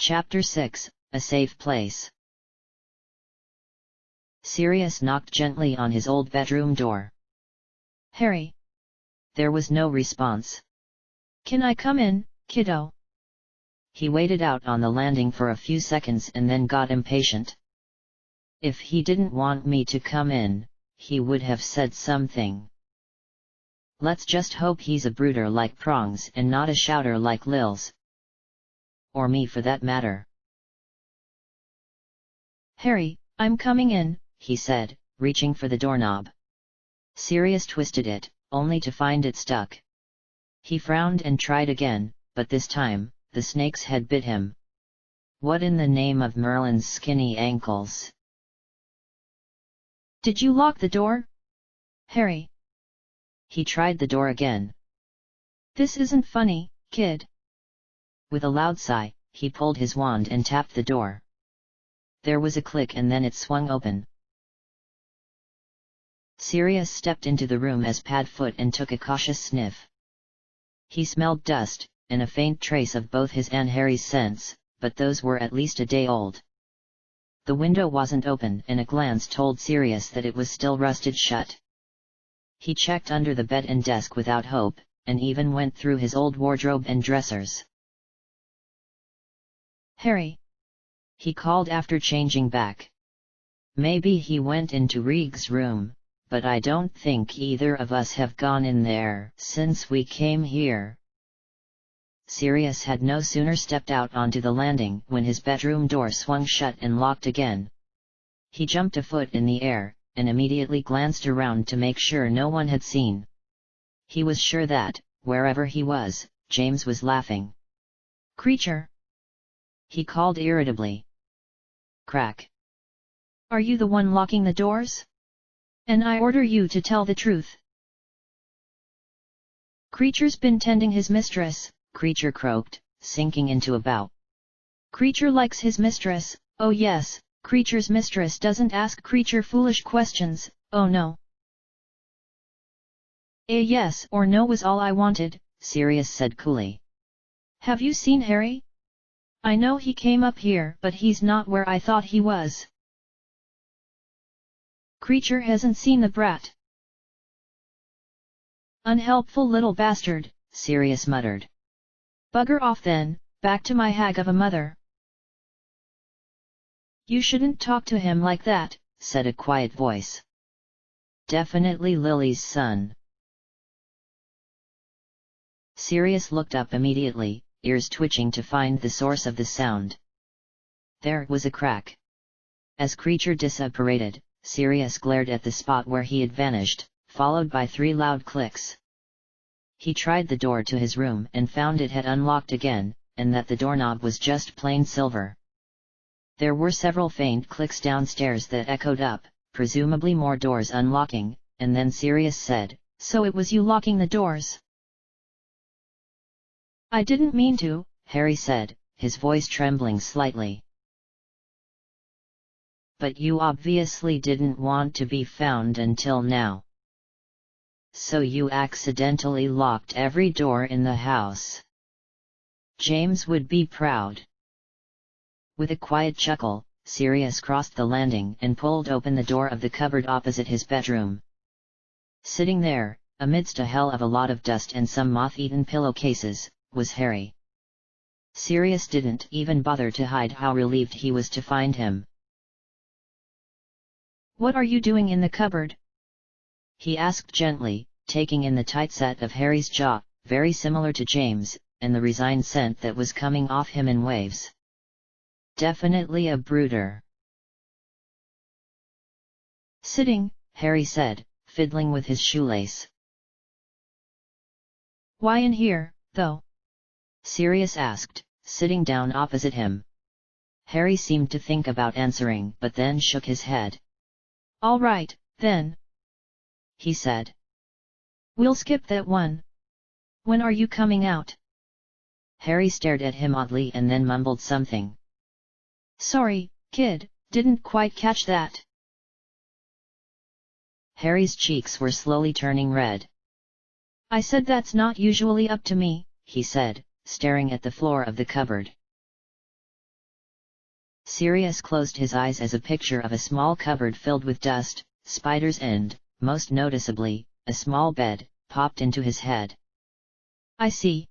Chapter 6, A Safe Place. Sirius knocked gently on his old bedroom door. "Harry." There was no response. "Can I come in, kiddo?" He waited out on the landing for a few seconds and then got impatient. If he didn't want me to come in, he would have said something. Let's just hope he's a brooder like Prongs and not a shouter like Lils. Or me for that matter. "Harry, I'm coming in," he said, reaching for the doorknob. Sirius twisted it, only to find it stuck. He frowned and tried again, but this time, the snake's head bit him. What in the name of Merlin's skinny ankles? "Did you lock the door, Harry?" He tried the door again. "This isn't funny, kid." With a loud sigh, he pulled his wand and tapped the door. There was a click and then it swung open. Sirius stepped into the room as Padfoot and took a cautious sniff. He smelled dust, and a faint trace of both his and Harry's scents, but those were at least a day old. The window wasn't open and a glance told Sirius that it was still rusted shut. He checked under the bed and desk without hope, and even went through his old wardrobe and dressers. "Harry," he called after changing back. Maybe he went into Reeg's room, but I don't think either of us have gone in there since we came here. Sirius had no sooner stepped out onto the landing when his bedroom door swung shut and locked again. He jumped a foot in the air, and immediately glanced around to make sure no one had seen. He was sure that, wherever he was, James was laughing. "Creature!" he called irritably. Crack. "Are you the one locking the doors? And I order you to tell the truth." "Creature's been tending his mistress," Creature croaked, sinking into a bow. "Creature likes his mistress, oh yes, Creature's mistress doesn't ask Creature foolish questions, oh no." "A yes or no was all I wanted," Sirius said coolly. "Have you seen Harry? I know he came up here but he's not where I thought he was." "Creature hasn't seen the brat." "Unhelpful little bastard," Sirius muttered. "Bugger off then, back to my hag of a mother." "You shouldn't talk to him like that," said a quiet voice. "Definitely Lily's son." Sirius looked up immediately, ears twitching to find the source of the sound. There was a crack. As Creature disapparated, Sirius glared at the spot where he had vanished, followed by 3 loud clicks. He tried the door to his room and found it had unlocked again, and that the doorknob was just plain silver. There were several faint clicks downstairs that echoed up, presumably more doors unlocking, and then Sirius said, "So it was you locking the doors?" "I didn't mean to," Harry said, his voice trembling slightly. "But you obviously didn't want to be found until now. So you accidentally locked every door in the house. James would be proud." With a quiet chuckle, Sirius crossed the landing and pulled open the door of the cupboard opposite his bedroom. Sitting there, amidst a hell of a lot of dust and some moth-eaten pillowcases, was Harry. Sirius didn't even bother to hide how relieved he was to find him. "What are you doing in the cupboard?" he asked gently, taking in the tight set of Harry's jaw, very similar to James, and the resigned scent that was coming off him in waves. "Definitely a brooder." "Sitting," Harry said, fiddling with his shoelace. "Why in here, though?" Sirius asked, sitting down opposite him. Harry seemed to think about answering but then shook his head. "All right, then," he said. "We'll skip that one. When are you coming out?" Harry stared at him oddly and then mumbled something. "Sorry, kid, didn't quite catch that." Harry's cheeks were slowly turning red. "I said that's not usually up to me," he said, staring at the floor of the cupboard. Sirius closed his eyes as a picture of a small cupboard filled with dust, spiders and, most noticeably, a small bed, popped into his head. I see.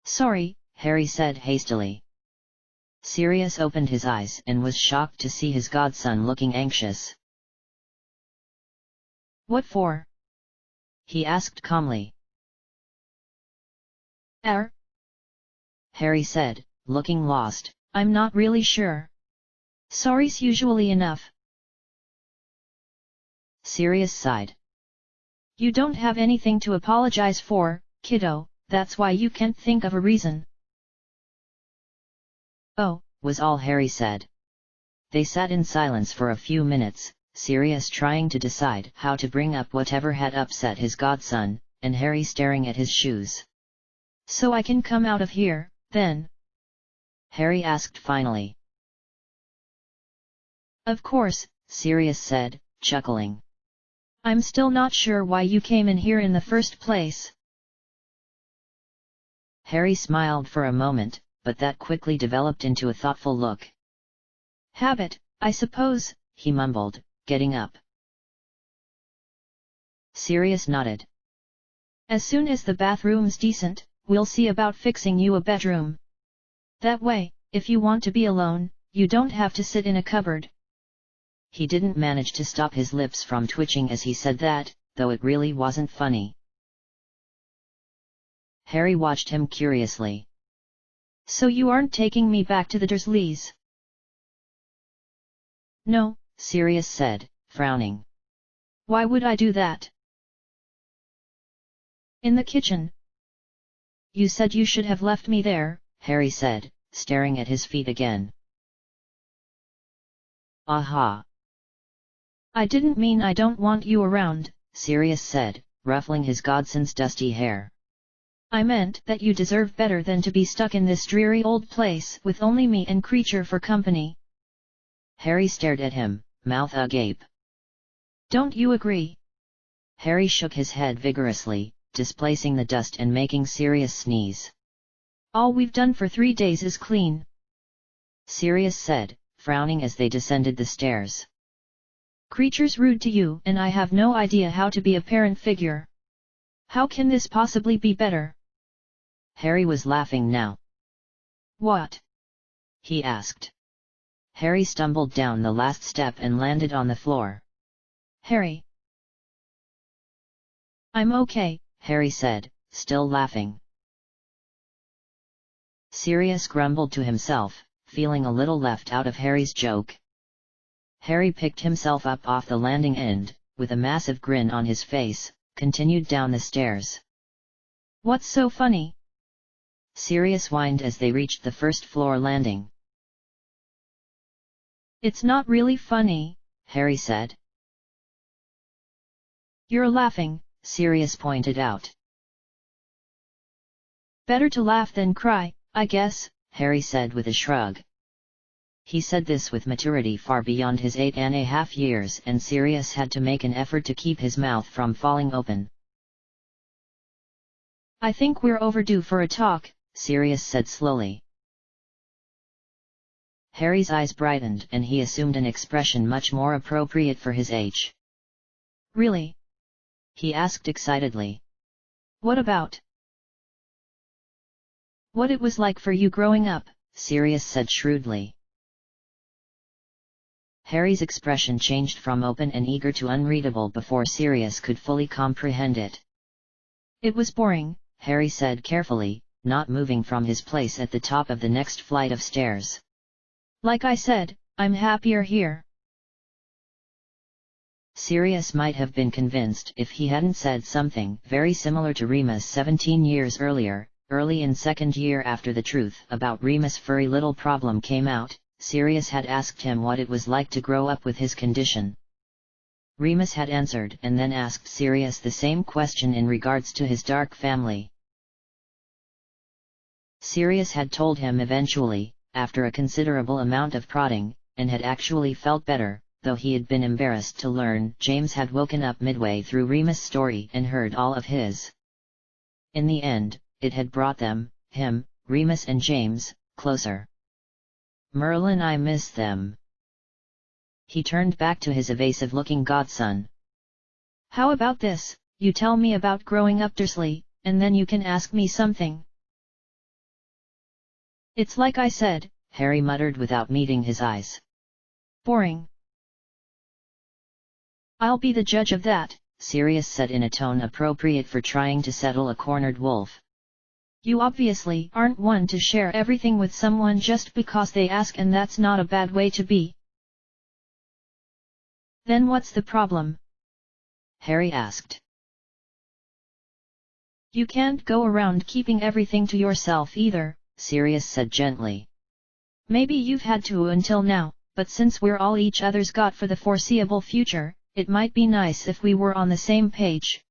Sorry, Harry said hastily. Sirius opened his eyes and was shocked to see his godson looking anxious. What for? He asked calmly. Harry said, looking lost. I'm not really sure. Sorry's usually enough. Sirius sighed. You don't have anything to apologize for, kiddo, that's why you can't think of a reason. Oh, was all Harry said. They sat in silence for a few minutes, Sirius trying to decide how to bring up whatever had upset his godson, and Harry staring at his shoes. So I can come out of here, then? Harry asked finally. Of course, Sirius said, chuckling. I'm still not sure why you came in here in the first place. Harry smiled for a moment, but that quickly developed into a thoughtful look. Habit, I suppose, he mumbled, getting up. Sirius nodded. As soon as the bathroom's decent, we'll see about fixing you a bedroom. That way, if you want to be alone, you don't have to sit in a cupboard. He didn't manage to stop his lips from twitching as he said that, though it really wasn't funny. Harry watched him curiously. So you aren't taking me back to the Dursleys? No, Sirius said, frowning. Why would I do that? In the kitchen. You said you should have left me there, Harry said, staring at his feet again. Aha! I didn't mean I don't want you around, Sirius said, ruffling his godson's dusty hair. I meant that you deserve better than to be stuck in this dreary old place with only me and Creature for company. Harry stared at him, mouth agape. Don't you agree? Harry shook his head vigorously, displacing the dust and making Sirius sneeze. All we've done for 3 days is clean, Sirius said, frowning as they descended the stairs. Creature's rude to you and I have no idea how to be a parent figure. How can this possibly be better? Harry was laughing now. What? He asked. Harry stumbled down the last step and landed on the floor. Harry. I'm okay, Harry said, still laughing. Sirius grumbled to himself, feeling a little left out of Harry's joke. Harry picked himself up off the landing and, with a massive grin on his face, continued down the stairs. What's so funny? Sirius whined as they reached the first floor landing. It's not really funny, Harry said. You're laughing, Sirius pointed out. Better to laugh than cry, I guess, Harry said with a shrug. He said this with maturity far beyond his 8.5 years, and Sirius had to make an effort to keep his mouth from falling open. I think we're overdue for a talk, Sirius said slowly. Harry's eyes brightened and he assumed an expression much more appropriate for his age. Really? He asked excitedly. What about? What it was like for you growing up, Sirius said shrewdly. Harry's expression changed from open and eager to unreadable before Sirius could fully comprehend it. It was boring, Harry said carefully, not moving from his place at the top of the next flight of stairs. Like I said, I'm happier here. Sirius might have been convinced if he hadn't said something very similar to Remus 17 years earlier, early in second year after the truth about Remus' furry little problem came out. Sirius had asked him what it was like to grow up with his condition. Remus had answered and then asked Sirius the same question in regards to his dark family. Sirius had told him eventually, after a considerable amount of prodding, and had actually felt better, though he had been embarrassed to learn James had woken up midway through Remus' story and heard all of his. In the end, it had brought them, him, Remus and James, closer. Merlin, I miss them. He turned back to his evasive-looking godson. How about this, you tell me about growing up Dursley, and then you can ask me something. It's like I said, Harry muttered without meeting his eyes. Boring. I'll be the judge of that, Sirius said in a tone appropriate for trying to settle a cornered wolf. You obviously aren't one to share everything with someone just because they ask, and that's not a bad way to be. Then what's the problem? Harry asked. You can't go around keeping everything to yourself either, Sirius said gently. Maybe you've had to until now, but since we're all each other's got for the foreseeable future, it might be nice if we were on the same page.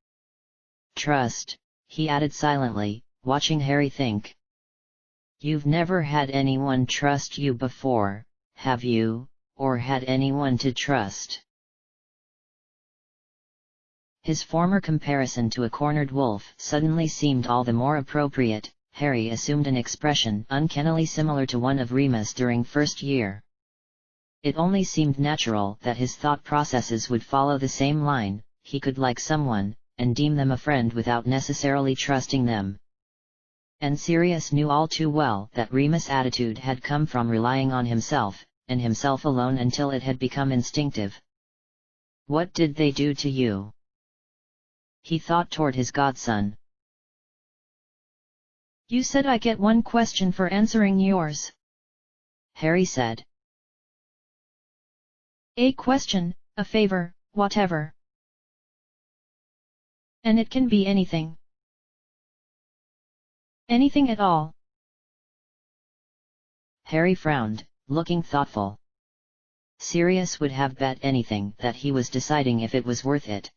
Trust, he added silently, watching Harry think. You've never had anyone trust you before, have you, or had anyone to trust? His former comparison to a cornered wolf suddenly seemed all the more appropriate. Harry assumed an expression uncannily similar to one of Remus during first year. It only seemed natural that his thought processes would follow the same line: he could like someone, and deem them a friend without necessarily trusting them. And Sirius knew all too well that Remus' attitude had come from relying on himself, and himself alone, until it had become instinctive. What did they do to you? He thought toward his godson. You said I get one question for answering yours. Harry said. A question, a favor, whatever. And it can be anything. Anything at all. Harry frowned, looking thoughtful. Sirius would have bet anything that he was deciding if it was worth it.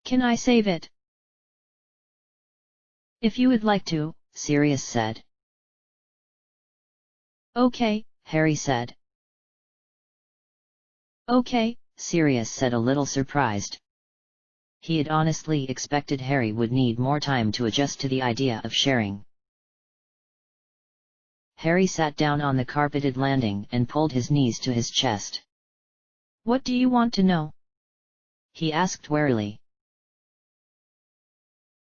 Can I save it? If you would like to, Sirius said. Okay, Harry said. Okay, Sirius said, a little surprised. He had honestly expected Harry would need more time to adjust to the idea of sharing. Harry sat down on the carpeted landing and pulled his knees to his chest. What do you want to know? He asked warily.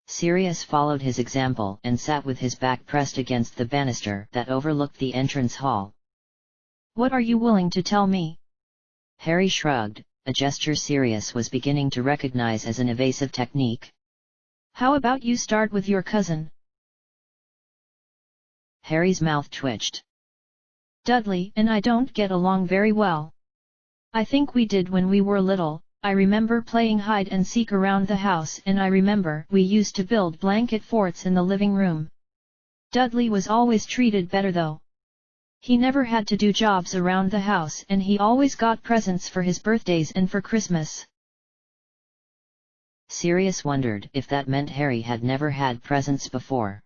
Sirius followed his example and sat with his back pressed against the banister that overlooked the entrance hall. What are you willing to tell me? Harry shrugged, a gesture Sirius was beginning to recognize as an evasive technique. How about you start with your cousin? Harry's mouth twitched. Dudley and I don't get along very well. I think we did when we were little. I remember playing hide and seek around the house, and I remember we used to build blanket forts in the living room. Dudley was always treated better though. He never had to do jobs around the house, and he always got presents for his birthdays and for Christmas. Sirius wondered if that meant Harry had never had presents before.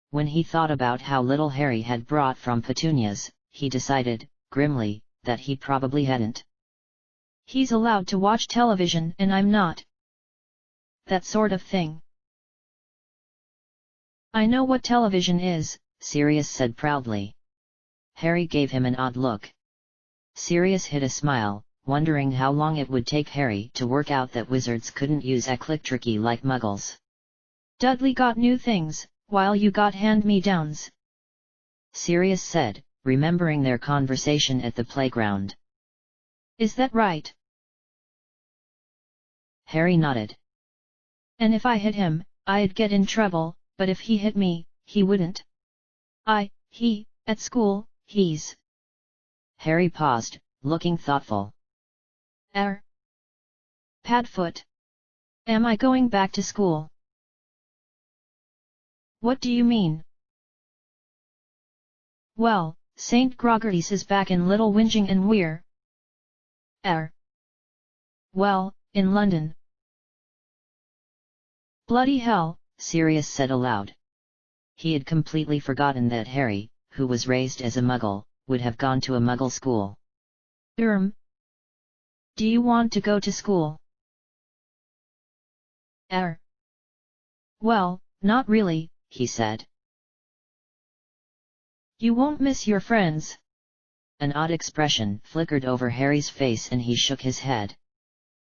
When he thought about how little Harry had brought from Petunia's, he decided, grimly, that he probably hadn't. He's allowed to watch television and I'm not. That sort of thing. I know what television is, Sirius said proudly. Harry gave him an odd look. Sirius hid a smile, wondering how long it would take Harry to work out that wizards couldn't use eclectricy like muggles. Dudley got new things, while you got hand-me-downs, Sirius said, remembering their conversation at the playground. Is that right? Harry nodded. And if I hit him, I'd get in trouble, but if he hit me, he wouldn't. At school, he's... Harry paused, looking thoughtful. Padfoot. Am I going back to school? What do you mean? Well, St. Groger's is back in Little Whinging and we're... Well, in London. Bloody hell, Sirius said aloud. He had completely forgotten that Harry, who was raised as a muggle, would have gone to a muggle school. Do you want to go to school? Well, not really, he said. You won't miss your friends. An odd expression flickered over Harry's face and he shook his head.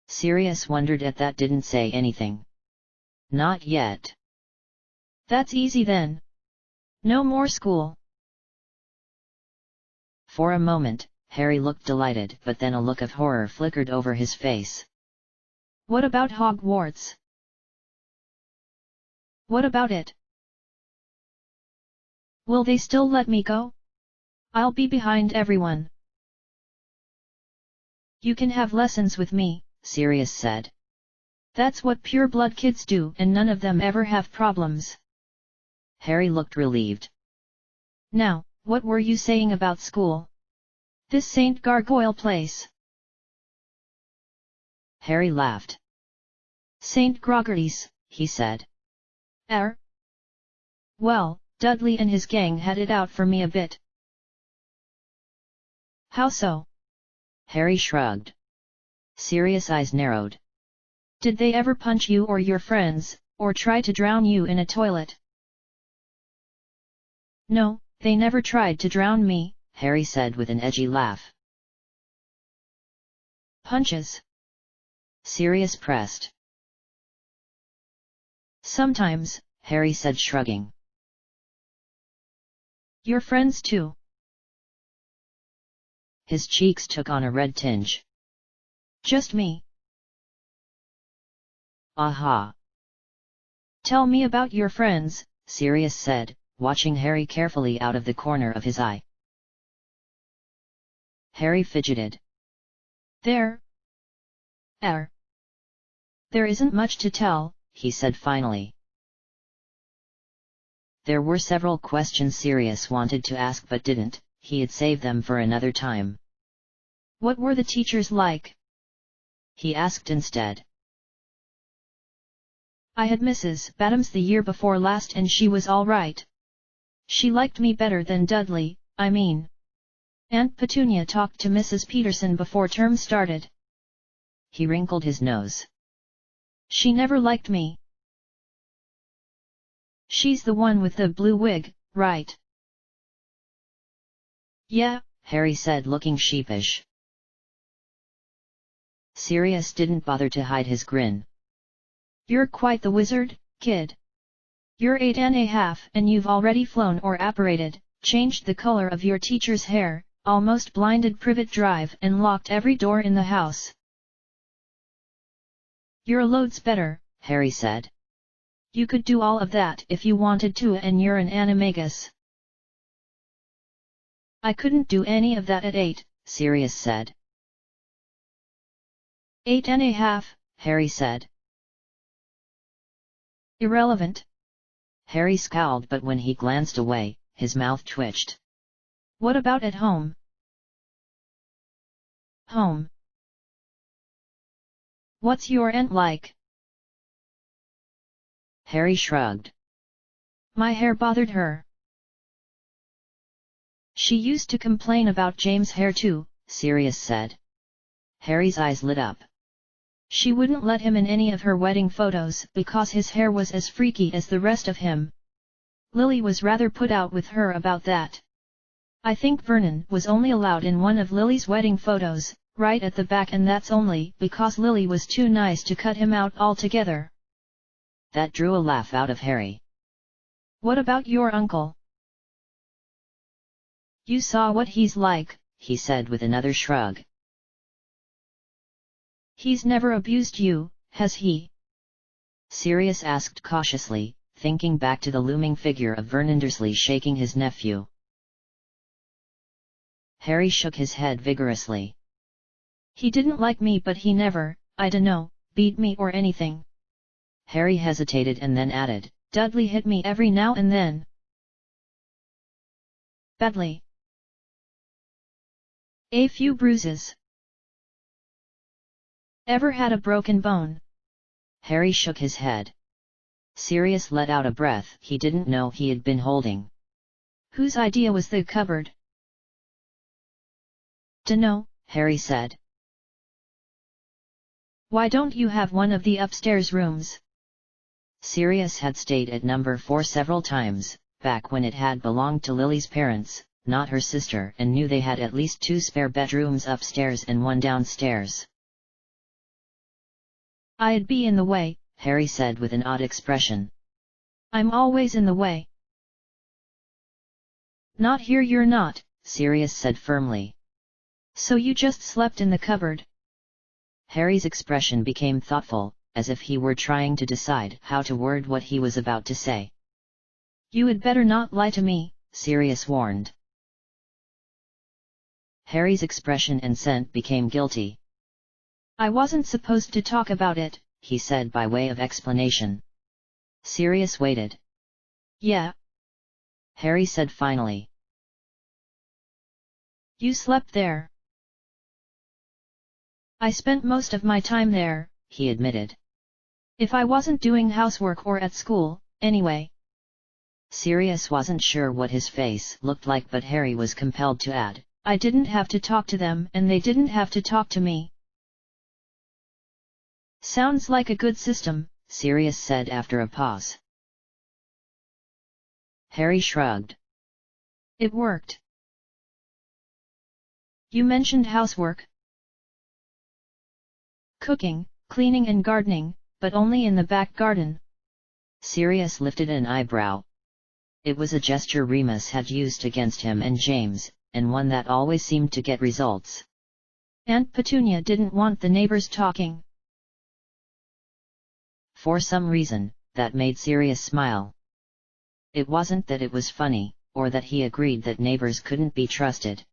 Sirius wondered at that, didn't say anything. Not yet. That's easy then. No more school. For a moment, Harry looked delighted, but then a look of horror flickered over his face. What about Hogwarts? What about it? Will they still let me go? I'll be behind everyone. You can have lessons with me, Sirius said. That's what pure-blood kids do, and none of them ever have problems. Harry looked relieved. Now, what were you saying about school? This St. Gargoyle place. Harry laughed. St. Grogerty's, he said. Well, Dudley and his gang had it out for me a bit. How so? Harry shrugged. Sirius' eyes narrowed. Did they ever punch you or your friends, or try to drown you in a toilet? No, they never tried to drown me, Harry said with an edgy laugh. Punches? Sirius pressed. Sometimes, Harry said, shrugging. Your friends too? His cheeks took on a red tinge. Just me. Aha. Tell me about your friends, Sirius said, watching Harry carefully out of the corner of his eye. Harry fidgeted. There isn't much to tell, he said finally. There were several questions Sirius wanted to ask but didn't, he had saved them for another time. What were the teachers like? He asked instead. I had Mrs. Badams the year before last and she was all right. She liked me better than Dudley, I mean. Aunt Petunia talked to Mrs. Peterson before term started. He wrinkled his nose. She never liked me. She's the one with the blue wig, right? Yeah, Harry said, looking sheepish. Sirius didn't bother to hide his grin. You're quite the wizard, kid. You're 8½ and you've already flown or apparated, changed the color of your teacher's hair, almost blinded Privet Drive and locked every door in the house. You're loads better, Harry said. You could do all of that if you wanted to, and you're an animagus. I couldn't do any of that at 8, Sirius said. 8½, Harry said. Irrelevant. Harry scowled, but when he glanced away, his mouth twitched. What about at home? Home. What's your aunt like? Harry shrugged. My hair bothered her. She used to complain about James' hair too, Sirius said. Harry's eyes lit up. She wouldn't let him in any of her wedding photos because his hair was as freaky as the rest of him. Lily was rather put out with her about that. I think Vernon was only allowed in one of Lily's wedding photos, right at the back, and that's only because Lily was too nice to cut him out altogether. That drew a laugh out of Harry. What about your uncle? You saw what he's like, he said with another shrug. He's never abused you, has he? Sirius asked cautiously, thinking back to the looming figure of Vernon Dursley shaking his nephew. Harry shook his head vigorously. He didn't like me, but he never, I dunno, beat me or anything. Harry hesitated and then added, Dudley hit me every now and then. Badly. A few bruises. Ever had a broken bone? Harry shook his head. Sirius let out a breath he didn't know he had been holding. Whose idea was the cupboard? Dunno, Harry said. Why don't you have one of the upstairs rooms? Sirius had stayed at number 4 several times, back when it had belonged to Lily's parents, not her sister, and knew they had at least 2 spare bedrooms upstairs and 1 downstairs. "I'd be in the way," Harry said with an odd expression. "I'm always in the way." "Not here you're not," Sirius said firmly. "So you just slept in the cupboard?" Harry's expression became thoughtful, as if he were trying to decide how to word what he was about to say. "You had better not lie to me," Sirius warned. Harry's expression and scent became guilty. "I wasn't supposed to talk about it," he said by way of explanation. Sirius waited. "Yeah," Harry said finally. "You slept there." "I spent most of my time there," he admitted. "If I wasn't doing housework or at school, anyway." Sirius wasn't sure what his face looked like, but Harry was compelled to add, "I didn't have to talk to them and they didn't have to talk to me." "Sounds like a good system," Sirius said after a pause. Harry shrugged. "It worked." "You mentioned housework." "Cooking, cleaning and gardening, but only in the back garden." Sirius lifted an eyebrow. It was a gesture Remus had used against him and James, and one that always seemed to get results. "Aunt Petunia didn't want the neighbors talking." For some reason, that made Sirius smile. It wasn't that it was funny, or that he agreed that neighbors couldn't be trusted.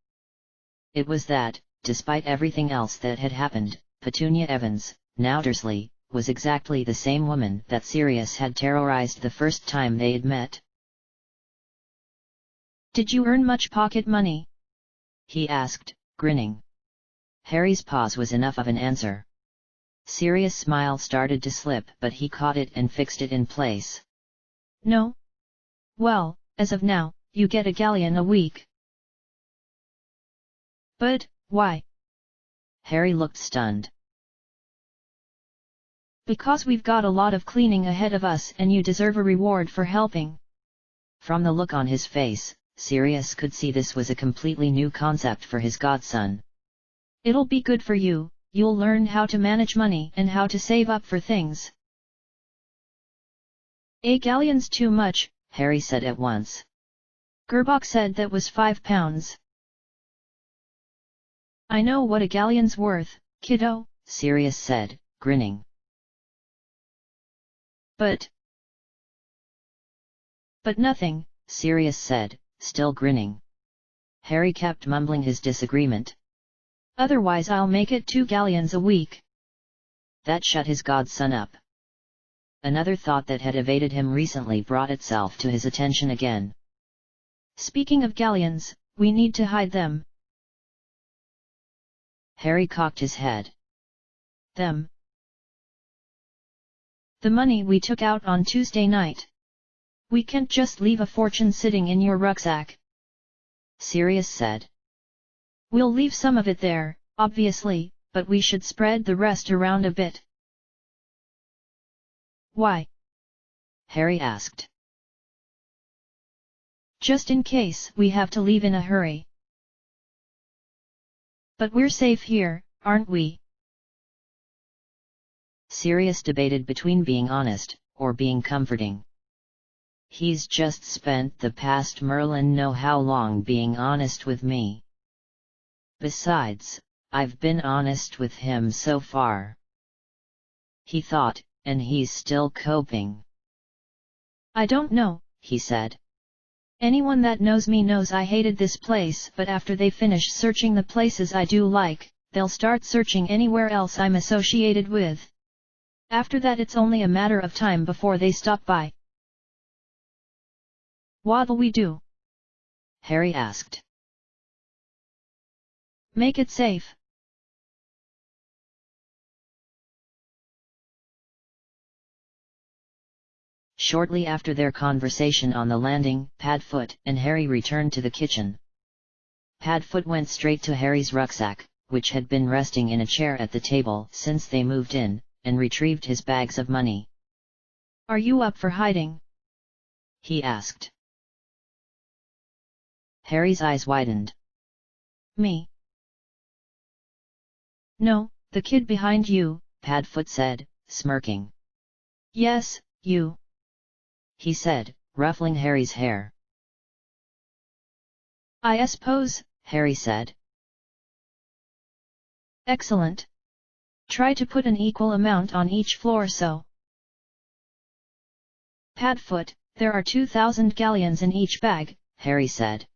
It was that, despite everything else that had happened, Petunia Evans, now Dursley, was exactly the same woman that Sirius had terrorized the first time they had met. "Did you earn much pocket money?" he asked, grinning. Harry's pause was enough of an answer. Sirius' smile started to slip, but he caught it and fixed it in place. "No? Well, as of now, you get a galleon a week." "But, why?" Harry looked stunned. "Because we've got a lot of cleaning ahead of us and you deserve a reward for helping." From the look on his face, Sirius could see this was a completely new concept for his godson. "It'll be good for you, you'll learn how to manage money and how to save up for things." "A galleon's too much," Harry said at once. "Gerbach said that was £5. "I know what a galleon's worth, kiddo," Sirius said, grinning. But nothing," Sirius said, still grinning. Harry kept mumbling his disagreement. "Otherwise I'll make it 2 galleons a week." That shut his godson up. Another thought that had evaded him recently brought itself to his attention again. "Speaking of galleons, we need to hide them." Harry cocked his head. "Them?" "The money we took out on Tuesday night. We can't just leave a fortune sitting in your rucksack," Sirius said. "We'll leave some of it there, obviously, but we should spread the rest around a bit." "Why?" Harry asked. "Just in case we have to leave in a hurry." "But we're safe here, aren't we?" Sirius debated between being honest, or being comforting. He's just spent the past Merlin know how long being honest with me. Besides, I've been honest with him so far. He thought, and he's still coping. "I don't know," he said. "Anyone that knows me knows I hated this place, but after they finish searching the places I do like, they'll start searching anywhere else I'm associated with. After that it's only a matter of time before they stop by." "What'll we do?" Harry asked. "Make it safe." Shortly after their conversation on the landing, Padfoot and Harry returned to the kitchen. Padfoot went straight to Harry's rucksack, which had been resting in a chair at the table since they moved in, and retrieved his bags of money. "Are you up for hiding?" he asked. Harry's eyes widened. Me? No, the kid behind you, Padfoot said, smirking. Yes, you. He said, ruffling Harry's hair. I suppose, Harry said. Excellent. Try to put an equal amount on each floor so. Padfoot, there are 2,000 galleons in each bag, Harry said.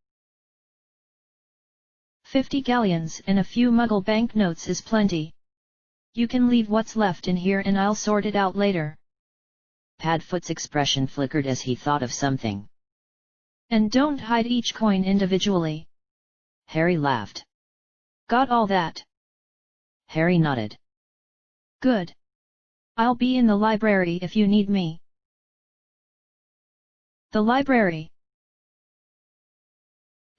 50 galleons and a few Muggle banknotes is plenty. You can leave what's left in here and I'll sort it out later. Padfoot's expression flickered as he thought of something. And don't hide each coin individually. Harry laughed. Got all that? Harry nodded. Good. I'll be in the library if you need me. The library.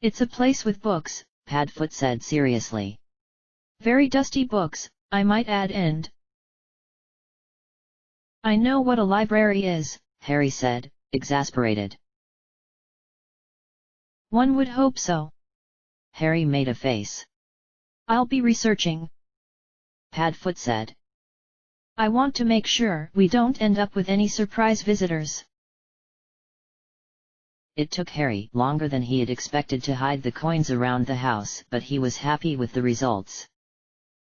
It's a place with books, Padfoot said seriously. Very dusty books, I might add, and I know what a library is, Harry said, exasperated. One would hope so. Harry made a face. I'll be researching, Padfoot said. I want to make sure we don't end up with any surprise visitors. It took Harry longer than he had expected to hide the coins around the house, but he was happy with the results.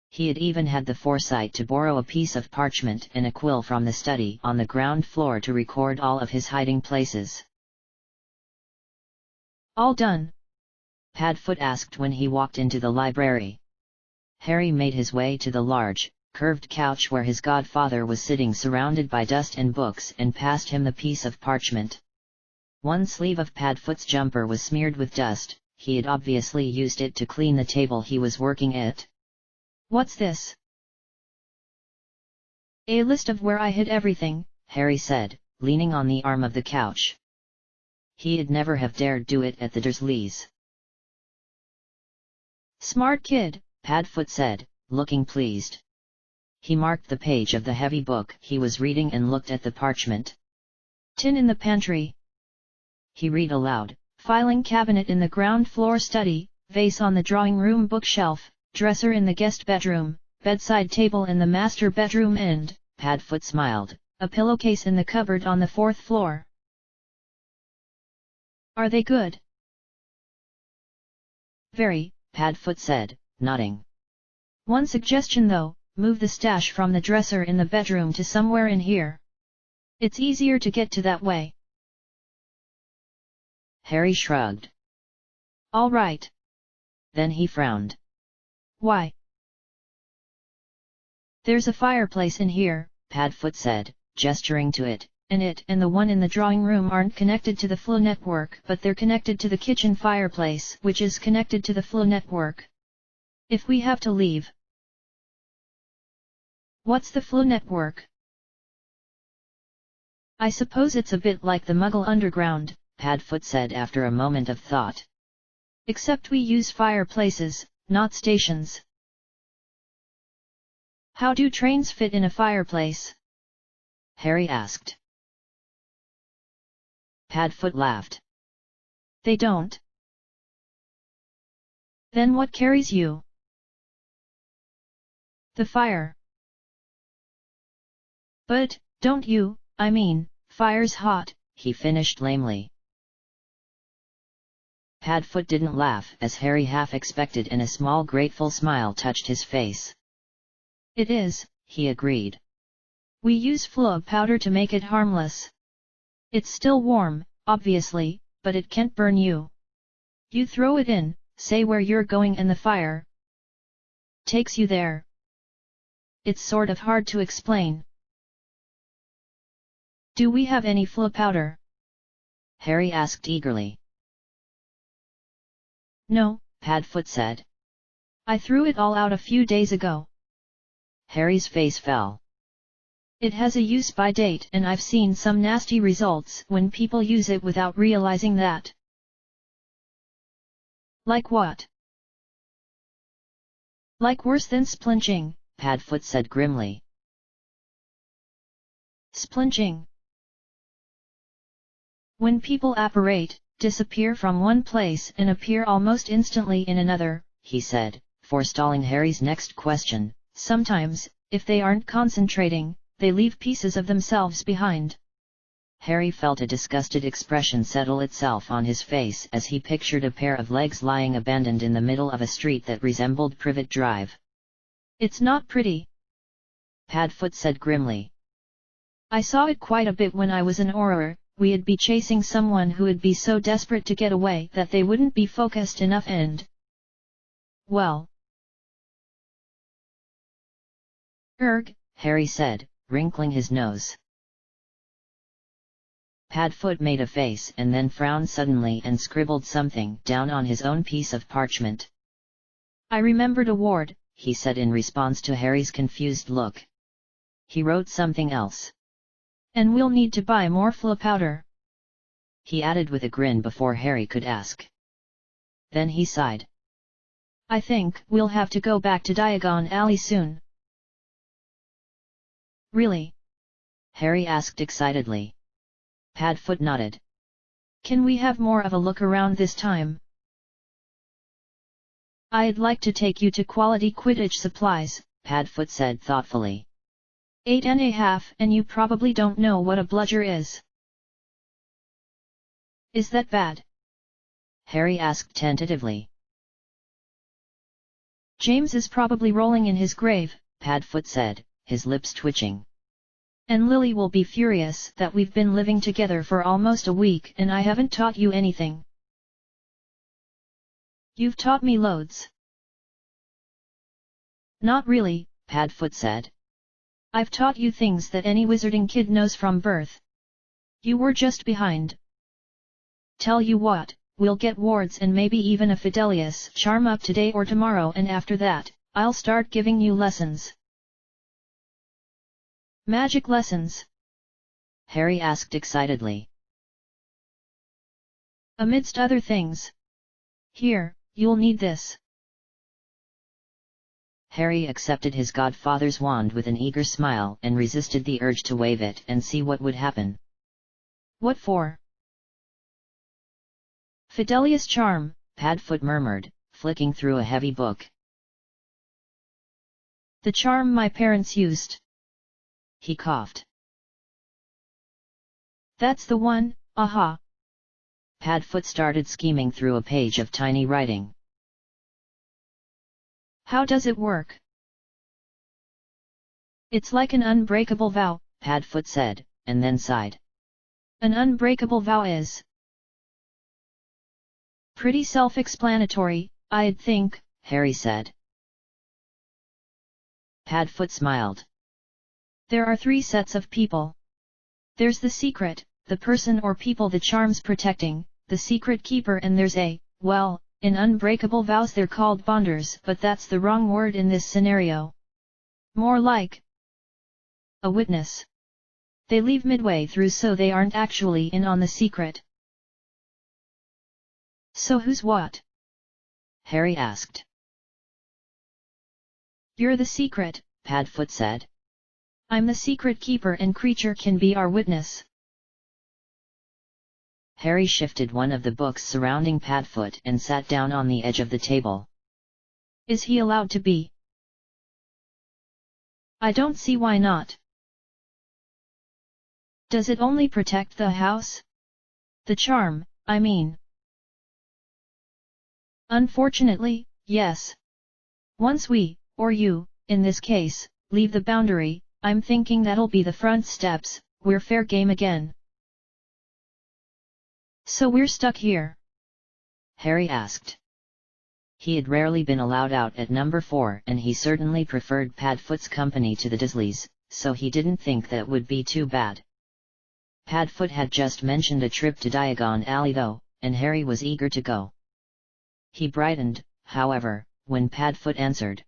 He had even had the foresight to borrow a piece of parchment and a quill from the study on the ground floor to record all of his hiding places. All done? Padfoot asked when he walked into the library. Harry made his way to the large, curved couch where his godfather was sitting surrounded by dust and books and passed him the piece of parchment. One sleeve of Padfoot's jumper was smeared with dust, he had obviously used it to clean the table he was working at. What's this? A list of where I hid everything, Harry said, leaning on the arm of the couch. He'd never have dared do it at the Dursleys. Smart kid, Padfoot said, looking pleased. He marked the page of the heavy book he was reading and looked at the parchment. Tin in the pantry. He read aloud. Filing cabinet in the ground floor study, vase on the drawing room bookshelf, dresser in the guest bedroom, bedside table in the master bedroom and, Padfoot smiled, a pillowcase in the cupboard on the 4th floor. Are they good? Very, Padfoot said, nodding. One suggestion though, move the stash from the dresser in the bedroom to somewhere in here. It's easier to get to that way. Harry shrugged. All right. Then he frowned. Why? There's a fireplace in here, Padfoot said, gesturing to it. And it and the one in the drawing room aren't connected to the flow network, but they're connected to the kitchen fireplace, which is connected to the flow network. If we have to leave. What's the flow network? I suppose it's a bit like the Muggle Underground, Padfoot said after a moment of thought. Except we use fireplaces, not stations. How do trains fit in a fireplace? Harry asked. Padfoot laughed. They don't. Then what carries you? The fire. But, don't you, I mean, fire's hot, he finished lamely. Padfoot didn't laugh as Harry half expected and a small grateful smile touched his face. It is, he agreed. We use flow powder to make it harmless. It's still warm, obviously, but it can't burn you. You throw it in, say where you're going and the fire takes you there. It's sort of hard to explain. Do we have any flow powder? Harry asked eagerly. No, Padfoot said. I threw it all out a few days ago. Harry's face fell. It has a use-by date and I've seen some nasty results when people use it without realizing that. Like what? Like worse than splinching, Padfoot said grimly. Splinching. When people apparate, disappear from one place and appear almost instantly in another, he said, forestalling Harry's next question. Sometimes, if they aren't concentrating, they leave pieces of themselves behind. Harry felt a disgusted expression settle itself on his face as he pictured a pair of legs lying abandoned in the middle of a street that resembled Privet Drive. It's not pretty, Padfoot said grimly. I saw it quite a bit when I was an Auror. We'd be chasing someone who would be so desperate to get away that they wouldn't be focused enough and... well... Harry said, wrinkling his nose. Padfoot made a face and then frowned suddenly and scribbled something down on his own piece of parchment. I remembered a ward, he said in response to Harry's confused look. He wrote something else. And we'll need to buy more fla powder, he added with a grin before Harry could ask. Then he sighed. I think we'll have to go back to Diagon Alley soon. Really? Harry asked excitedly. Padfoot nodded. Can we have more of a look around this time? I'd like to take you to Quality Quidditch Supplies, Padfoot said thoughtfully. 8.5 and you probably don't know what a bludger is. Is that bad? Harry asked tentatively. James is probably rolling in his grave, Padfoot said, his lips twitching. And Lily will be furious that we've been living together for almost a week and I haven't taught you anything. You've taught me loads. Not really, Padfoot said. I've taught you things that any wizarding kid knows from birth. You were just behind. Tell you what, we'll get wards and maybe even a Fidelius charm up today or tomorrow and after that, I'll start giving you lessons. Magic lessons? Harry asked excitedly. Amidst other things. Here, you'll need this. Harry accepted his godfather's wand with an eager smile and resisted the urge to wave it and see what would happen. What for? Fidelius charm, Padfoot murmured, flicking through a heavy book. The charm my parents used. He coughed. That's the one, aha. Padfoot started scheming through a page of tiny writing. How does it work? It's like an unbreakable vow, Padfoot said, and then sighed. An unbreakable vow is pretty self-explanatory, I'd think, Harry said. Padfoot smiled. There are 3 sets of people. There's the secret, the person or people the charm's protecting, the secret keeper and there's well, in unbreakable vows they're called bonders but that's the wrong word in this scenario. More like a witness. They leave midway through so they aren't actually in on the secret. So who's what? Harry asked. You're the secret, Padfoot said. I'm the secret keeper and creature can be our witness. Harry shifted one of the books surrounding Padfoot and sat down on the edge of the table. Is he allowed to be? I don't see why not. Does it only protect the house? The charm, I mean. Unfortunately, yes. Once we, or you, in this case, leave the boundary, I'm thinking that'll be the front steps, we're fair game again. So we're stuck here? Harry asked. He had rarely been allowed out at number 4 and he certainly preferred Padfoot's company to the Dursleys, so he didn't think that would be too bad. Padfoot had just mentioned a trip to Diagon Alley though, and Harry was eager to go. He brightened, however, when Padfoot answered.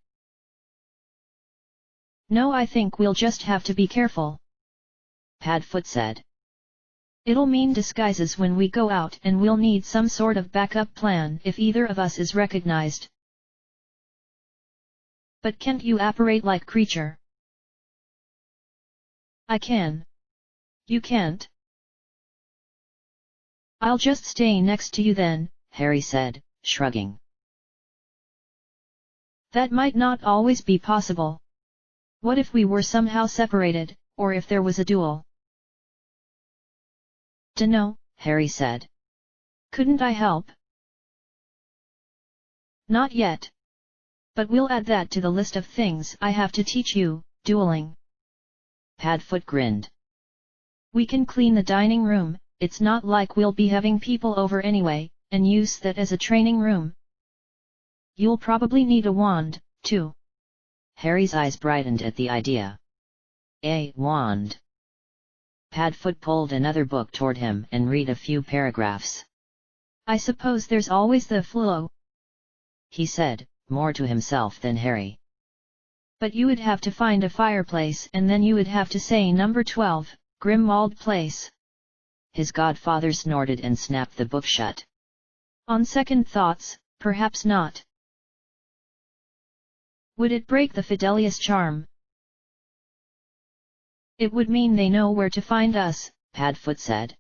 No, I think we'll just have to be careful. Padfoot said. It'll mean disguises when we go out and we'll need some sort of backup plan if either of us is recognized. But can't you apparate like creature? I can. You can't. I'll just stay next to you then, Harry said, shrugging. That might not always be possible. What if we were somehow separated, or if there was a duel? Dunno, Harry said. Couldn't I help? Not yet. But we'll add that to the list of things I have to teach you, dueling. Padfoot grinned. We can clean the dining room, it's not like we'll be having people over anyway, and use that as a training room. You'll probably need a wand, too. Harry's eyes brightened at the idea. A wand. Padfoot pulled another book toward him and read a few paragraphs. I suppose there's always the flu, he said, more to himself than Harry. But you would have to find a fireplace and then you would have to say number 12, Grimwald Place. His godfather snorted and snapped the book shut. On second thoughts, perhaps not. Would it break the Fidelius charm? It would mean they know where to find us, Padfoot said.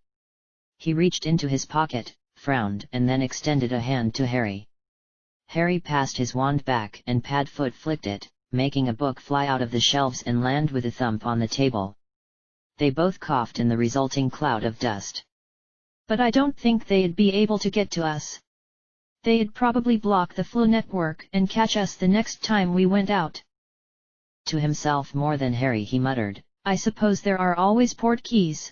He reached into his pocket, frowned and then extended a hand to Harry. Harry passed his wand back and Padfoot flicked it, making a book fly out of the shelves and land with a thump on the table. They both coughed in the resulting cloud of dust. But I don't think they'd be able to get to us. They'd probably block the flu network and catch us the next time we went out. To himself more than Harry he muttered, I suppose there are always port keys.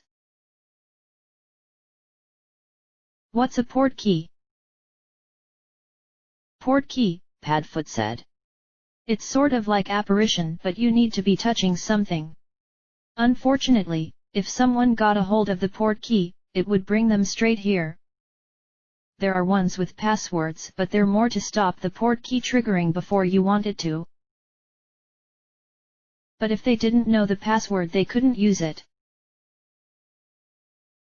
What's a port key? Port key, Padfoot said. It's sort of like apparition but you need to be touching something. Unfortunately, if someone got a hold of the port key, it would bring them straight here. There are ones with passwords but they're more to stop the port key triggering before you want it to. But if they didn't know the password they couldn't use it.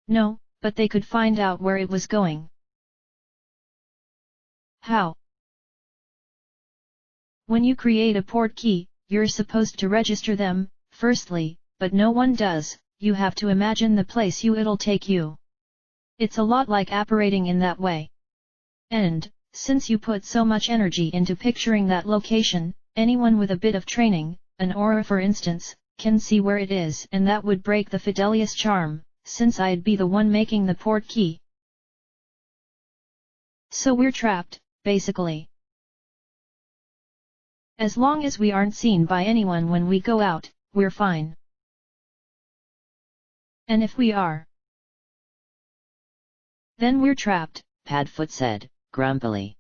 No, but they could find out where it was going. How? When you create a port key, you're supposed to register them, firstly, but no one does, you have to imagine the place it'll take you. It's a lot like apparating in that way. And, since you put so much energy into picturing that location, anyone with a bit of training, an aura for instance, can see where it is and that would break the Fidelius charm, since I'd be the one making the port key. So we're trapped, basically. As long as we aren't seen by anyone when we go out, we're fine. And if we are, then we're trapped, Padfoot said, grumpily.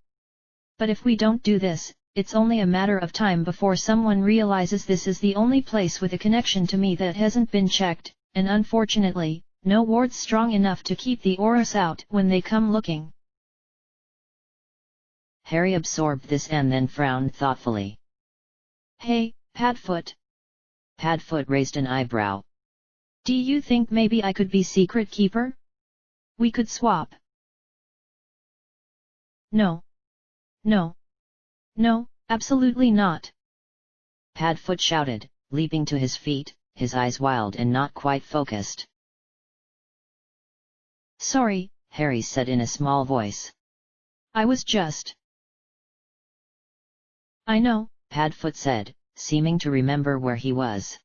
But if we don't do this, it's only a matter of time before someone realizes this is the only place with a connection to me that hasn't been checked, and unfortunately, no wards strong enough to keep the auras out when they come looking. Harry absorbed this and then frowned thoughtfully. Hey, Padfoot. Padfoot raised an eyebrow. Do you think maybe I could be secret keeper? We could swap. No. No. No, absolutely not. Padfoot shouted, leaping to his feet, his eyes wild and not quite focused. Sorry, Harry said in a small voice. I was just... I know, Padfoot said, seeming to remember where he was.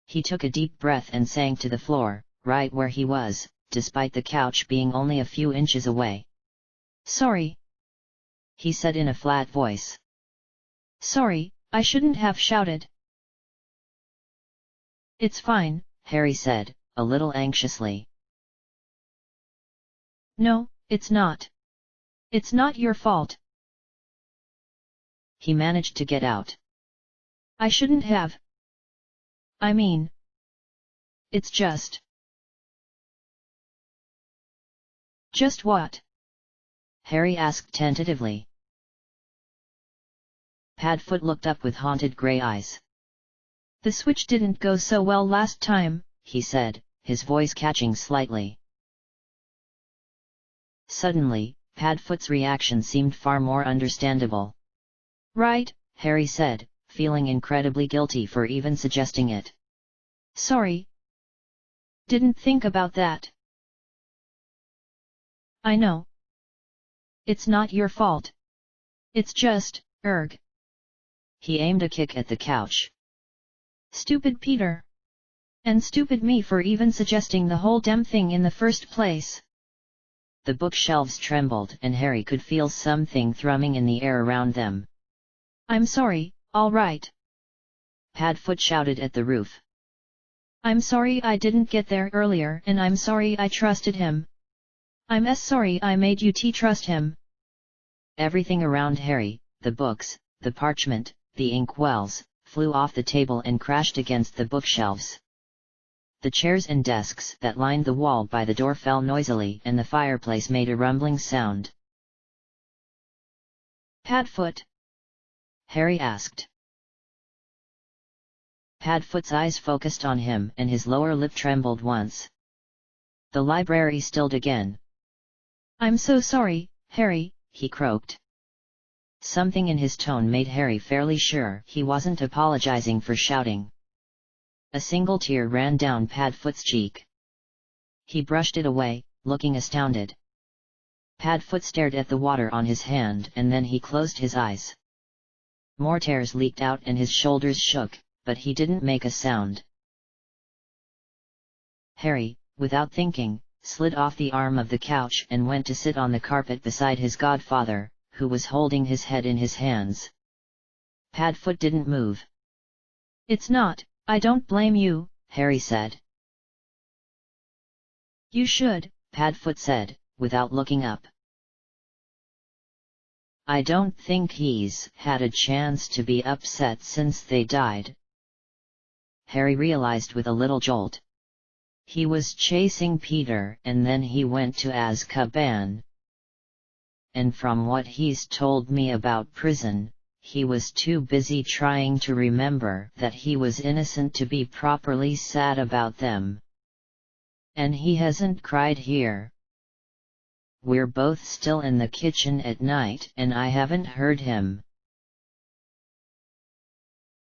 He took a deep breath and sank to the floor, right where he was, despite the couch being only a few inches away. Sorry, he said in a flat voice. Sorry, I shouldn't have shouted. It's fine, Harry said, a little anxiously. No, it's not. It's not your fault. He managed to get out. I shouldn't have. I mean, it's just... Just what? Harry asked tentatively. Padfoot looked up with haunted grey eyes. The switch didn't go so well last time, he said, his voice catching slightly. Suddenly, Padfoot's reaction seemed far more understandable. Right, Harry said, feeling incredibly guilty for even suggesting it. Sorry. Didn't think about that. I know. It's not your fault. It's just, erg. He aimed a kick at the couch. Stupid Peter. And stupid me for even suggesting the whole damn thing in the first place. The bookshelves trembled and Harry could feel something thrumming in the air around them. I'm sorry, all right. Padfoot shouted at the roof. I'm sorry I didn't get there earlier and I'm sorry I trusted him. I'm sorry I made you trust him. Everything around Harry, the books, the parchment, the inkwells, flew off the table and crashed against the bookshelves. The chairs and desks that lined the wall by the door fell noisily and the fireplace made a rumbling sound. Padfoot? Harry asked. Padfoot's eyes focused on him and his lower lip trembled once. The library stilled again. I'm so sorry, Harry, he croaked. Something in his tone made Harry fairly sure he wasn't apologizing for shouting. A single tear ran down Padfoot's cheek. He brushed it away, looking astounded. Padfoot stared at the water on his hand and then he closed his eyes. More tears leaked out and his shoulders shook, but he didn't make a sound. Harry, without thinking, slid off the arm of the couch and went to sit on the carpet beside his godfather, who was holding his head in his hands. Padfoot didn't move. It's not, I don't blame you, Harry said. You should, Padfoot said, without looking up. I don't think he's had a chance to be upset since they died. Harry realized with a little jolt. He was chasing Peter and then he went to Azkaban. And from what he's told me about prison, he was too busy trying to remember that he was innocent to be properly sad about them. And he hasn't cried here. We're both still in the kitchen at night and I haven't heard him.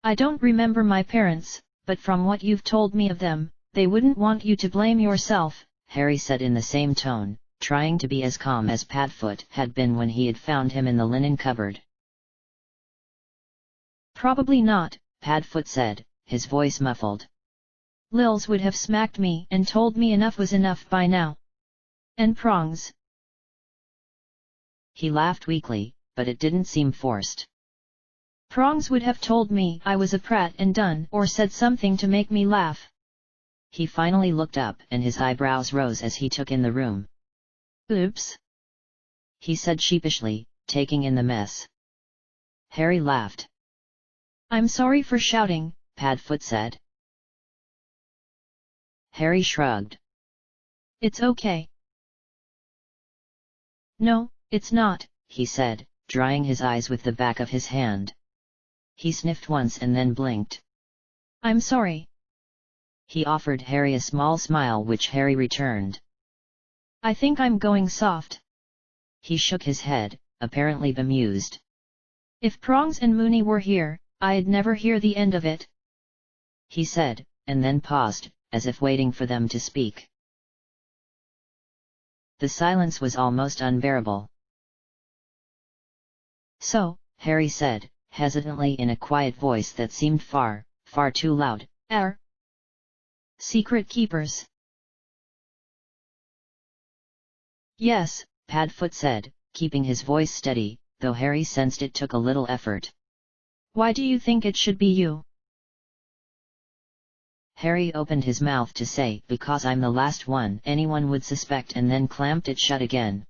I don't remember my parents, but from what you've told me of them, they wouldn't want you to blame yourself, Harry said in the same tone, trying to be as calm as Padfoot had been when he had found him in the linen cupboard. Probably not, Padfoot said, his voice muffled. Lils would have smacked me and told me enough was enough by now. And Prongs. He laughed weakly, but it didn't seem forced. Prongs would have told me I was a prat and done or said something to make me laugh. He finally looked up and his eyebrows rose as he took in the room. Oops, he said sheepishly, taking in the mess. Harry laughed. I'm sorry for shouting, Padfoot said. Harry shrugged. It's okay. No, it's not, he said, drying his eyes with the back of his hand. He sniffed once and then blinked. I'm sorry. He offered Harry a small smile which Harry returned. I think I'm going soft. He shook his head, apparently bemused. If Prongs and Mooney were here, I'd never hear the end of it, he said, and then paused, as if waiting for them to speak. The silence was almost unbearable. So, Harry said, hesitantly in a quiet voice that seemed far, far too loud, our secret keepers. Yes, Padfoot said, keeping his voice steady, though Harry sensed it took a little effort. Why do you think it should be you? Harry opened his mouth to say, because I'm the last one anyone would suspect, and then clamped it shut again.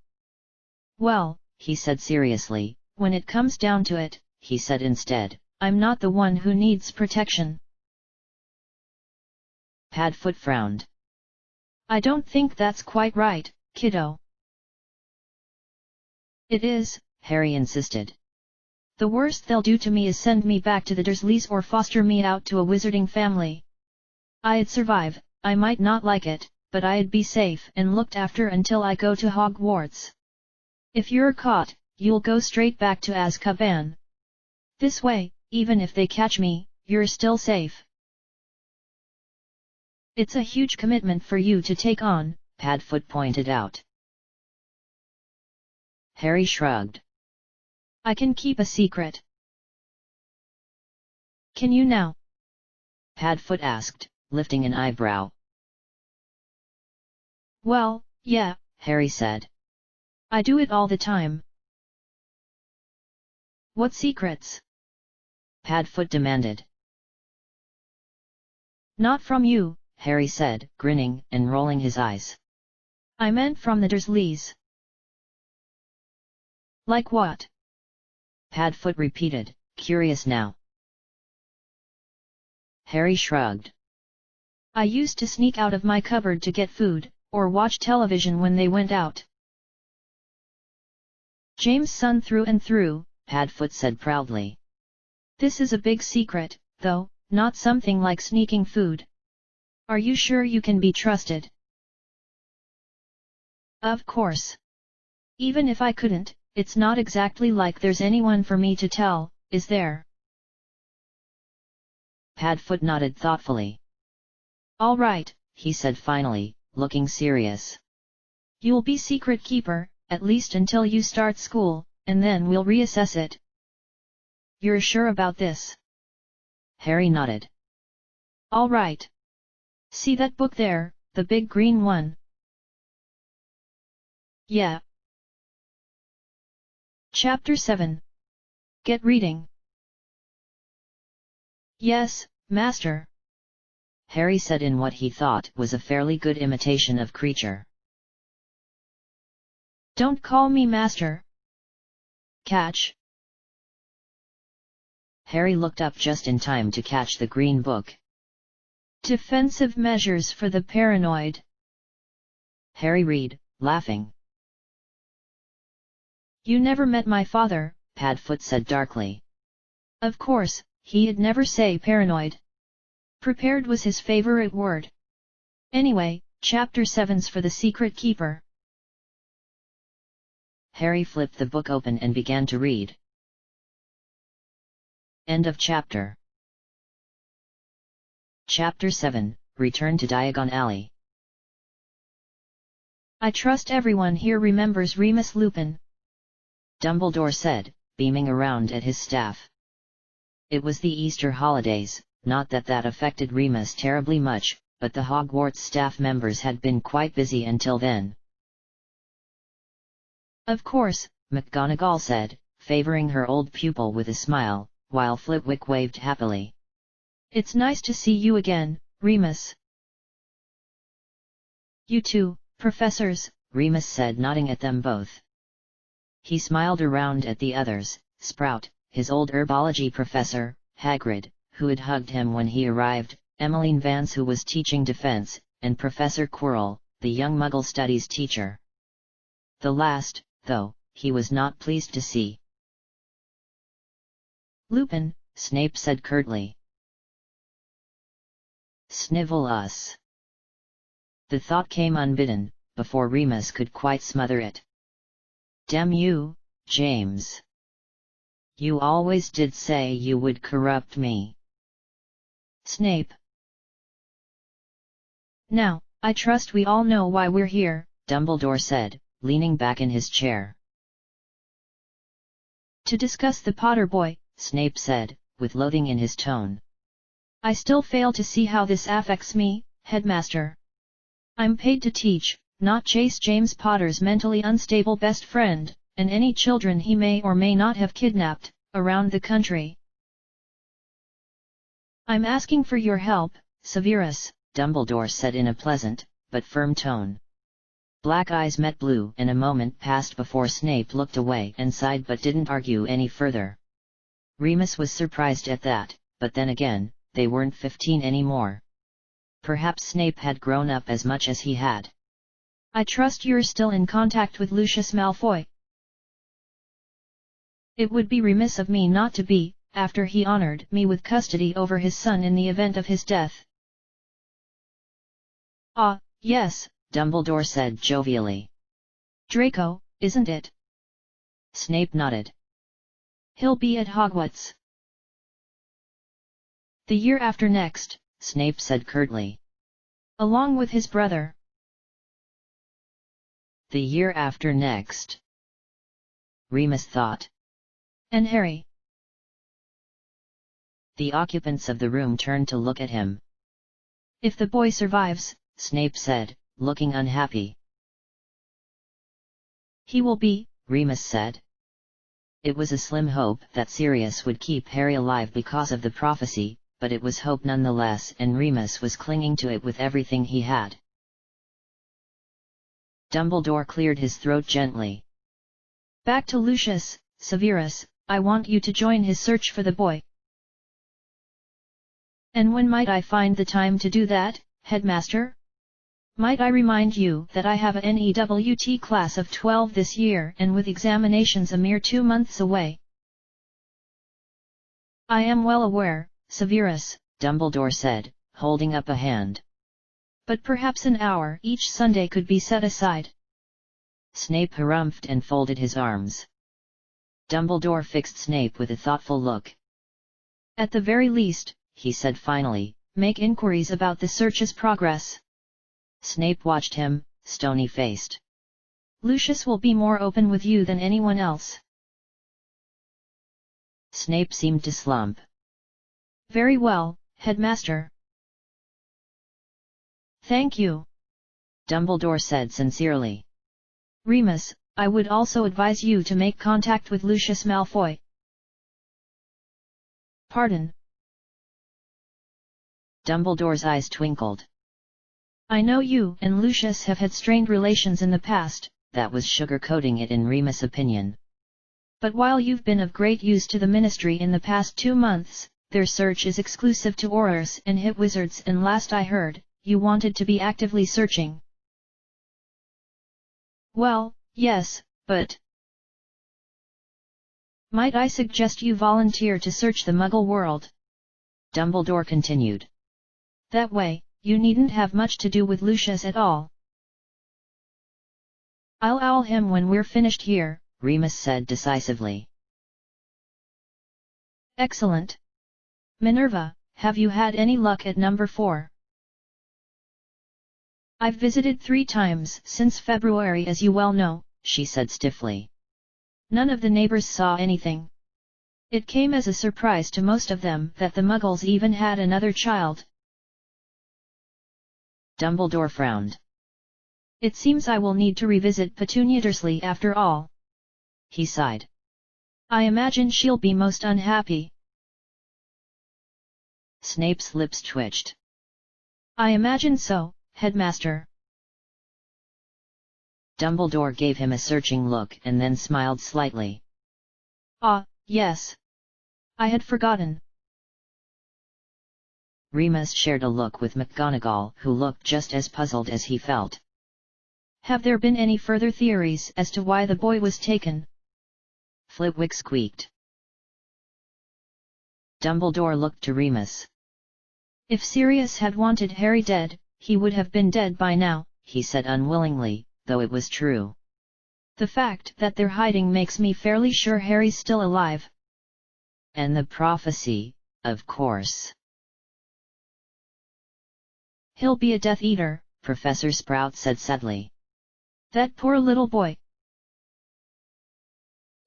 Well, he said seriously, when it comes down to it, he said instead, I'm not the one who needs protection. Padfoot frowned. I don't think that's quite right, kiddo. It is, Harry insisted. The worst they'll do to me is send me back to the Dursleys or foster me out to a wizarding family. I'd survive, I might not like it, but I'd be safe and looked after until I go to Hogwarts. If you're caught, you'll go straight back to Azkaban. This way, even if they catch me, you're still safe. It's a huge commitment for you to take on, Padfoot pointed out. Harry shrugged. I can keep a secret. Can you now? Padfoot asked, lifting an eyebrow. Well, yeah, Harry said. I do it all the time. What secrets? Padfoot demanded. Not from you, Harry said, grinning and rolling his eyes. I meant from the Dursleys. Like what? Padfoot repeated, curious now. Harry shrugged. I used to sneak out of my cupboard to get food, or watch television when they went out. James' son through and through, Padfoot said proudly. This is a big secret, though, not something like sneaking food. Are you sure you can be trusted? Of course. Even if I couldn't, it's not exactly like there's anyone for me to tell, is there? Padfoot nodded thoughtfully. All right, he said finally, looking serious. You'll be secret keeper, at least until you start school, and then we'll reassess it. You're sure about this? Harry nodded. All right. See that book there, the big green one? Yeah. Chapter 7. Get reading. Yes, Master. Harry said in what he thought was a fairly good imitation of Creature. Don't call me Master. Catch. Harry looked up just in time to catch the green book. Defensive measures for the paranoid. Harry read, laughing. You never met my father, Padfoot said darkly. Of course, he'd never say paranoid. Prepared was his favorite word. Anyway, Chapter 7's for the secret keeper. Harry flipped the book open and began to read. End of chapter. Chapter 7, Return to Diagon Alley. I trust everyone here remembers Remus Lupin, Dumbledore said, beaming around at his staff. It was the Easter holidays, not that that affected Remus terribly much, but the Hogwarts staff members had been quite busy until then. Of course, McGonagall said, favoring her old pupil with a smile, while Flitwick waved happily. It's nice to see you again, Remus. You too, professors, Remus said, nodding at them both. He smiled around at the others, Sprout, his old herbology professor, Hagrid, who had hugged him when he arrived, Emmeline Vance, who was teaching defense, and Professor Quirrell, the young Muggle studies teacher. The last, though, he was not pleased to see. Lupin, Snape said curtly. Snivel us. The thought came unbidden, before Remus could quite smother it. Damn you, James. You always did say you would corrupt me. Snape. Now, I trust we all know why we're here, Dumbledore said, leaning back in his chair. To discuss the Potter boy, Snape said, with loathing in his tone. I still fail to see how this affects me, Headmaster. I'm paid to teach, not chase James Potter's mentally unstable best friend, and any children he may or may not have kidnapped, around the country. I'm asking for your help, Severus, Dumbledore said in a pleasant, but firm tone. Black eyes met blue, and a moment passed before Snape looked away and sighed but didn't argue any further. Remus was surprised at that, but then again, they weren't 15 anymore. Perhaps Snape had grown up as much as he had. I trust you're still in contact with Lucius Malfoy. It would be remiss of me not to be, after he honored me with custody over his son in the event of his death. Ah, yes, Dumbledore said jovially. Draco, isn't it? Snape nodded. He'll be at Hogwarts the year after next, Snape said curtly. Along with his brother. The year after next. Remus thought. And Harry? The occupants of the room turned to look at him. If the boy survives, Snape said, looking unhappy. He will be, Remus said. It was a slim hope that Sirius would keep Harry alive because of the prophecy, but it was hope nonetheless, and Remus was clinging to it with everything he had. Dumbledore cleared his throat gently. Back to Lucius, Severus, I want you to join his search for the boy. And when might I find the time to do that, Headmaster? Might I remind you that I have a NEWT class of 12 this year and with examinations a mere 2 months away? I am well aware, Severus, Dumbledore said, holding up a hand. But perhaps an hour each Sunday could be set aside. Snape harumphed and folded his arms. Dumbledore fixed Snape with a thoughtful look. At the very least, he said finally, make inquiries about the search's progress. Snape watched him, stony-faced. Lucius will be more open with you than anyone else. Snape seemed to slump. Very well, Headmaster. Thank you, Dumbledore said sincerely. Remus, I would also advise you to make contact with Lucius Malfoy. Pardon? Dumbledore's eyes twinkled. I know you and Lucius have had strained relations in the past. That was sugar-coating it in Remus' opinion. But while you've been of great use to the Ministry in the past 2 months, their search is exclusive to Aurors and Hit Wizards, and last I heard, you wanted to be actively searching. Well, yes, but... Might I suggest you volunteer to search the Muggle world? Dumbledore continued. That way, you needn't have much to do with Lucius at all. I'll owl him when we're finished here, Remus said decisively. Excellent. Minerva, have you had any luck at number 4? I've visited 3 times since February, as you well know, she said stiffly. None of the neighbors saw anything. It came as a surprise to most of them that the Muggles even had another child. Dumbledore frowned. It seems I will need to revisit Petunia Dursley after all. He sighed. I imagine she'll be most unhappy. Snape's lips twitched. I imagine so, Headmaster. Dumbledore gave him a searching look and then smiled slightly. Ah, yes. I had forgotten. Remus shared a look with McGonagall, who looked just as puzzled as he felt. Have there been any further theories as to why the boy was taken? Flitwick squeaked. Dumbledore looked to Remus. If Sirius had wanted Harry dead, he would have been dead by now, he said unwillingly, though it was true. The fact that they're hiding makes me fairly sure Harry's still alive. And the prophecy, of course. He'll be a Death Eater, Professor Sprout said sadly. That poor little boy.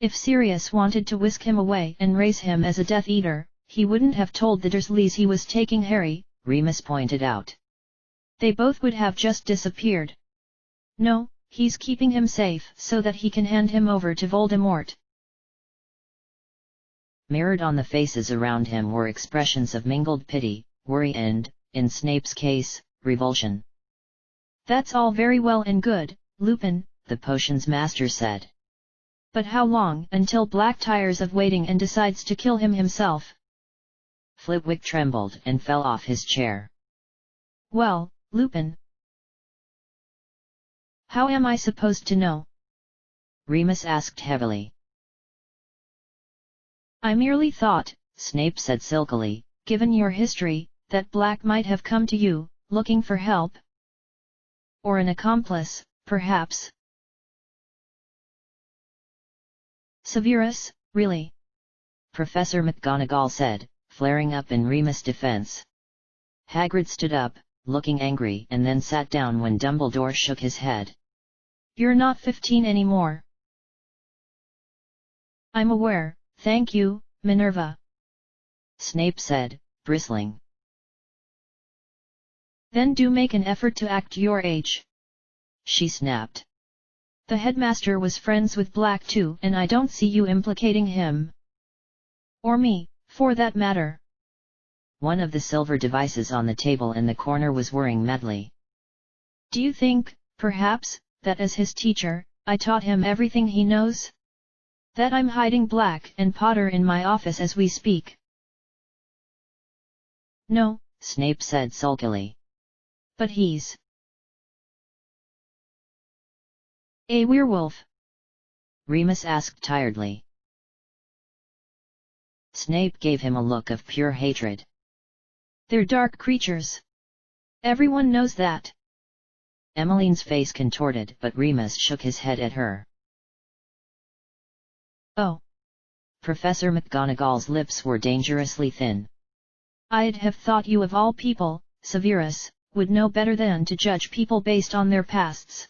If Sirius wanted to whisk him away and raise him as a Death Eater, he wouldn't have told the Dursleys he was taking Harry, Remus pointed out. They both would have just disappeared. No, he's keeping him safe so that he can hand him over to Voldemort. Mirrored on the faces around him were expressions of mingled pity, worry and, in Snape's case, revulsion. That's all very well and good, Lupin, the potions master said. But how long until Black tires of waiting and decides to kill him himself? Flitwick trembled and fell off his chair. Well, Lupin. How am I supposed to know? Remus asked heavily. I merely thought, Snape said silkily, given your history, that Black might have come to you, looking for help. Or an accomplice, perhaps. Severus, really? Professor McGonagall said, flaring up in Remus' defense. Hagrid stood up, looking angry, and then sat down when Dumbledore shook his head. You're not 15 anymore. I'm aware, thank you, Minerva. Snape said, bristling. Then do make an effort to act your age. She snapped. The headmaster was friends with Black too, and I don't see you implicating him. Or me, for that matter. One of the silver devices on the table in the corner was whirring madly. Do you think, perhaps, that as his teacher, I taught him everything he knows? That I'm hiding Black and Potter in my office as we speak? No, Snape said sulkily. But he's a werewolf? Remus asked tiredly. Snape gave him a look of pure hatred. They're dark creatures. Everyone knows that. Emmeline's face contorted, but Remus shook his head at her. Oh. Professor McGonagall's lips were dangerously thin. I'd have thought you of all people, Severus, would know better than to judge people based on their pasts.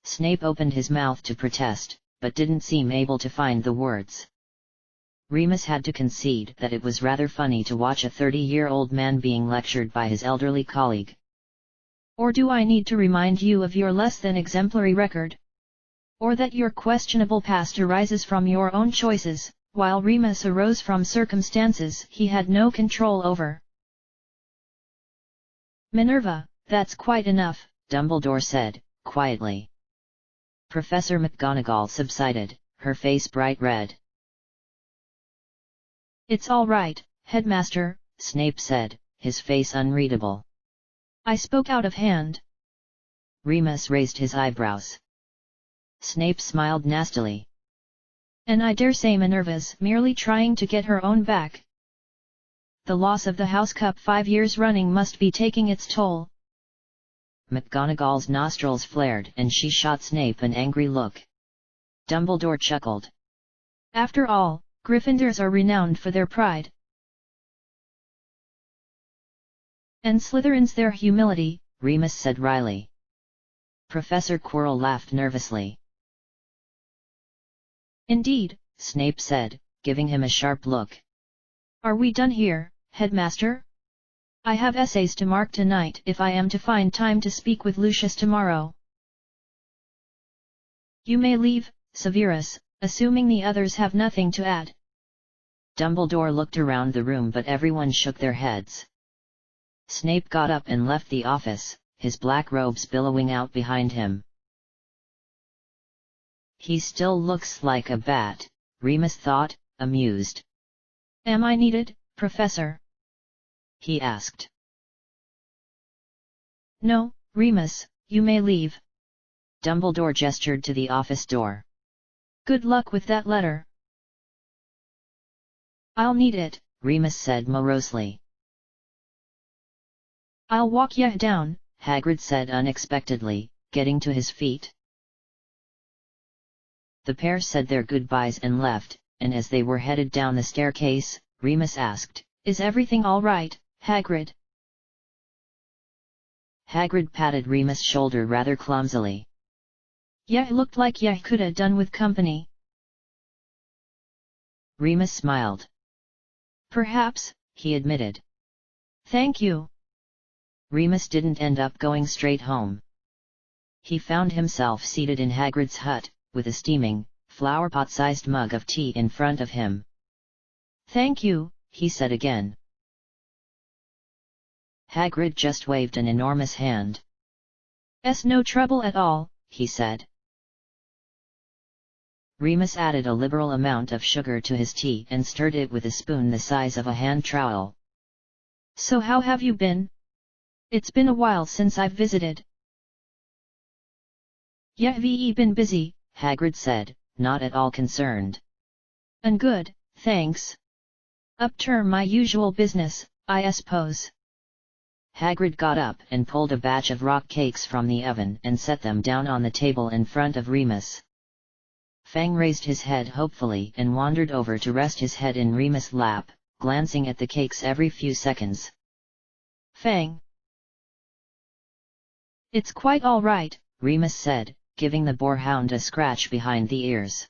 Snape opened his mouth to protest, but didn't seem able to find the words. Remus had to concede that it was rather funny to watch a 30-year-old man being lectured by his elderly colleague. Or do I need to remind you of your less than exemplary record? Or that your questionable past arises from your own choices, while Remus arose from circumstances he had no control over? Minerva, that's quite enough, Dumbledore said, quietly. Professor McGonagall subsided, her face bright red. It's all right, Headmaster, Snape said, his face unreadable. I spoke out of hand. Remus raised his eyebrows. Snape smiled nastily. And I dare say Minerva's merely trying to get her own back. The loss of the House Cup 5 years running must be taking its toll. McGonagall's nostrils flared and she shot Snape an angry look. Dumbledore chuckled. After all, Gryffindors are renowned for their pride. And Slytherins their humility, Remus said wryly. Professor Quirrell laughed nervously. Indeed, Snape said, giving him a sharp look. Are we done here, Headmaster? I have essays to mark tonight if I am to find time to speak with Lucius tomorrow. You may leave, Severus, assuming the others have nothing to add. Dumbledore looked around the room but everyone shook their heads. Snape got up and left the office, his black robes billowing out behind him. He still looks like a bat, Remus thought, amused. Am I needed, Professor? He asked. No, Remus, you may leave. Dumbledore gestured to the office door. Good luck with that letter. I'll need it, Remus said morosely. I'll walk ya down, Hagrid said unexpectedly, getting to his feet. The pair said their goodbyes and left, and as they were headed down the staircase, Remus asked, Is everything all right, Hagrid? Hagrid patted Remus' shoulder rather clumsily. Yeah, it looked like ya coulda done with company. Remus smiled. Perhaps, he admitted. Thank you. Remus didn't end up going straight home. He found himself seated in Hagrid's hut, with a steaming, flowerpot-sized mug of tea in front of him. Thank you, he said again. Hagrid just waved an enormous hand. No trouble at all, he said. Remus added a liberal amount of sugar to his tea and stirred it with a spoon the size of a hand trowel. So how have you been? It's been a while since I've visited. Yeah, I've been busy, Hagrid said, not at all concerned. And good, thanks. Up to my usual business, I suppose. Hagrid got up and pulled a batch of rock cakes from the oven and set them down on the table in front of Remus. Fang raised his head hopefully and wandered over to rest his head in Remus' lap, glancing at the cakes every few seconds. Fang. It's quite all right, Remus said, giving the boarhound a scratch behind the ears.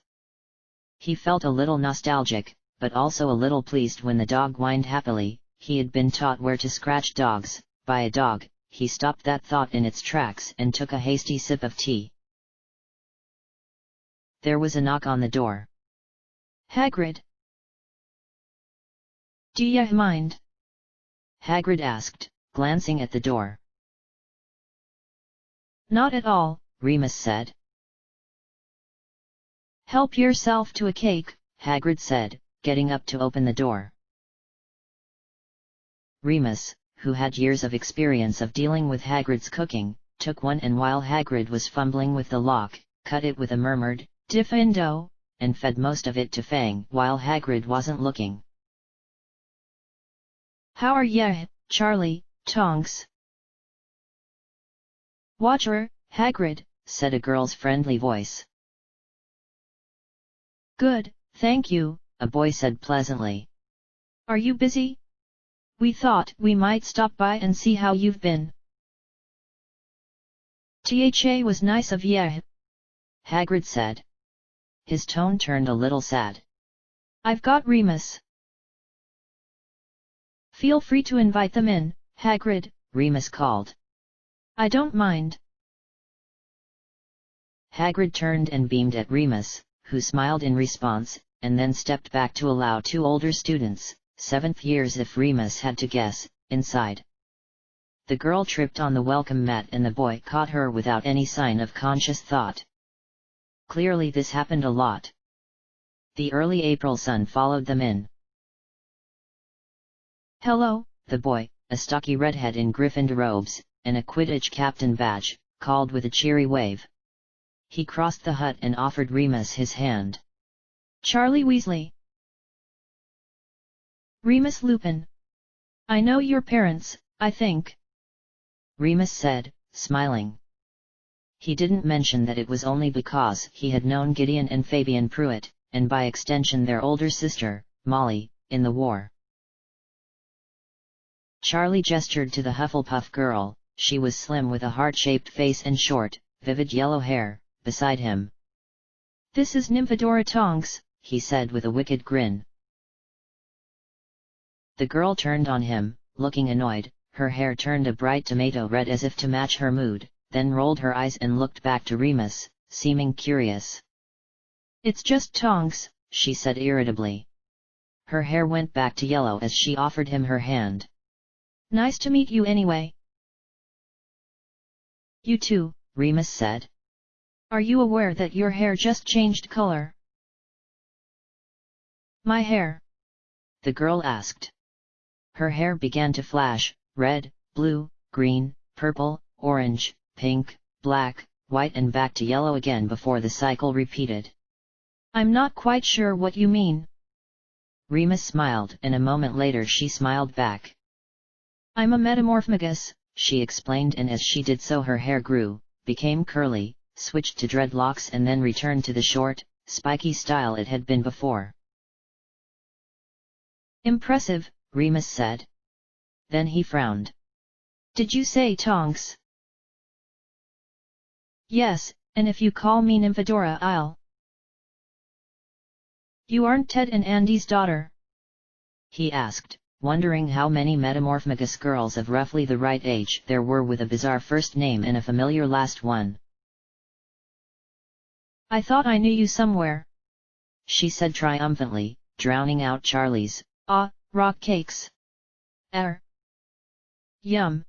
He felt a little nostalgic, but also a little pleased when the dog whined happily. He had been taught where to scratch dogs, by a dog. He stopped that thought in its tracks and took a hasty sip of tea. There was a knock on the door. Hagrid. Do you mind? Hagrid asked, glancing at the door. Not at all, Remus said. Help yourself to a cake, Hagrid said, getting up to open the door. Remus, who had years of experience of dealing with Hagrid's cooking, took one and while Hagrid was fumbling with the lock, cut it with a murmured, "Diffindo," and fed most of it to Fang while Hagrid wasn't looking. How are ya, Charlie, Tonks? Watcher, Hagrid, said a girl's friendly voice. Good, thank you, a boy said pleasantly. Are you busy? We thought we might stop by and see how you've been. Tha was nice of ya, Hagrid said. His tone turned a little sad. I've got Remus. Feel free to invite them in, Hagrid, Remus called. I don't mind. Hagrid turned and beamed at Remus, who smiled in response, and then stepped back to allow two older students, 7th years if Remus had to guess, inside. The girl tripped on the welcome mat and the boy caught her without any sign of conscious thought. Clearly this happened a lot. The early April sun followed them in. Hello, the boy, a stocky redhead in Gryffindor robes, and a Quidditch captain badge, called with a cheery wave. He crossed the hut and offered Remus his hand. Charlie Weasley. Remus Lupin. I know your parents, I think. Remus said, smiling. He didn't mention that it was only because he had known Gideon and Fabian Pruitt, and by extension their older sister, Molly, in the war. Charlie gestured to the Hufflepuff girl. She was slim with a heart-shaped face and short, vivid yellow hair, beside him. This is Nymphadora Tonks, he said with a wicked grin. The girl turned on him, looking annoyed, her hair turned a bright tomato red as if to match her mood, then rolled her eyes and looked back to Remus, seeming curious. It's just Tonks, she said irritably. Her hair went back to yellow as she offered him her hand. Nice to meet you anyway. You too, Remus said. Are you aware that your hair just changed color? My hair? The girl asked. Her hair began to flash, red, blue, green, purple, orange, pink, black, white and back to yellow again before the cycle repeated. I'm not quite sure what you mean. Remus smiled and a moment later she smiled back. I'm a metamorphomagus, she explained, and as she did so her hair grew, became curly, switched to dreadlocks and then returned to the short, spiky style it had been before. Impressive, Remus said. Then he frowned. Did you say Tonks? Yes, and if you call me Nymphadora I'll. You aren't Ted and Andy's daughter? He asked, wondering how many metamorphomagus girls of roughly the right age there were with a bizarre first name and a familiar last one. I thought I knew you somewhere, she said triumphantly, drowning out Charlie's, rock cakes. Yum.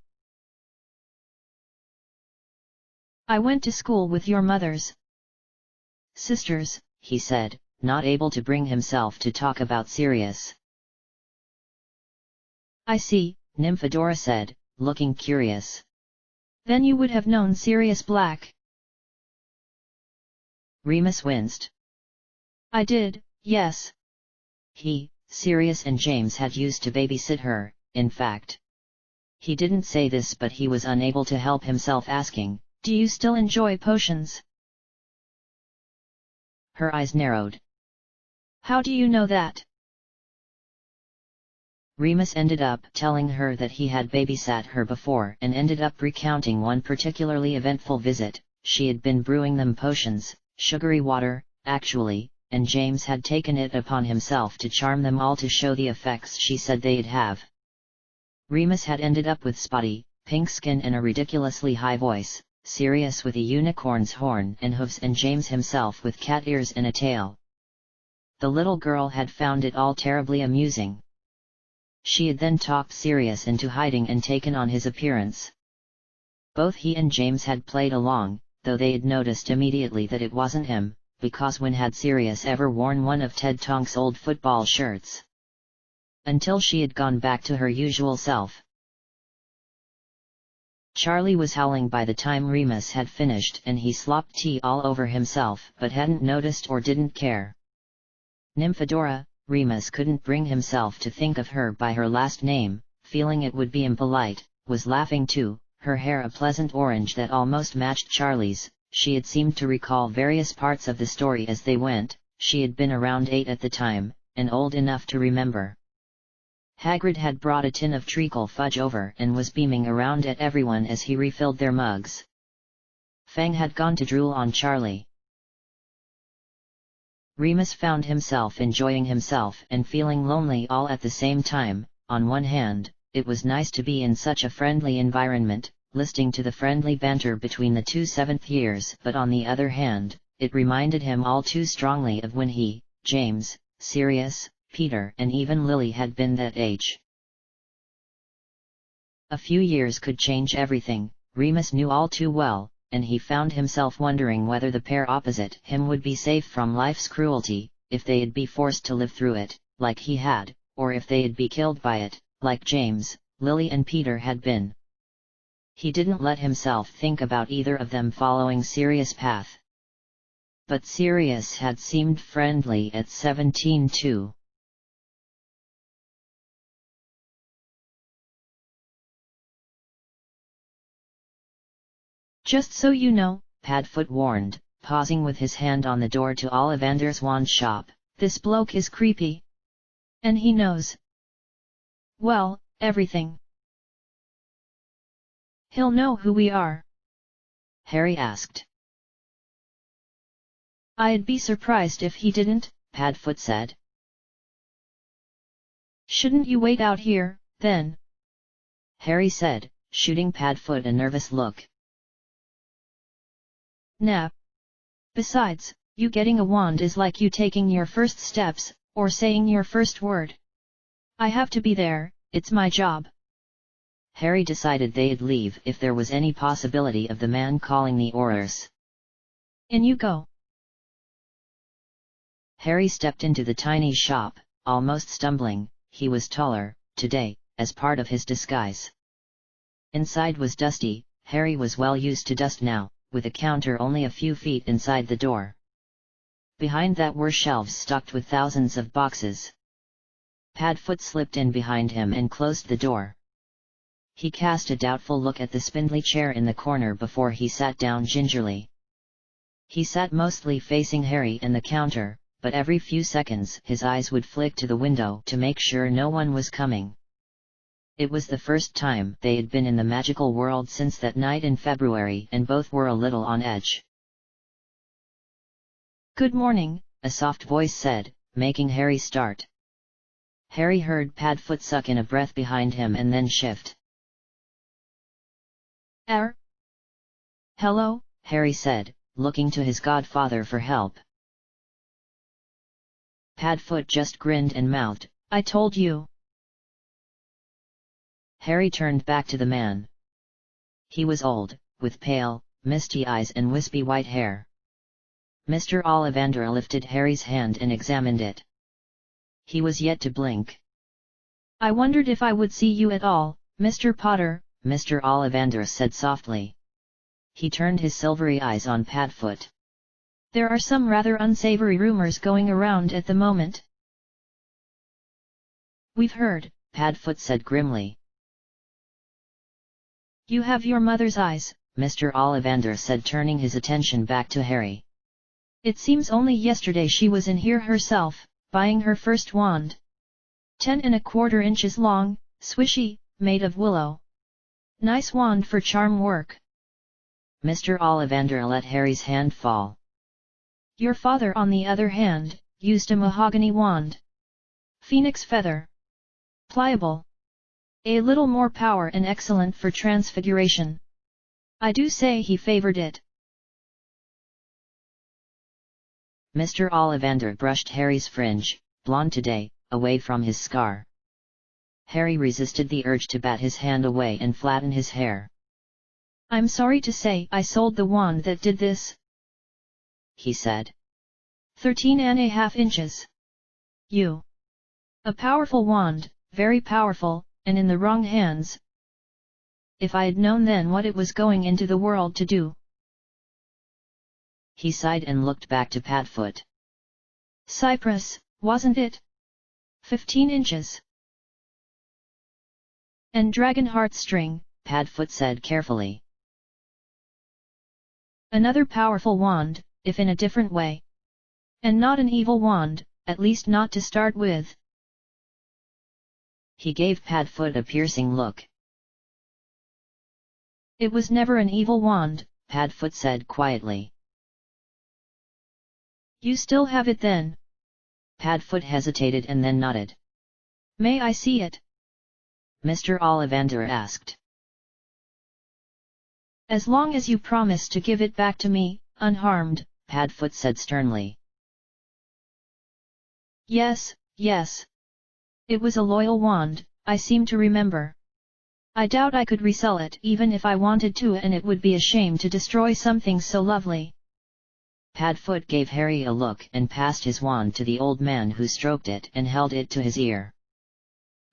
I went to school with your mother's sisters, he said, not able to bring himself to talk about Sirius. I see, Nymphadora said, looking curious. Then you would have known Sirius Black. Remus winced. I did, yes. He, Sirius and James had used to babysit her, in fact. He didn't say this but he was unable to help himself asking, do you still enjoy potions? Her eyes narrowed. How do you know that? Remus ended up telling her that he had babysat her before and ended up recounting one particularly eventful visit. She had been brewing them potions, sugary water, actually, and James had taken it upon himself to charm them all to show the effects she said they'd have. Remus had ended up with spotty, pink skin and a ridiculously high voice, Sirius with a unicorn's horn and hooves, and James himself with cat ears and a tail. The little girl had found it all terribly amusing. She had then talked Sirius into hiding and taken on his appearance. Both he and James had played along, though they had noticed immediately that it wasn't him, because when had Sirius ever worn one of Ted Tonk's old football shirts? Until she had gone back to her usual self. Charlie was howling by the time Remus had finished, and he slopped tea all over himself but hadn't noticed or didn't care. Nymphadora, Remus couldn't bring himself to think of her by her last name, feeling it would be impolite, was laughing too, her hair a pleasant orange that almost matched Charlie's. She had seemed to recall various parts of the story as they went. She had been around 8 at the time, and old enough to remember. Hagrid had brought a tin of treacle fudge over and was beaming around at everyone as he refilled their mugs. Fang had gone to drool on Charlie. Remus found himself enjoying himself and feeling lonely all at the same time. On one hand, it was nice to be in such a friendly environment, listening to the friendly banter between the two 7th years, but on the other hand, it reminded him all too strongly of when he, James, Sirius, Peter and even Lily had been that age. A few years could change everything, Remus knew all too well, and he found himself wondering whether the pair opposite him would be safe from life's cruelty, if they'd be forced to live through it, like he had, or if they'd be killed by it, like James, Lily and Peter had been. He didn't let himself think about either of them following Sirius' path. But Sirius had seemed friendly at 17 too. Just so you know, Padfoot warned, pausing with his hand on the door to Ollivander's wand shop, this bloke is creepy. And he knows. Well, everything. He'll know who we are? Harry asked. I'd be surprised if he didn't, Padfoot said. Shouldn't you wait out here, then? Harry said, shooting Padfoot a nervous look. Nah. Besides, you getting a wand is like you taking your first steps, or saying your first word. I have to be there, it's my job. Harry decided they'd leave if there was any possibility of the man calling the Aurors. In you go. Harry stepped into the tiny shop, almost stumbling. He was taller, today, as part of his disguise. Inside was dusty. Harry was well used to dust now, with a counter only a few feet inside the door. Behind that were shelves stocked with thousands of boxes. Padfoot slipped in behind him and closed the door. He cast a doubtful look at the spindly chair in the corner before he sat down gingerly. He sat mostly facing Harry and the counter, but every few seconds his eyes would flick to the window to make sure no one was coming. It was the first time they had been in the magical world since that night in February, and both were a little on edge. Good morning, a soft voice said, making Harry start. Harry heard Padfoot suck in a breath behind him and then shift. Hello, Harry said, looking to his godfather for help. Padfoot just grinned and mouthed, I told you. Harry turned back to the man. He was old, with pale, misty eyes and wispy white hair. Mr. Ollivander lifted Harry's hand and examined it. He was yet to blink. I wondered if I would see you at all, Mr. Potter, Mr. Ollivander said softly. He turned his silvery eyes on Padfoot. There are some rather unsavory rumors going around at the moment. We've heard, Padfoot said grimly. You have your mother's eyes, Mr. Ollivander said, turning his attention back to Harry. It seems only yesterday she was in here herself, buying her first wand. 10¼ inches long, swishy, made of willow. Nice wand for charm work. Mr. Ollivander let Harry's hand fall. Your father, on the other hand, used a mahogany wand. Phoenix feather. Pliable. A little more power and excellent for transfiguration. I do say he favored it. Mr. Ollivander brushed Harry's fringe, blonde today, away from his scar. Harry resisted the urge to bat his hand away and flatten his hair. I'm sorry to say I sold the wand that did this, he said. 13.5 inches. You. A powerful wand, very powerful, and in the wrong hands. If I'd known then what it was going into the world to do. He sighed and looked back to Padfoot. Cypress, wasn't it? 15 inches. And dragon heartstring, Padfoot said carefully. Another powerful wand, if in a different way. And not an evil wand, at least not to start with. He gave Padfoot a piercing look. It was never an evil wand, Padfoot said quietly. You still have it then? Padfoot hesitated and then nodded. May I see it? Mr. Ollivander asked. As long as you promise to give it back to me, unharmed, Padfoot said sternly. Yes, yes. It was a loyal wand, I seem to remember. I doubt I could resell it even if I wanted to, and it would be a shame to destroy something so lovely. Padfoot gave Harry a look and passed his wand to the old man, who stroked it and held it to his ear.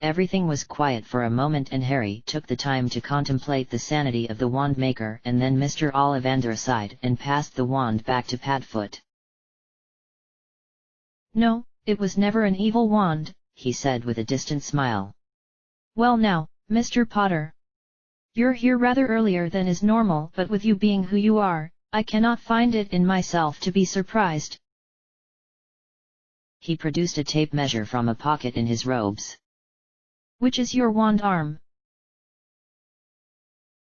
Everything was quiet for a moment and Harry took the time to contemplate the sanity of the wand maker, and then Mr. Ollivander sighed and passed the wand back to Padfoot. No, it was never an evil wand, he said with a distant smile. Well now, Mr. Potter. You're here rather earlier than is normal, but with you being who you are, I cannot find it in myself to be surprised. He produced a tape measure from a pocket in his robes. Which is your wand arm?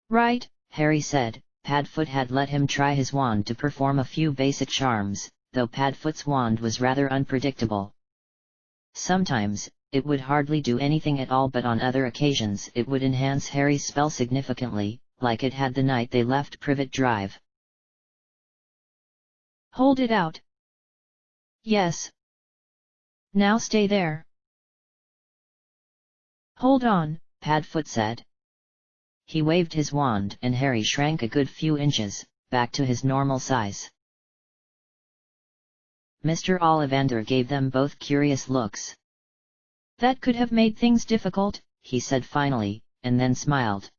Right, Harry said. Padfoot had let him try his wand to perform a few basic charms, though Padfoot's wand was rather unpredictable. Sometimes, it would hardly do anything at all, but on other occasions it would enhance Harry's spell significantly, like it had the night they left Privet Drive. Hold it out. Yes. Now stay there. Hold on, Padfoot said. He waved his wand and Harry shrank a good few inches, back to his normal size. Mr. Ollivander gave them both curious looks. That could have made things difficult, he said finally, and then smiled.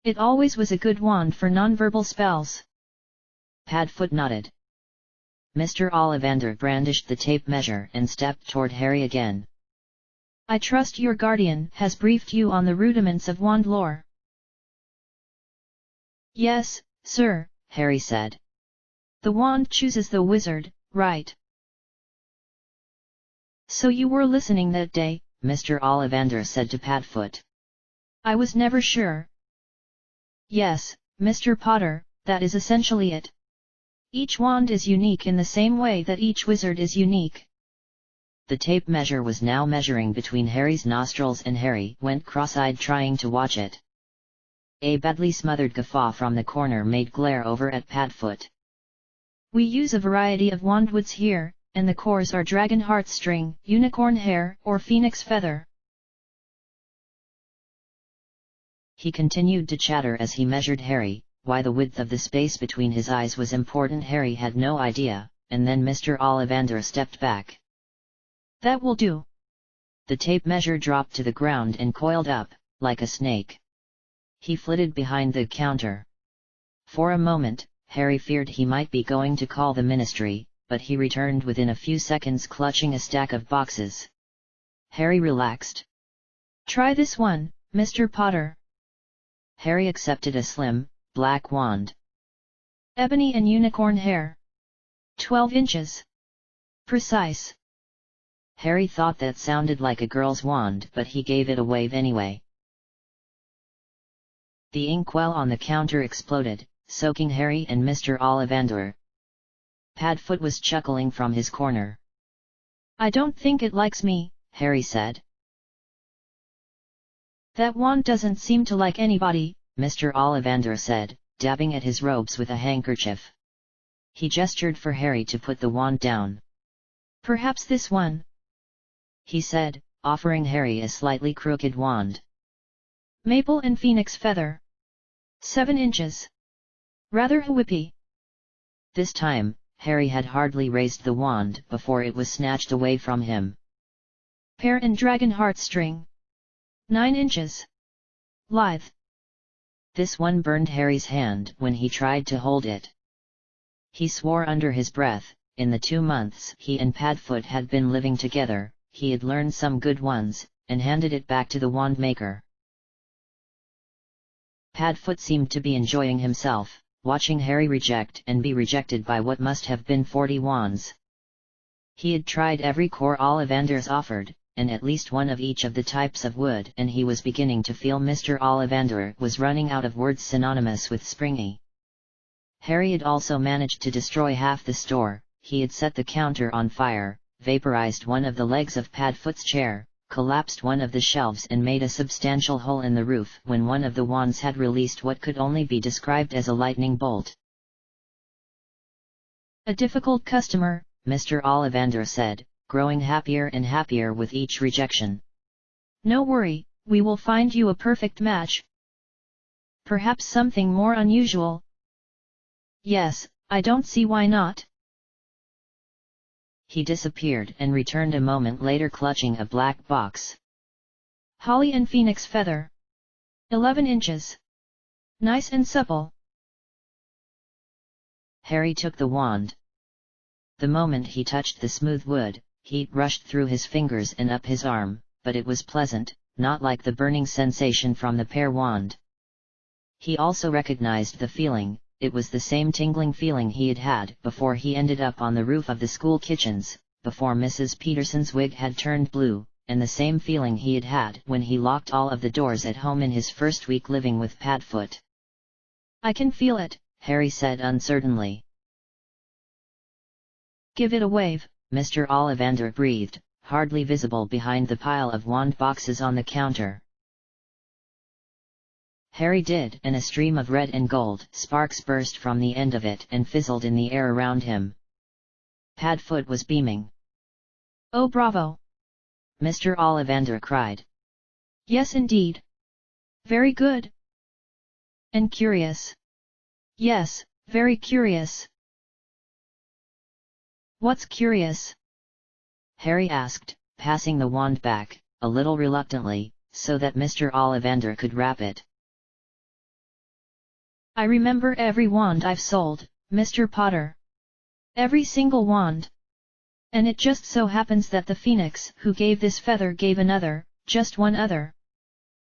It always was a good wand for nonverbal spells. Padfoot nodded. Mr. Ollivander brandished the tape measure and stepped toward Harry again. I trust your guardian has briefed you on the rudiments of wand lore. Yes, sir, Harry said. The wand chooses the wizard, right? So you were listening that day, Mr. Ollivander said to Padfoot. I was never sure. Yes, Mr. Potter, that is essentially it. Each wand is unique in the same way that each wizard is unique. The tape measure was now measuring between Harry's nostrils, and Harry went cross-eyed trying to watch it. A badly smothered guffaw from the corner made glare over at Padfoot. We use a variety of wandwoods here, and the cores are dragon heartstring, unicorn hair, or phoenix feather. He continued to chatter as he measured Harry. Why the width of the space between his eyes was important Harry had no idea, and then Mr. Ollivander stepped back. That will do. The tape measure dropped to the ground and coiled up, like a snake. He flitted behind the counter. For a moment, Harry feared he might be going to call the ministry, but he returned within a few seconds clutching a stack of boxes. Harry relaxed. Try this one, Mr. Potter. Harry accepted a slim, black wand. Ebony and unicorn hair. 12 inches. Precise. Harry thought that sounded like a girl's wand, but he gave it a wave anyway. The inkwell on the counter exploded, soaking Harry and Mr. Ollivander. Padfoot was chuckling from his corner. I don't think it likes me, Harry said. That wand doesn't seem to like anybody, Mr. Ollivander said, dabbing at his robes with a handkerchief. He gestured for Harry to put the wand down. Perhaps this one, he said, offering Harry a slightly crooked wand. Maple and phoenix feather. 7 inches. Rather whippy. This time, Harry had hardly raised the wand before it was snatched away from him. Pear and dragon heartstring. 9 inches. Lithe. This one burned Harry's hand when he tried to hold it. He swore under his breath, in the 2 months he and Padfoot had been living together, he had learned some good ones, and handed it back to the wand maker. Padfoot seemed to be enjoying himself, watching Harry reject and be rejected by what must have been 40 wands. He had tried every core Ollivanders offered, and at least one of each of the types of wood, and he was beginning to feel Mr. Ollivander was running out of words synonymous with springy. Harry had also managed to destroy half the store. He had set the counter on fire, vaporized one of the legs of Padfoot's chair, collapsed one of the shelves and made a substantial hole in the roof when one of the wands had released what could only be described as a lightning bolt. A difficult customer, Mr. Ollivander said, growing happier and happier with each rejection. No worry, we will find you a perfect match. Perhaps something more unusual. Yes, I don't see why not. He disappeared and returned a moment later clutching a black box. Holly and phoenix feather. 11 inches. Nice and supple. Harry took the wand. The moment he touched the smooth wood, heat rushed through his fingers and up his arm, but it was pleasant, not like the burning sensation from the pear wand. He also recognized the feeling. It was the same tingling feeling he had had before he ended up on the roof of the school kitchens, before Mrs. Peterson's wig had turned blue, and the same feeling he had had when he locked all of the doors at home in his first week living with Padfoot. I can feel it, Harry said uncertainly. Give it a wave, Mr. Ollivander breathed, hardly visible behind the pile of wand boxes on the counter. Harry did, and a stream of red and gold sparks burst from the end of it and fizzled in the air around him. Padfoot was beaming. Oh bravo! Mr. Ollivander cried. Yes indeed. Very good. And curious. Yes, very curious. What's curious? Harry asked, passing the wand back, a little reluctantly, so that Mr. Ollivander could wrap it. I remember every wand I've sold, Mr. Potter. Every single wand. And it just so happens that the phoenix who gave this feather gave another, just one other.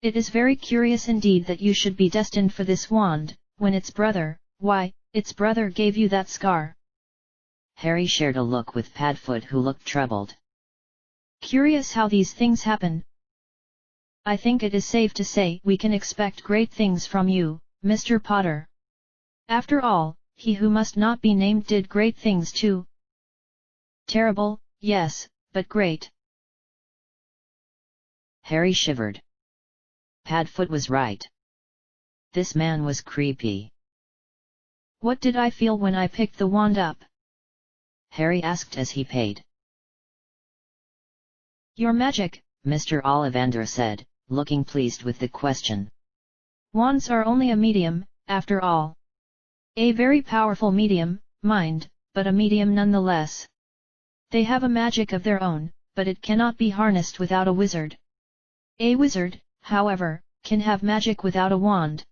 It is very curious indeed that you should be destined for this wand, when its brother, why, its brother gave you that scar. Harry shared a look with Padfoot, who looked troubled. Curious how these things happen. I think it is safe to say we can expect great things from you, Mr. Potter. After all, he who must not be named did great things too. Terrible, yes, but great. Harry shivered. Padfoot was right. This man was creepy. What did I feel when I picked the wand up? Harry asked as he paid. Your magic, Mr. Ollivander said, looking pleased with the question. Wands are only a medium, after all. A very powerful medium, mind, but a medium nonetheless. They have a magic of their own, but it cannot be harnessed without a wizard. A wizard, however, can have magic without a wand.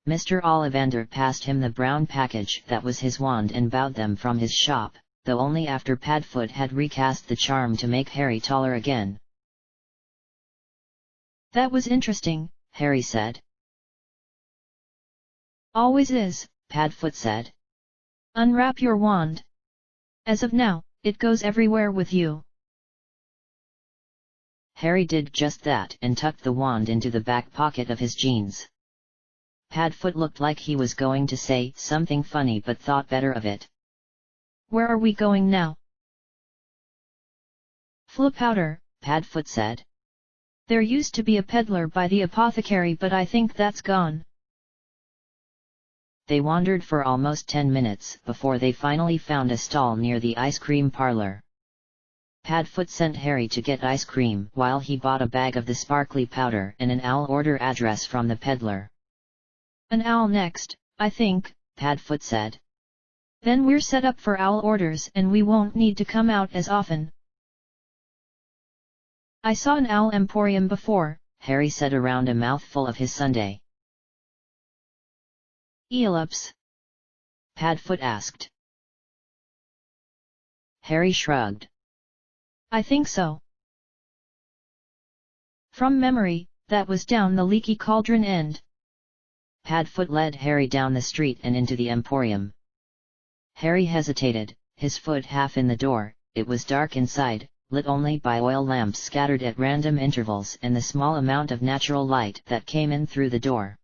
Mr. Ollivander passed him the brown package that was his wand and bowed them from his shop, though only after Padfoot had recast the charm to make Harry taller again. That was interesting, Harry said. Always is, Padfoot said. Unwrap your wand. As of now, it goes everywhere with you. Harry did just that and tucked the wand into the back pocket of his jeans. Padfoot looked like he was going to say something funny but thought better of it. Where are we going now? Flu powder, Padfoot said. There used to be a peddler by the apothecary, but I think that's gone. They wandered for almost 10 minutes before they finally found a stall near the ice cream parlor. Padfoot sent Harry to get ice cream while he bought a bag of the sparkly powder and an owl order address from the peddler. An owl next, I think, Padfoot said. Then we're set up for owl orders and we won't need to come out as often. I saw an owl emporium before, Harry said around a mouthful of his sundae. Elops? Padfoot asked. Harry shrugged. I think so. From memory, that was down the leaky cauldron end. Padfoot led Harry down the street and into the emporium. Harry hesitated, his foot half in the door. It was dark inside, lit only by oil lamps scattered at random intervals and the small amount of natural light that came in through the door.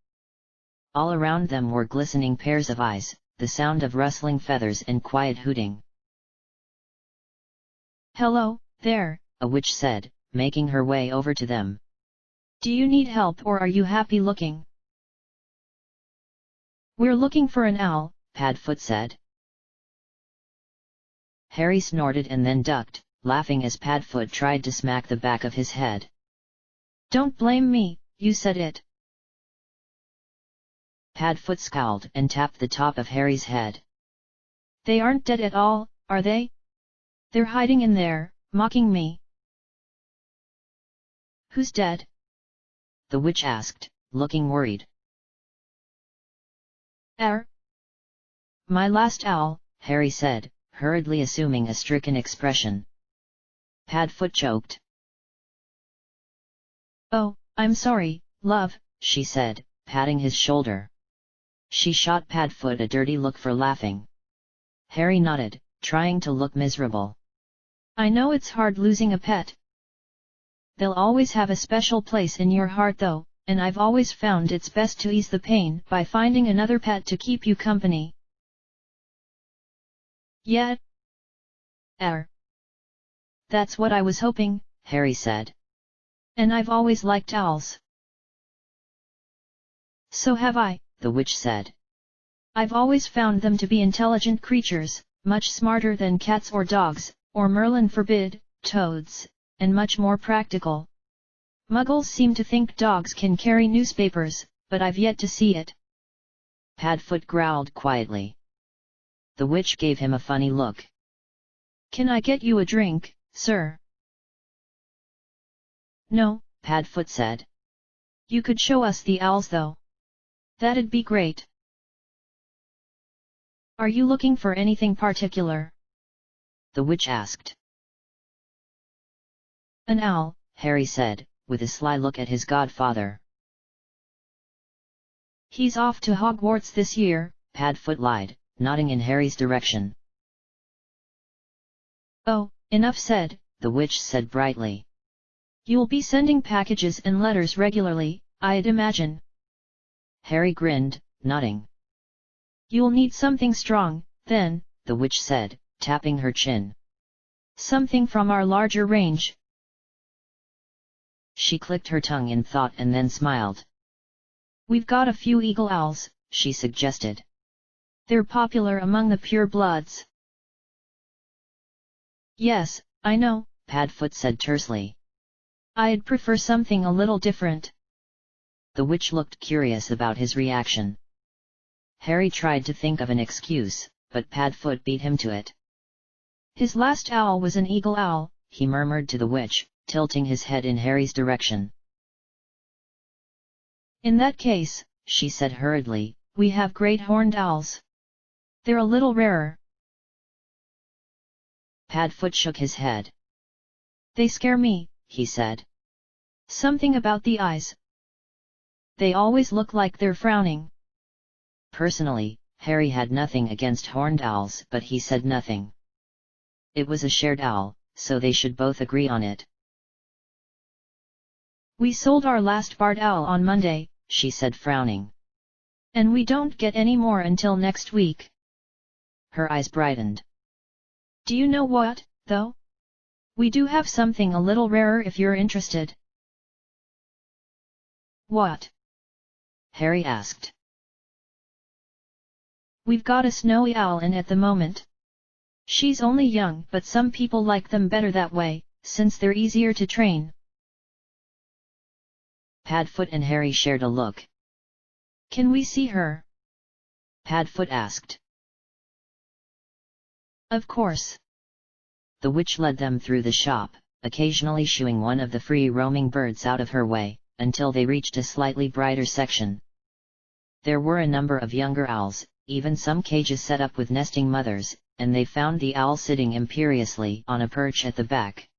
All around them were glistening pairs of eyes, the sound of rustling feathers and quiet hooting. Hello, there, a witch said, making her way over to them. Do you need help or are you happy looking? We're looking for an owl, Padfoot said. Harry snorted and then ducked, laughing as Padfoot tried to smack the back of his head. Don't blame me, you said it. Padfoot scowled and tapped the top of Harry's head. They aren't dead at all, are they? They're hiding in there, mocking me. Who's dead? The witch asked, looking worried. My last owl, Harry said, hurriedly assuming a stricken expression. Padfoot choked. Oh, I'm sorry, love, she said, patting his shoulder. She shot Padfoot a dirty look for laughing. Harry nodded, trying to look miserable. I know it's hard losing a pet. They'll always have a special place in your heart though, and I've always found it's best to ease the pain by finding another pet to keep you company. Yeah. That's what I was hoping, Harry said. And I've always liked owls. So have I, the witch said. I've always found them to be intelligent creatures, much smarter than cats or dogs, or Merlin forbid, toads, and much more practical. Muggles seem to think dogs can carry newspapers, but I've yet to see it. Padfoot growled quietly. The witch gave him a funny look. Can I get you a drink, sir? No, Padfoot said. You could show us the owls though. That'd be great. Are you looking for anything particular? The witch asked. An owl, Harry said, with a sly look at his godfather. He's off to Hogwarts this year, Padfoot lied, nodding in Harry's direction. Oh, enough said, the witch said brightly. You'll be sending packages and letters regularly, I'd imagine. Harry grinned, nodding. You'll need something strong, then, the witch said, tapping her chin. Something from our larger range. She clicked her tongue in thought and then smiled. We've got a few eagle owls, she suggested. They're popular among the purebloods. Yes, I know, Padfoot said tersely. I'd prefer something a little different. The witch looked curious about his reaction. Harry tried to think of an excuse, but Padfoot beat him to it. His last owl was an eagle owl, he murmured to the witch, tilting his head in Harry's direction. In that case, she said hurriedly, we have great horned owls. They're a little rarer. Padfoot shook his head. They scare me, he said. Something about the eyes. They always look like they're frowning. Personally, Harry had nothing against horned owls, but he said nothing. It was a shared owl, so they should both agree on it. We sold our last barred owl on Monday, she said frowning. And we don't get any more until next week. Her eyes brightened. Do you know what, though? We do have something a little rarer if you're interested. What? Harry asked. We've got a snowy owl in at the moment. She's only young, but some people like them better that way, since they're easier to train. Padfoot and Harry shared a look. Can we see her? Padfoot asked. Of course. The witch led them through the shop, occasionally shooing one of the free-roaming birds out of her way, until they reached a slightly brighter section. There were a number of younger owls, even some cages set up with nesting mothers, and they found the owl sitting imperiously on a perch at the back.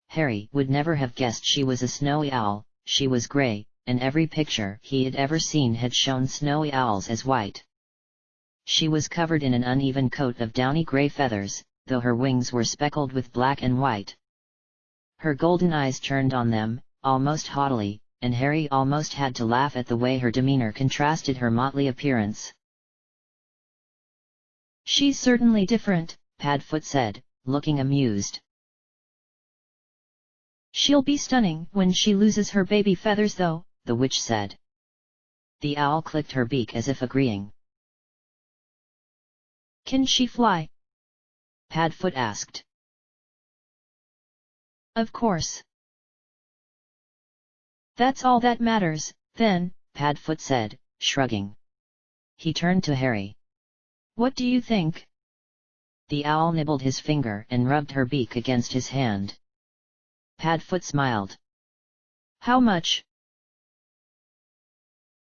Harry would never have guessed she was a snowy owl. She was grey, and every picture he had ever seen had shown snowy owls as white. She was covered in an uneven coat of downy grey feathers, though her wings were speckled with black and white. Her golden eyes turned on them, almost haughtily, and Harry almost had to laugh at the way her demeanour contrasted her motley appearance. She's certainly different, Padfoot said, looking amused. She'll be stunning when she loses her baby feathers though, the witch said. The owl clicked her beak as if agreeing. Can she fly? Padfoot asked. Of course. That's all that matters, then, Padfoot said, shrugging. He turned to Harry. What do you think? The owl nibbled his finger and rubbed her beak against his hand. Padfoot smiled. How much?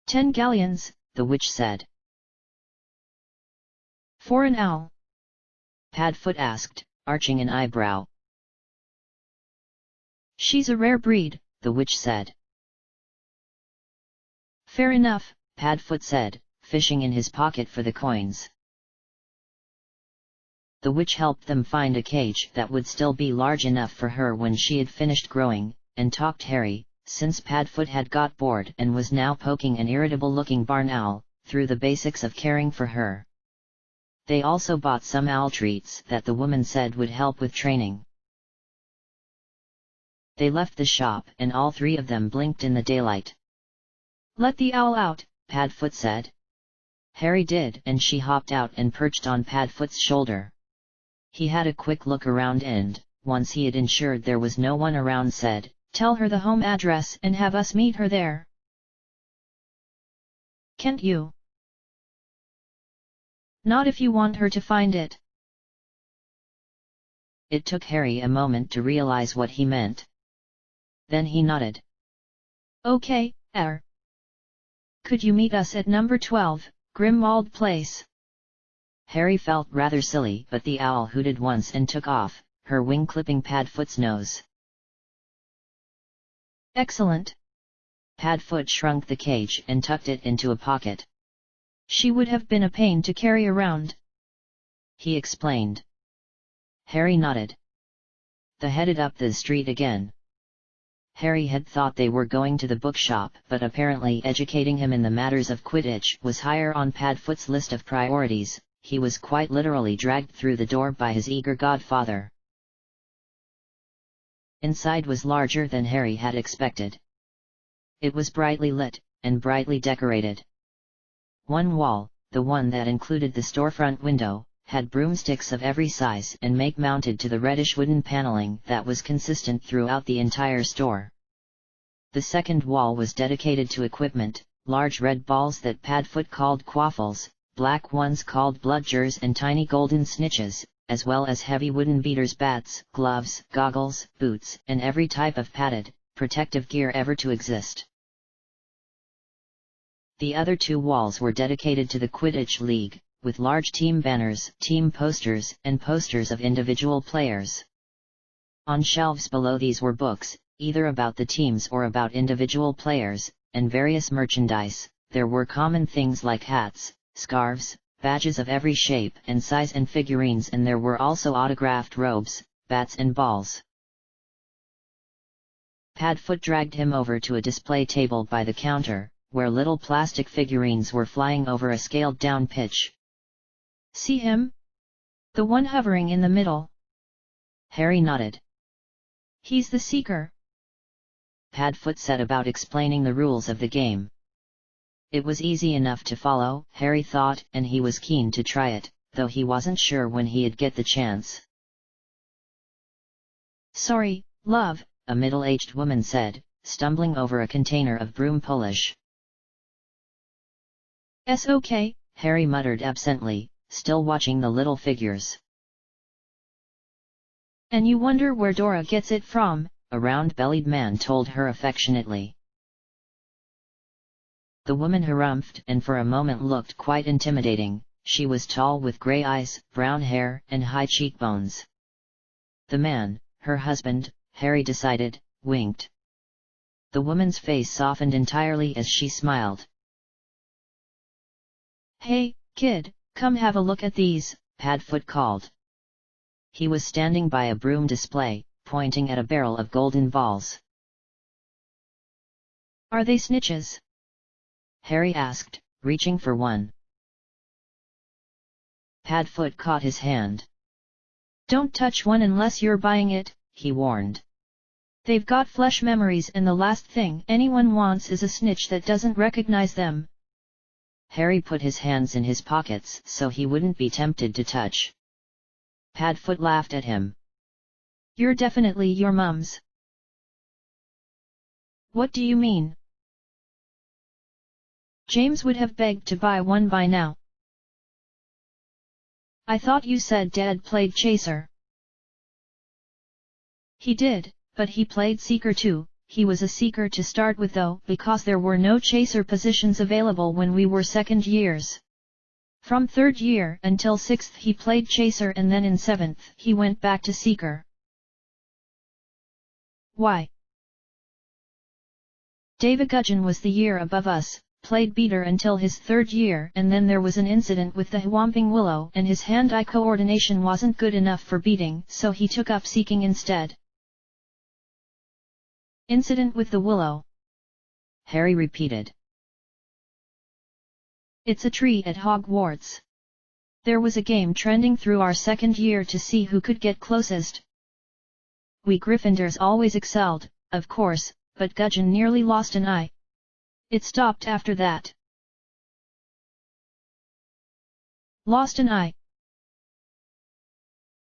10 galleons, the witch said. For an owl? Padfoot asked, arching an eyebrow. She's a rare breed, the witch said. Fair enough, Padfoot said, fishing in his pocket for the coins. The witch helped them find a cage that would still be large enough for her when she had finished growing, and talked Harry, since Padfoot had got bored and was now poking an irritable-looking barn owl, through the basics of caring for her. They also bought some owl treats that the woman said would help with training. They left the shop and all three of them blinked in the daylight. Let the owl out, Padfoot said. Harry did, and she hopped out and perched on Padfoot's shoulder. He had a quick look around and, once he had ensured there was no one around, said, "Tell her the home address and have us meet her there." "Can't you?" "Not if you want her to find it." It took Harry a moment to realize what he meant. Then he nodded. "Okay, Could you meet us at number 12, Grimwald Place?" Harry felt rather silly, but the owl hooted once and took off, her wing clipping Padfoot's nose. "Excellent." Padfoot shrunk the cage and tucked it into a pocket. "She would have been a pain to carry around," he explained. Harry nodded. They headed up the street again. Harry had thought they were going to the bookshop, but apparently educating him in the matters of Quidditch was higher on Padfoot's list of priorities. He was quite literally dragged through the door by his eager godfather. Inside was larger than Harry had expected. It was brightly lit, and brightly decorated. One wall, the one that included the storefront window, had broomsticks of every size and make mounted to the reddish wooden paneling that was consistent throughout the entire store. The second wall was dedicated to equipment, large red balls that Padfoot called quaffles, black ones called bludgers, and tiny golden snitches, as well as heavy wooden beaters, bats, gloves, goggles, boots, and every type of padded, protective gear ever to exist. The other two walls were dedicated to the Quidditch League, with large team banners, team posters, and posters of individual players. On shelves below these were books, either about the teams or about individual players, and various merchandise. There were common things like hats, scarves, badges of every shape and size, and figurines, and there were also autographed robes, bats and balls. Padfoot dragged him over to a display table by the counter, where little plastic figurines were flying over a scaled-down pitch. "See him? The one hovering in the middle?" Harry nodded. He's the seeker. Padfoot set about explaining the rules of the game. It was easy enough to follow, Harry thought, and he was keen to try it, though he wasn't sure when he'd get the chance. Sorry, love, a middle-aged woman said, stumbling over a container of broom polish. "S okay," Harry muttered absently, still watching the little figures. "And you wonder where Dora gets it from," a round-bellied man told her affectionately. The woman harumphed and for a moment looked quite intimidating. She was tall with grey eyes, brown hair, and high cheekbones. The man, her husband, Harry decided, winked. The woman's face softened entirely as she smiled. "Hey, kid, come have a look at these," Padfoot called. He was standing by a broom display, pointing at a barrel of golden balls. "Are they snitches?" Harry asked, reaching for one. Padfoot caught his hand. "Don't touch one unless you're buying it," he warned. "They've got flesh memories and the last thing anyone wants is a snitch that doesn't recognize them." Harry put his hands in his pockets so he wouldn't be tempted to touch. Padfoot laughed at him. "You're definitely your mum's." "What do you mean?" "James would have begged to buy one by now." "I thought you said Dad played chaser." "He did, but he played seeker too. He was a seeker to start with though, because there were no chaser positions available when we were second years. From third year until sixth he played chaser and then in seventh he went back to seeker." "Why?" "David Gudgeon was the year above us, played beater until his third year and then there was an incident with the Whomping Willow and his hand-eye coordination wasn't good enough for beating so he took up seeking instead." "Incident with the willow?" Harry repeated. "It's a tree at Hogwarts. There was a game trending through our second year to see who could get closest. We Gryffindors always excelled, of course, but Gudgeon nearly lost an eye. It stopped after that." "Lost an eye?"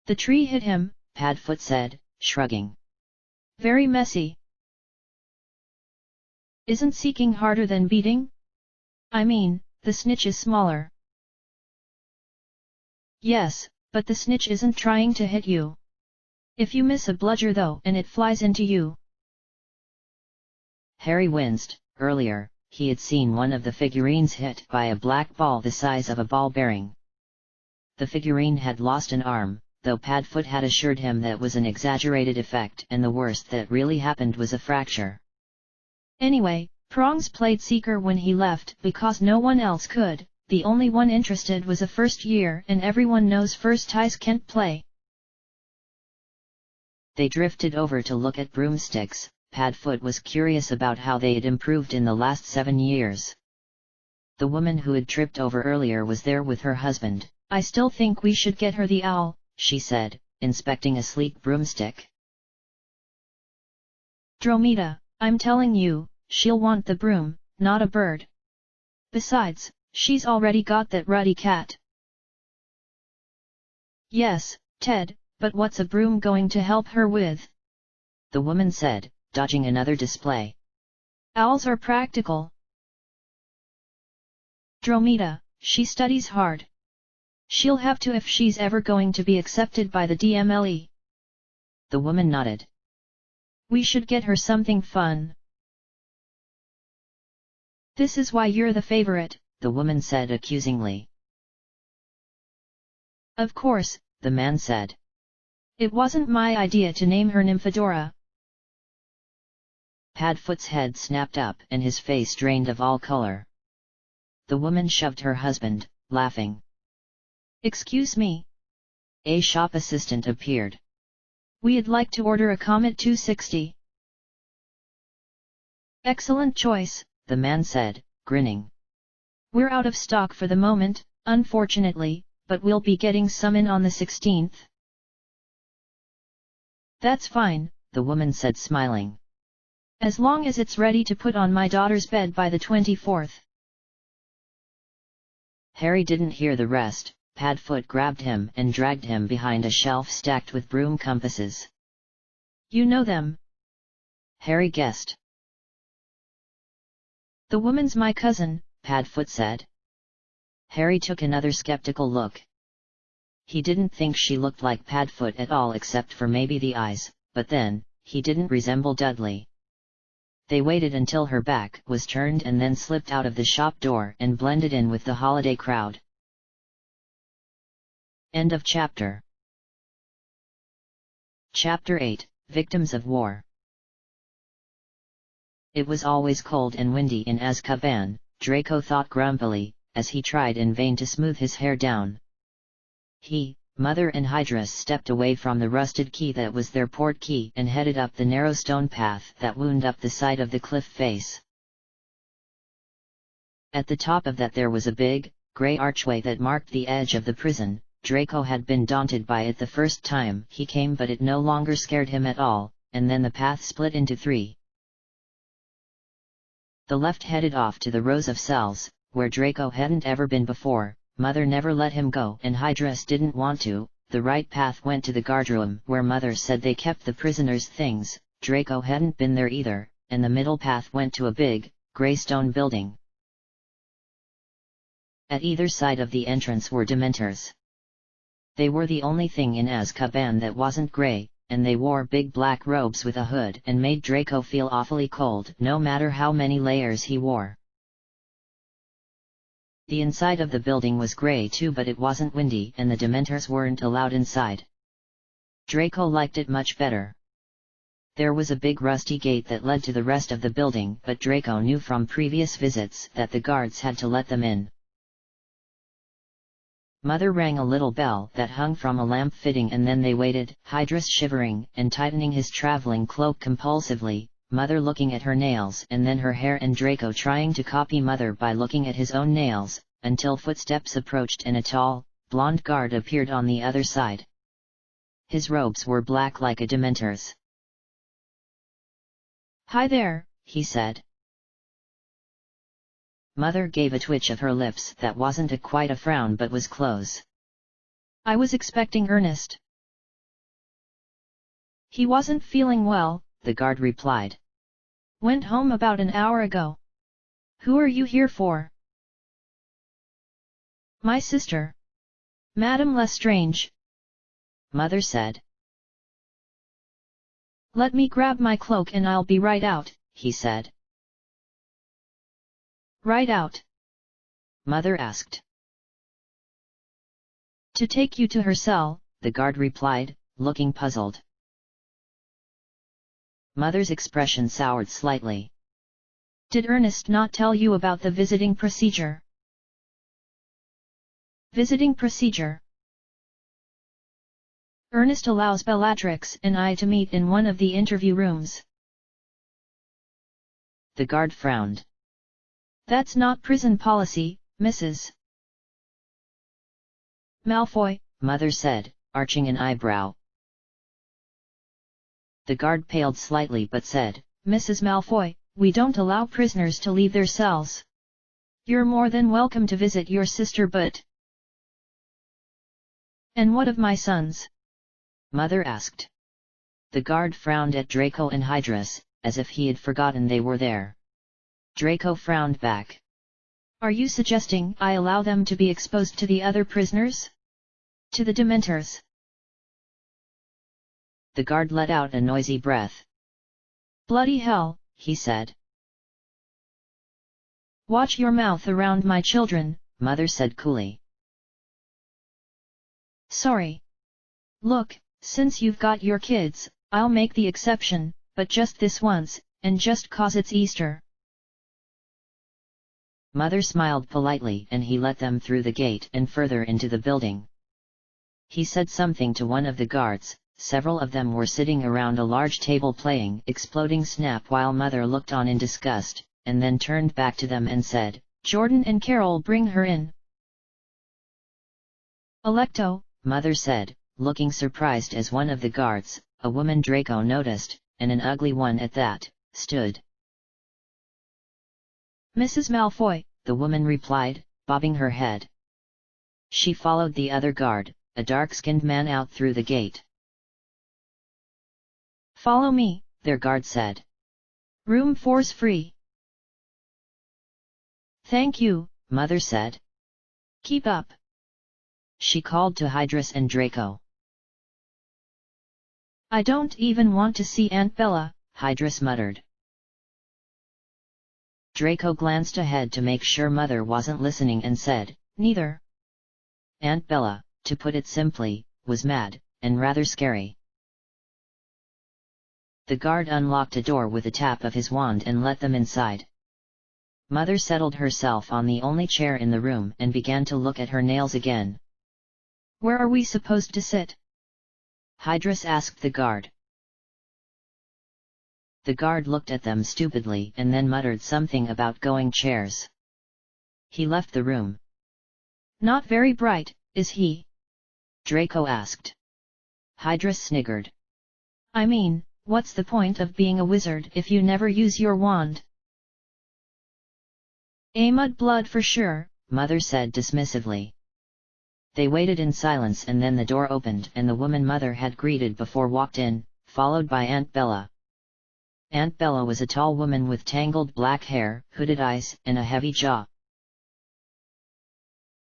"The tree hit him," Padfoot said, shrugging. "Very messy." "Isn't seeking harder than beating? I mean, the snitch is smaller." "Yes, but the snitch isn't trying to hit you. If you miss a bludger though and it flies into you." Harry winced. Earlier, he had seen one of the figurines hit by a black ball the size of a ball bearing. The figurine had lost an arm, though Padfoot had assured him that was an exaggerated effect and the worst that really happened was a fracture. "Anyway, Prongs played seeker when he left because no one else could. The only one interested was a first year and everyone knows first ties can't play." They drifted over to look at broomsticks. Padfoot was curious about how they had improved in the last 7 years. The woman who had tripped over earlier was there with her husband. "I still think we should get her the owl," she said, inspecting a sleek broomstick. "Dromeda, I'm telling you, she'll want the broom, not a bird. Besides, she's already got that ruddy cat." "Yes, Ted, but what's a broom going to help her with?" the woman said, dodging another display. "Owls are practical. Dromeda, she studies hard. She'll have to if she's ever going to be accepted by the DMLE." The woman nodded. "We should get her something fun." "This is why you're the favorite," the woman said accusingly. "Of course," the man said. "It wasn't my idea to name her Nymphadora." Padfoot's head snapped up and his face drained of all color. The woman shoved her husband, laughing. "Excuse me?" A shop assistant appeared. "We'd like to order a Comet 260. "Excellent choice," the man said, grinning. "We're out of stock for the moment, unfortunately, but we'll be getting some in on the 16th. That's fine, the woman said smiling. As long as it's ready to put on my daughter's bed by the 24th. Harry didn't hear the rest. Padfoot grabbed him and dragged him behind a shelf stacked with broom compasses. You know them? Harry guessed. The woman's my cousin, Padfoot said. Harry took another skeptical look. He didn't think she looked like Padfoot at all except for maybe the eyes, but then, he didn't resemble Dudley. They waited until her back was turned and then slipped out of the shop door and blended in with the holiday crowd. End of chapter. Chapter 8, Victims of War. It was always cold and windy in Azkaban, Draco thought grumpily, as he tried in vain to smooth his hair down. He, Mother and Hydrus stepped away from the rusted key that was their port key and headed up the narrow stone path that wound up the side of the cliff face. At the top of that there was a big, grey archway that marked the edge of the prison. Draco had been daunted by it the first time he came, but it no longer scared him at all, and then the path split into three. The left headed off to the rows of cells, where Draco hadn't ever been before. Mother never let him go and Hydrus didn't want to. The right path went to the guardroom where Mother said they kept the prisoners' things. Draco hadn't been there either, and the middle path went to a big, grey stone building. At either side of the entrance were Dementors. They were the only thing in Azkaban that wasn't grey, and they wore big black robes with a hood and made Draco feel awfully cold no matter how many layers he wore. The inside of the building was grey too, but it wasn't windy and the Dementors weren't allowed inside. Draco liked it much better. There was a big rusty gate that led to the rest of the building, but Draco knew from previous visits that the guards had to let them in. Mother rang a little bell that hung from a lamp fitting and then they waited, Hydrus shivering and tightening his traveling cloak compulsively, Mother looking at her nails and then her hair and Draco trying to copy Mother by looking at his own nails, until footsteps approached and a tall, blonde guard appeared on the other side. His robes were black like a Dementor's. "Hi there," he said. Mother gave a twitch of her lips that wasn't quite a frown but was close. "I was expecting Ernest. He wasn't feeling well," the guard replied. "Went home about an hour ago. Who are you here for?" "My sister. Madame Lestrange," Mother said. "Let me grab my cloak and I'll be right out," he said. "Right out?" Mother asked. "To take you to her cell," the guard replied, looking puzzled. Mother's expression soured slightly. "Did Ernest not tell you about the visiting procedure?" "Visiting procedure?" "Ernest allows Bellatrix and I to meet in one of the interview rooms." The guard frowned. "That's not prison policy, Mrs. Malfoy," Mother said, arching an eyebrow. The guard paled slightly but said, "Mrs. Malfoy, we don't allow prisoners to leave their cells. You're more than welcome to visit your sister, but—" "And what of my sons?" Mother asked. The guard frowned at Draco and Hydrus, as if he had forgotten they were there. Draco frowned back. "Are you suggesting I allow them to be exposed to the other prisoners? To the Dementors?" The guard let out a noisy breath. "Bloody hell," he said. "Watch your mouth around my children," Mother said coolly. "Sorry. Look, since you've got your kids, I'll make the exception, but just this once, and just 'cause it's Easter." Mother smiled politely and he let them through the gate and further into the building. He said something to one of the guards. Several of them were sitting around a large table playing Exploding Snap while Mother looked on in disgust, and then turned back to them and said, "Jordan and Carol, bring her in." "Alecto," Mother said, looking surprised as one of the guards, a woman Draco noticed, and an ugly one at that, stood. Mrs. Malfoy, the woman replied, bobbing her head. She followed the other guard, a dark-skinned man, out through the gate. Follow me, their guard said. Room 4's free. Thank you, Mother said. Keep up. She called to Hydrus and Draco. I don't even want to see Aunt Bella, Hydrus muttered. Draco glanced ahead to make sure Mother wasn't listening and said, neither. Aunt Bella, to put it simply, was mad, and rather scary. The guard unlocked a door with a tap of his wand and let them inside. Mother settled herself on the only chair in the room and began to look at her nails again. Where are we supposed to sit? Hydrus asked the guard. The guard looked at them stupidly and then muttered something about going chairs. He left the room. Not very bright, is he? Draco asked. Hydrus sniggered. I mean, what's the point of being a wizard if you never use your wand? A mudblood for sure, Mother said dismissively. They waited in silence and then the door opened and the woman Mother had greeted before walked in, followed by Aunt Bella. Aunt Bella was a tall woman with tangled black hair, hooded eyes, and a heavy jaw.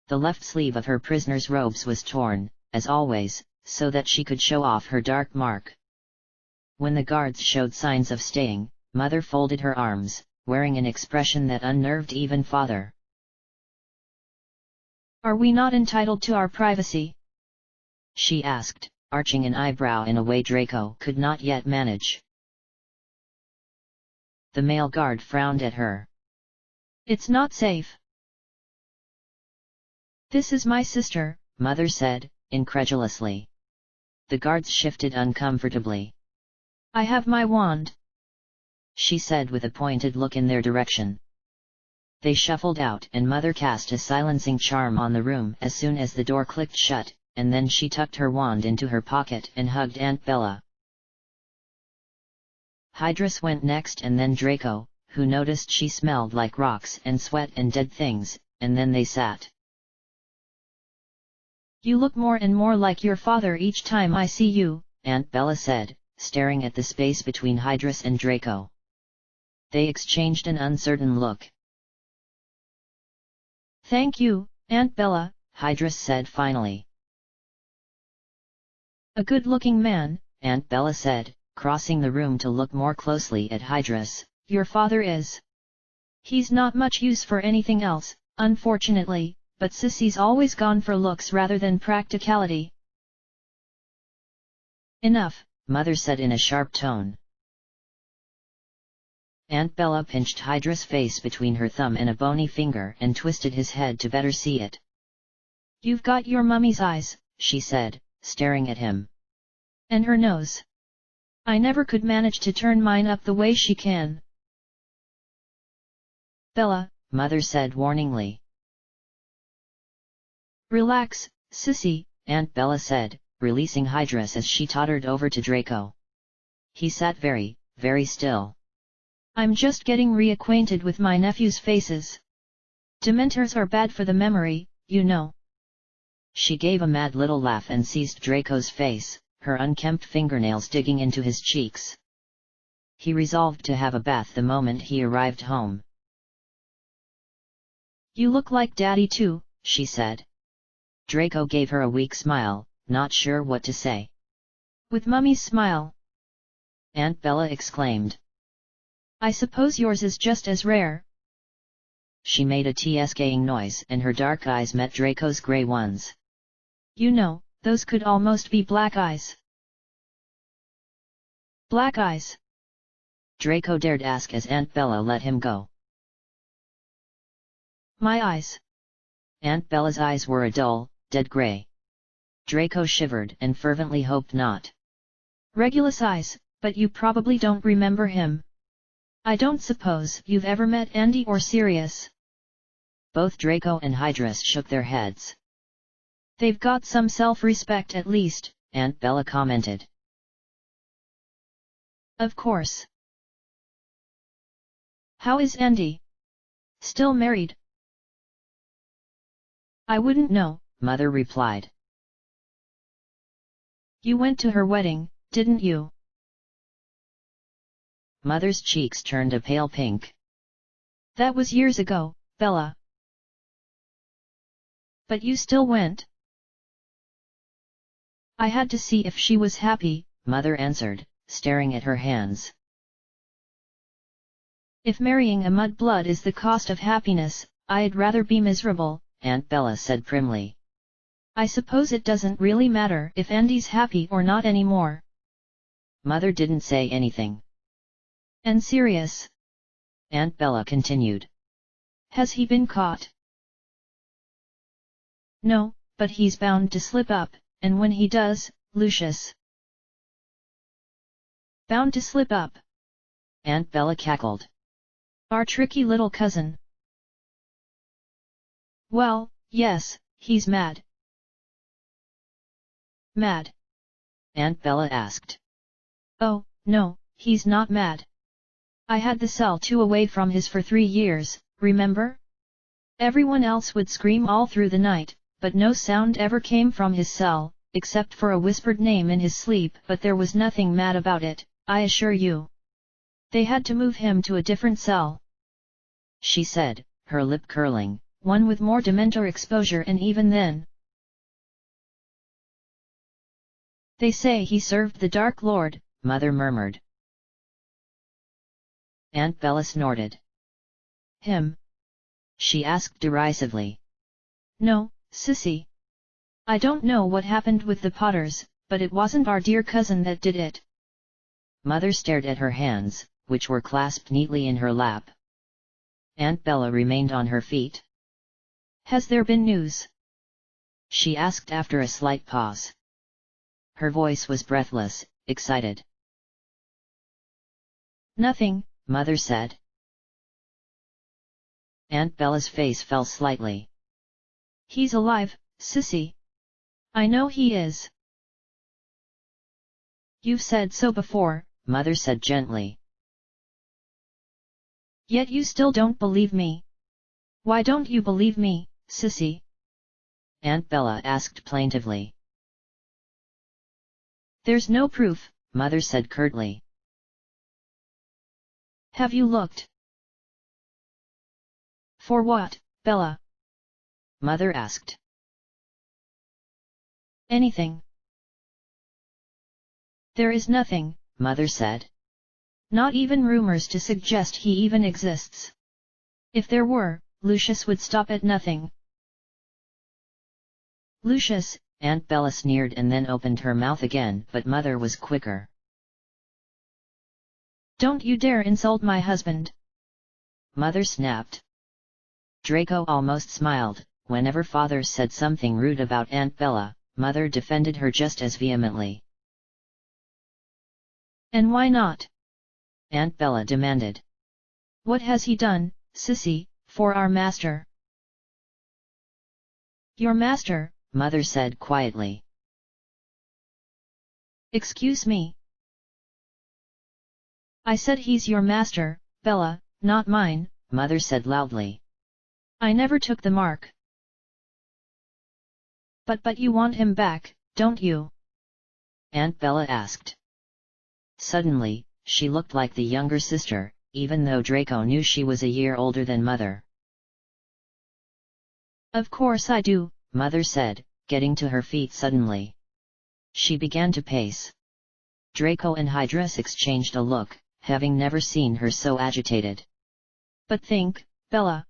The left sleeve of her prisoner's robes was torn, as always, so that she could show off her dark mark. When the guards showed signs of staying, Mother folded her arms, wearing an expression that unnerved even Father. Are we not entitled to our privacy? She asked, arching an eyebrow in a way Draco could not yet manage. The male guard frowned at her. It's not safe. This is my sister, Mother said, incredulously. The guards shifted uncomfortably. I have my wand, she said with a pointed look in their direction. They shuffled out and Mother cast a silencing charm on the room as soon as the door clicked shut, and then she tucked her wand into her pocket and hugged Aunt Bella. Hydrus went next and then Draco, who noticed she smelled like rocks and sweat and dead things, and then they sat. You look more and more like your father each time I see you, Aunt Bella said, staring at the space between Hydrus and Draco. They exchanged an uncertain look. Thank you, Aunt Bella, Hydrus said finally. A good-looking man, Aunt Bella said, crossing the room to look more closely at Hydrus. Your father is. He's not much use for anything else, unfortunately, but Sissy's always gone for looks rather than practicality. Enough, Mother said in a sharp tone. Aunt Bella pinched Hydrus' face between her thumb and a bony finger and twisted his head to better see it. You've got your mummy's eyes, she said, staring at him. And her nose. I never could manage to turn mine up the way she can. Bella, Mother said warningly. Relax, Sissy, Aunt Bella said, releasing Hydrus as she tottered over to Draco. He sat very, very still. I'm just getting reacquainted with my nephew's faces. Dementors are bad for the memory, you know. She gave a mad little laugh and seized Draco's face, her unkempt fingernails digging into his cheeks. He resolved to have a bath the moment he arrived home. You look like Daddy too, she said. Draco gave her a weak smile, not sure what to say. With Mummy's smile, Aunt Bella exclaimed. I suppose yours is just as rare. She made a tsking noise and her dark eyes met Draco's grey ones. You know, those could almost be black eyes. Black eyes? Draco dared ask as Aunt Bella let him go. My eyes. Aunt Bella's eyes were a dull, dead grey. Draco shivered and fervently hoped not. Regulus eyes, but you probably don't remember him. I don't suppose you've ever met Andy or Sirius. Both Draco and Hydrus shook their heads. They've got some self-respect at least, Aunt Bella commented. Of course. How is Andy? Still married? I wouldn't know, Mother replied. You went to her wedding, didn't you? Mother's cheeks turned a pale pink. That was years ago, Bella. But you still went? I had to see if she was happy, Mother answered, staring at her hands. If marrying a mudblood is the cost of happiness, I'd rather be miserable, Aunt Bella said primly. I suppose it doesn't really matter if Andy's happy or not anymore. Mother didn't say anything. And serious? Aunt Bella continued. Has he been caught? No, but he's bound to slip up, and when he does, Lucius. Bound to slip up? Aunt Bella cackled. Our tricky little cousin. Well, yes, he's mad. Mad? Aunt Bella asked. Oh, no, he's not mad. I had the cell 2 away from his for 3 years, remember? Everyone else would scream all through the night, but no sound ever came from his cell, except for a whispered name in his sleep. But there was nothing mad about it, I assure you. They had to move him to a different cell, she said, her lip curling, one with more Dementor exposure, and even then. They say he served the Dark Lord, Mother murmured. Aunt Bella snorted. Him? She asked derisively. No, sissy. I don't know what happened with the Potters, but it wasn't our dear cousin that did it. Mother stared at her hands, which were clasped neatly in her lap. Aunt Bella remained on her feet. Has there been news? She asked after a slight pause. Her voice was breathless, excited. Nothing, Mother said. Aunt Bella's face fell slightly. He's alive, sissy. I know he is. You've said so before, Mother said gently. Yet you still don't believe me. Why don't you believe me, sissy? Aunt Bella asked plaintively. There's no proof, Mother said curtly. Have you looked? For what, Bella? Mother asked. Anything. There is nothing, Mother said. Not even rumors to suggest he even exists. If there were, Lucius would stop at nothing. Lucius, Aunt Bella sneered and then opened her mouth again, but Mother was quicker. Don't you dare insult my husband! Mother snapped. Draco almost smiled. Whenever Father said something rude about Aunt Bella, Mother defended her just as vehemently. And why not? Aunt Bella demanded. What has he done, sissy, for our master? Your master, Mother said quietly. Excuse me. I said he's your master, Bella, not mine, Mother said loudly. I never took the mark. But you want him back, don't you? Aunt Bella asked. Suddenly, she looked like the younger sister, even though Draco knew she was a year older than Mother. Of course I do, Mother said, getting to her feet suddenly. She began to pace. Draco and Hydrus exchanged a look, having never seen her so agitated. But think, Bella.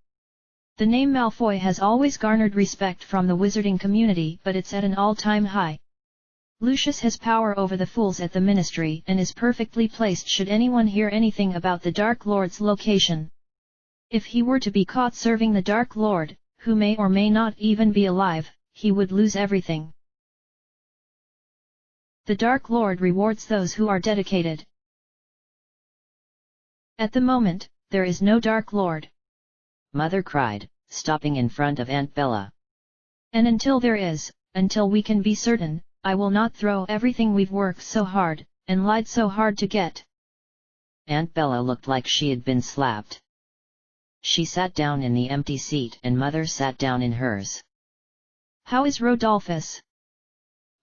The name Malfoy has always garnered respect from the wizarding community, but it's at an all-time high. Lucius has power over the fools at the Ministry and is perfectly placed should anyone hear anything about the Dark Lord's location. If he were to be caught serving the Dark Lord, who may or may not even be alive, he would lose everything. The Dark Lord rewards those who are dedicated. At the moment, there is no Dark Lord. Mother cried, stopping in front of Aunt Bella. And until there is, until we can be certain, I will not throw everything we've worked so hard, and lied so hard to get. Aunt Bella looked like she had been slapped. She sat down in the empty seat and Mother sat down in hers. "How is Rodolphus?"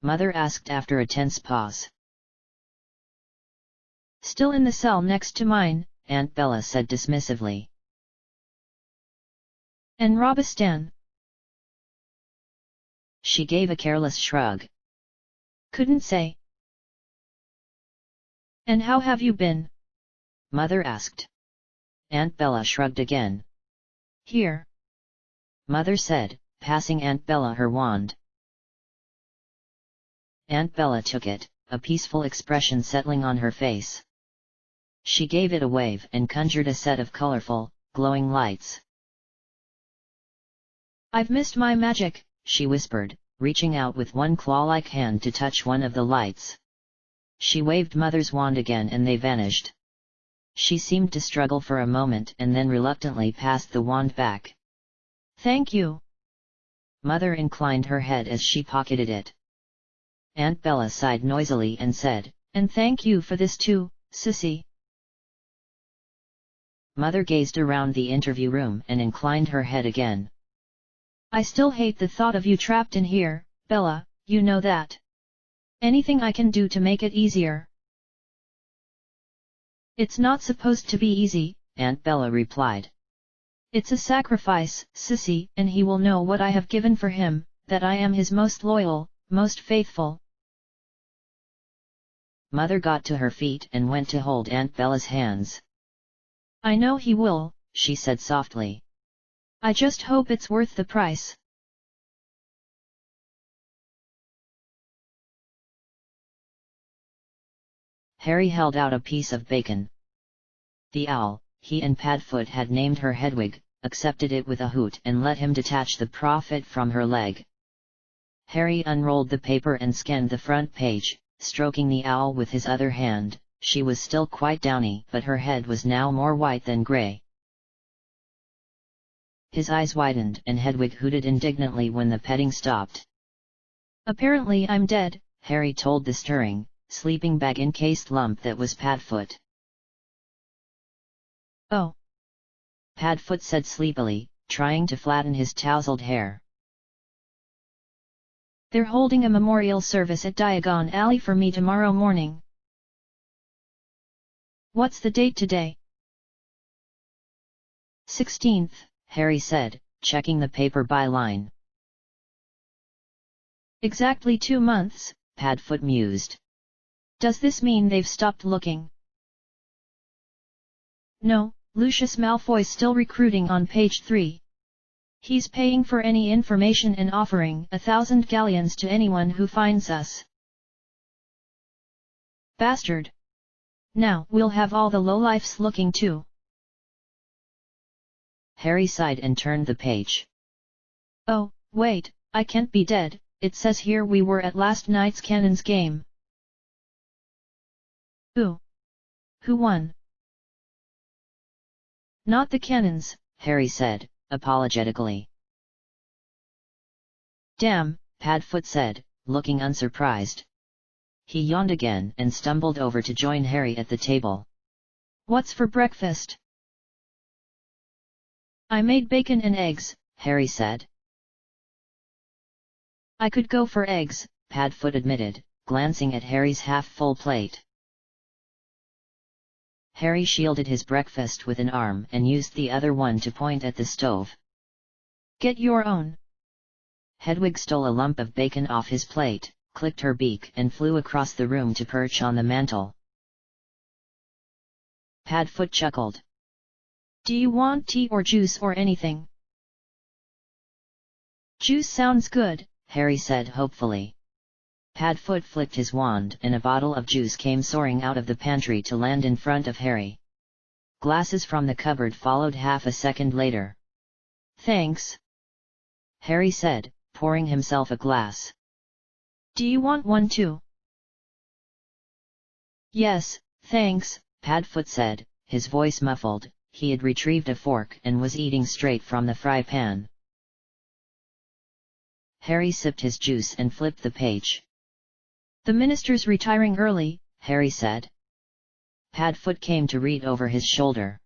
Mother asked after a tense pause. "Still in the cell next to mine," Aunt Bella said dismissively. "And Robistan?" She gave a careless shrug. "Couldn't say." "And how have you been?" Mother asked. Aunt Bella shrugged again. "Here," Mother said, passing Aunt Bella her wand. Aunt Bella took it, a peaceful expression settling on her face. She gave it a wave and conjured a set of colorful, glowing lights. "I've missed my magic," she whispered, reaching out with one claw-like hand to touch one of the lights. She waved Mother's wand again and they vanished. She seemed to struggle for a moment and then reluctantly passed the wand back. "Thank you." Mother inclined her head as she pocketed it. Aunt Bella sighed noisily and said, "And thank you for this too, Sissy." Mother gazed around the interview room and inclined her head again. "I still hate the thought of you trapped in here, Bella, you know that. Anything I can do to make it easier." "It's not supposed to be easy," Aunt Bella replied. "It's a sacrifice, Sissy, and he will know what I have given for him, that I am his most loyal, most faithful." Mother got to her feet and went to hold Aunt Bella's hands. "I know he will," she said softly. "I just hope it's worth the price." Harry held out a piece of bacon. The owl, he and Padfoot had named her Hedwig, accepted it with a hoot and let him detach the prophet from her leg. Harry unrolled the paper and scanned the front page, stroking the owl with his other hand. She was still quite downy, but her head was now more white than grey. His eyes widened and Hedwig hooted indignantly when the petting stopped. "Apparently I'm dead," Harry told the stirring, sleeping bag-encased lump that was Padfoot. "Oh," Padfoot said sleepily, trying to flatten his tousled hair. "They're holding a memorial service at Diagon Alley for me tomorrow morning." "What's the date today?" 16th, Harry said, checking the paper byline. "Exactly 2 months, Padfoot mused. "Does this mean they've stopped looking?" "No, Lucius Malfoy's still recruiting on page 3. He's paying for any information and offering 1,000 galleons to anyone who finds us." "Bastard! Now we'll have all the lowlifes looking too." Harry sighed and turned the page. "Oh, wait, I can't be dead, it says here we were at last night's Cannons game." "Who? Who won?" "Not the Cannons," Harry said, apologetically. "Damn," Padfoot said, looking unsurprised. He yawned again and stumbled over to join Harry at the table. "What's for breakfast?" "I made bacon and eggs," Harry said. "I could go for eggs," Padfoot admitted, glancing at Harry's half-full plate. Harry shielded his breakfast with an arm and used the other one to point at the stove. "Get your own." Hedwig stole a lump of bacon off his plate, clicked her beak and flew across the room to perch on the mantel. Padfoot chuckled. "Do you want tea or juice or anything?" "Juice sounds good," Harry said hopefully. Padfoot flicked his wand and a bottle of juice came soaring out of the pantry to land in front of Harry. Glasses from the cupboard followed half a second later. "Thanks," Harry said, pouring himself a glass. "Do you want one too?" "Yes, thanks," Padfoot said, his voice muffled. He had retrieved a fork and was eating straight from the fry pan. Harry sipped his juice and flipped the page. "The minister's retiring early," Harry said. Padfoot came to read over his shoulder.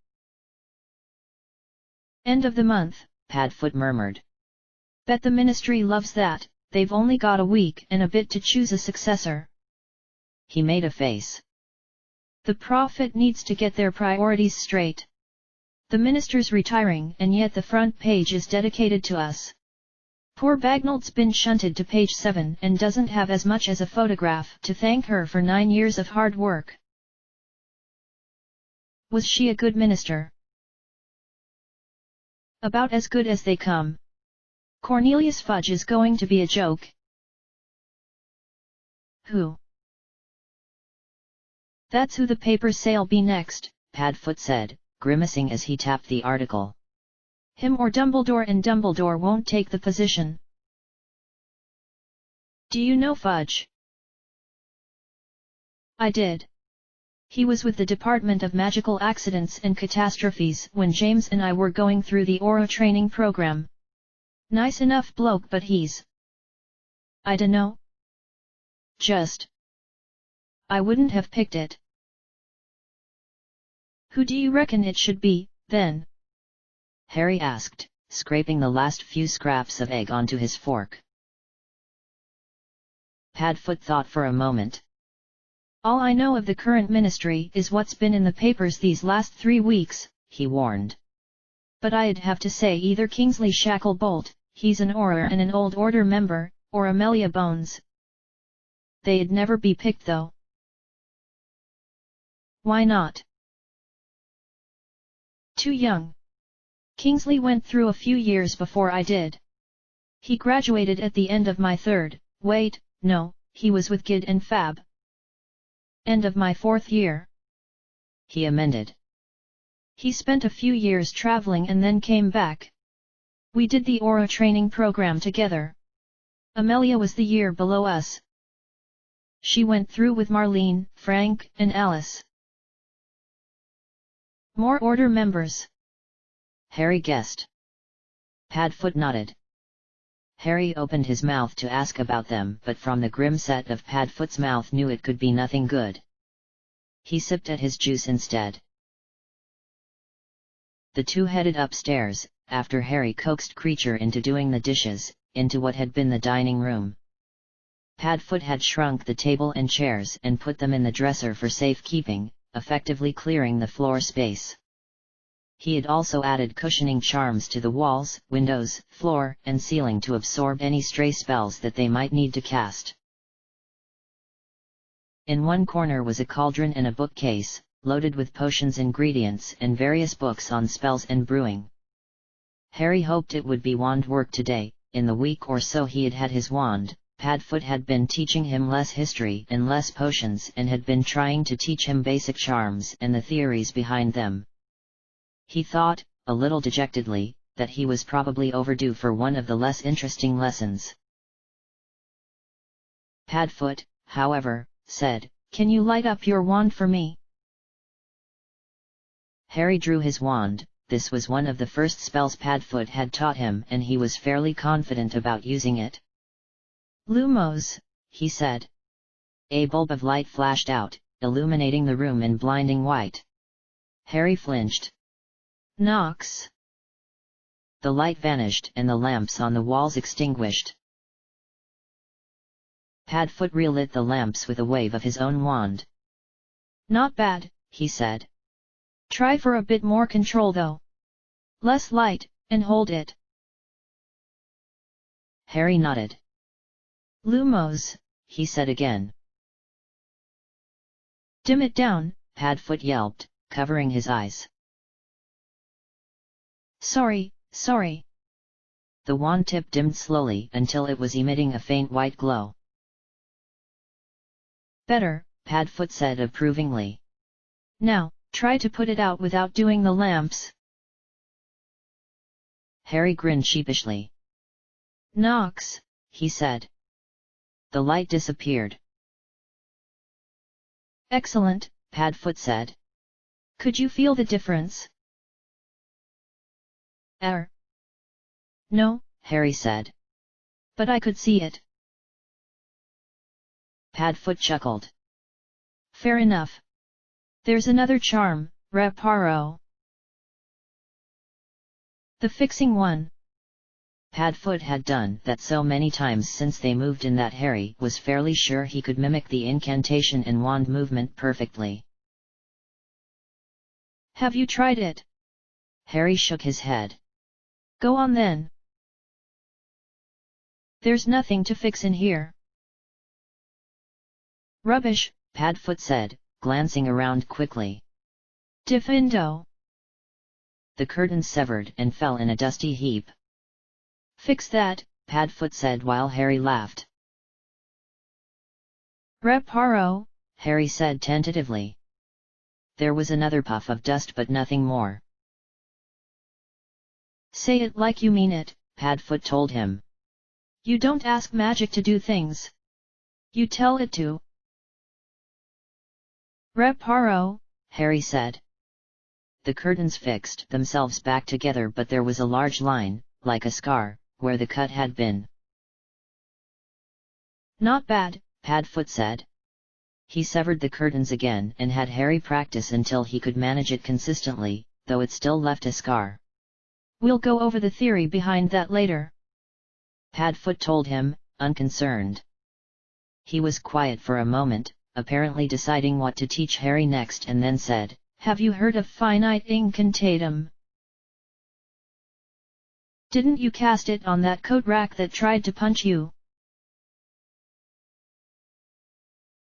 End of the month, Padfoot murmured. Bet the ministry loves that, they've only got a week and a bit to choose a successor. He made a face. The prophet needs to get their priorities straight. The minister's retiring and yet the front page is dedicated to us. Poor Bagnall's been shunted to page 7 and doesn't have as much as a photograph to thank her for 9 years of hard work. Was she a good minister? About as good as they come. Cornelius Fudge is going to be a joke. Who? That's who the papers say'll be next, Padfoot said, grimacing as he tapped the article. Him or Dumbledore, and Dumbledore won't take the position. Do you know Fudge? I did. He was with the Department of Magical Accidents and Catastrophes when James and I were going through the Aura training program. Nice enough bloke, but he's... I dunno. Just... I wouldn't have picked it. Who do you reckon it should be, then? Harry asked, scraping the last few scraps of egg onto his fork. Padfoot thought for a moment. All I know of the current ministry is what's been in the papers these last 3 weeks, he warned. But I'd have to say either Kingsley Shacklebolt, he's an Auror and an Old Order member, or Amelia Bones. They'd never be picked though. Why not? Too young. Kingsley went through a few years before I did. He graduated at the end of my 3rd, wait, no, he was with Gid and Fab. End of my 4th year. He amended. He spent a few years traveling and then came back. We did the Aura training program together. Amelia was the year below us. She went through with Marlene, Frank, and Alice. More Order members? Harry guessed. Padfoot nodded. Harry opened his mouth to ask about them, but from the grim set of Padfoot's mouth knew it could be nothing good. He sipped at his juice instead. The two headed upstairs, after Harry coaxed Creature into doing the dishes, into what had been the dining room. Padfoot had shrunk the table and chairs and put them in the dresser for safekeeping, effectively clearing the floor space. He had also added cushioning charms to the walls, windows, floor, and ceiling to absorb any stray spells that they might need to cast. In one corner was a cauldron and a bookcase, loaded with potions, ingredients, and various books on spells and brewing. Harry hoped it would be wand work today. In the week or so he had had his wand, Padfoot had been teaching him less history and less potions and had been trying to teach him basic charms and the theories behind them. He thought, a little dejectedly, that he was probably overdue for one of the less interesting lessons. Padfoot, however, said, "Can you light up your wand for me?" Harry drew his wand. This was one of the first spells Padfoot had taught him and he was fairly confident about using it. "Lumos," he said. A bulb of light flashed out, illuminating the room in blinding white. Harry flinched. "Nox." The light vanished and the lamps on the walls extinguished. Padfoot relit the lamps with a wave of his own wand. "Not bad," he said. "Try for a bit more control though. Less light, and hold it." Harry nodded. "Lumos," he said again. "Dim it down," Padfoot yelped, covering his eyes. "Sorry, sorry." The wand tip dimmed slowly until it was emitting a faint white glow. "Better," Padfoot said approvingly. "Now, try to put it out without doing the lamps." Harry grinned sheepishly. "Nox," he said. The light disappeared. "Excellent," Padfoot said. "Could you feel the difference?" "No," Harry said. "But I could see it." Padfoot chuckled. "Fair enough. There's another charm, Reparo. The fixing one. Padfoot had done that so many times since they moved in that Harry was fairly sure he could mimic the incantation and wand movement perfectly. Have you tried it? Harry shook his head. Go on then. There's nothing to fix in here. Rubbish, Padfoot said, glancing around quickly. Diffindo. The curtains severed and fell in a dusty heap. Fix that, Padfoot said while Harry laughed. Reparo, Harry said tentatively. There was another puff of dust but nothing more. Say it like you mean it, Padfoot told him. You don't ask magic to do things. You tell it to. Reparo, Harry said. The curtains fixed themselves back together but there was a large line, like a scar, where the cut had been. Not bad, Padfoot said. He severed the curtains again and had Harry practice until he could manage it consistently, though it still left a scar. We'll go over the theory behind that later, Padfoot told him, unconcerned. He was quiet for a moment, apparently deciding what to teach Harry next, and then said, Have you heard of finite incantatum? Didn't you cast it on that coat rack that tried to punch you?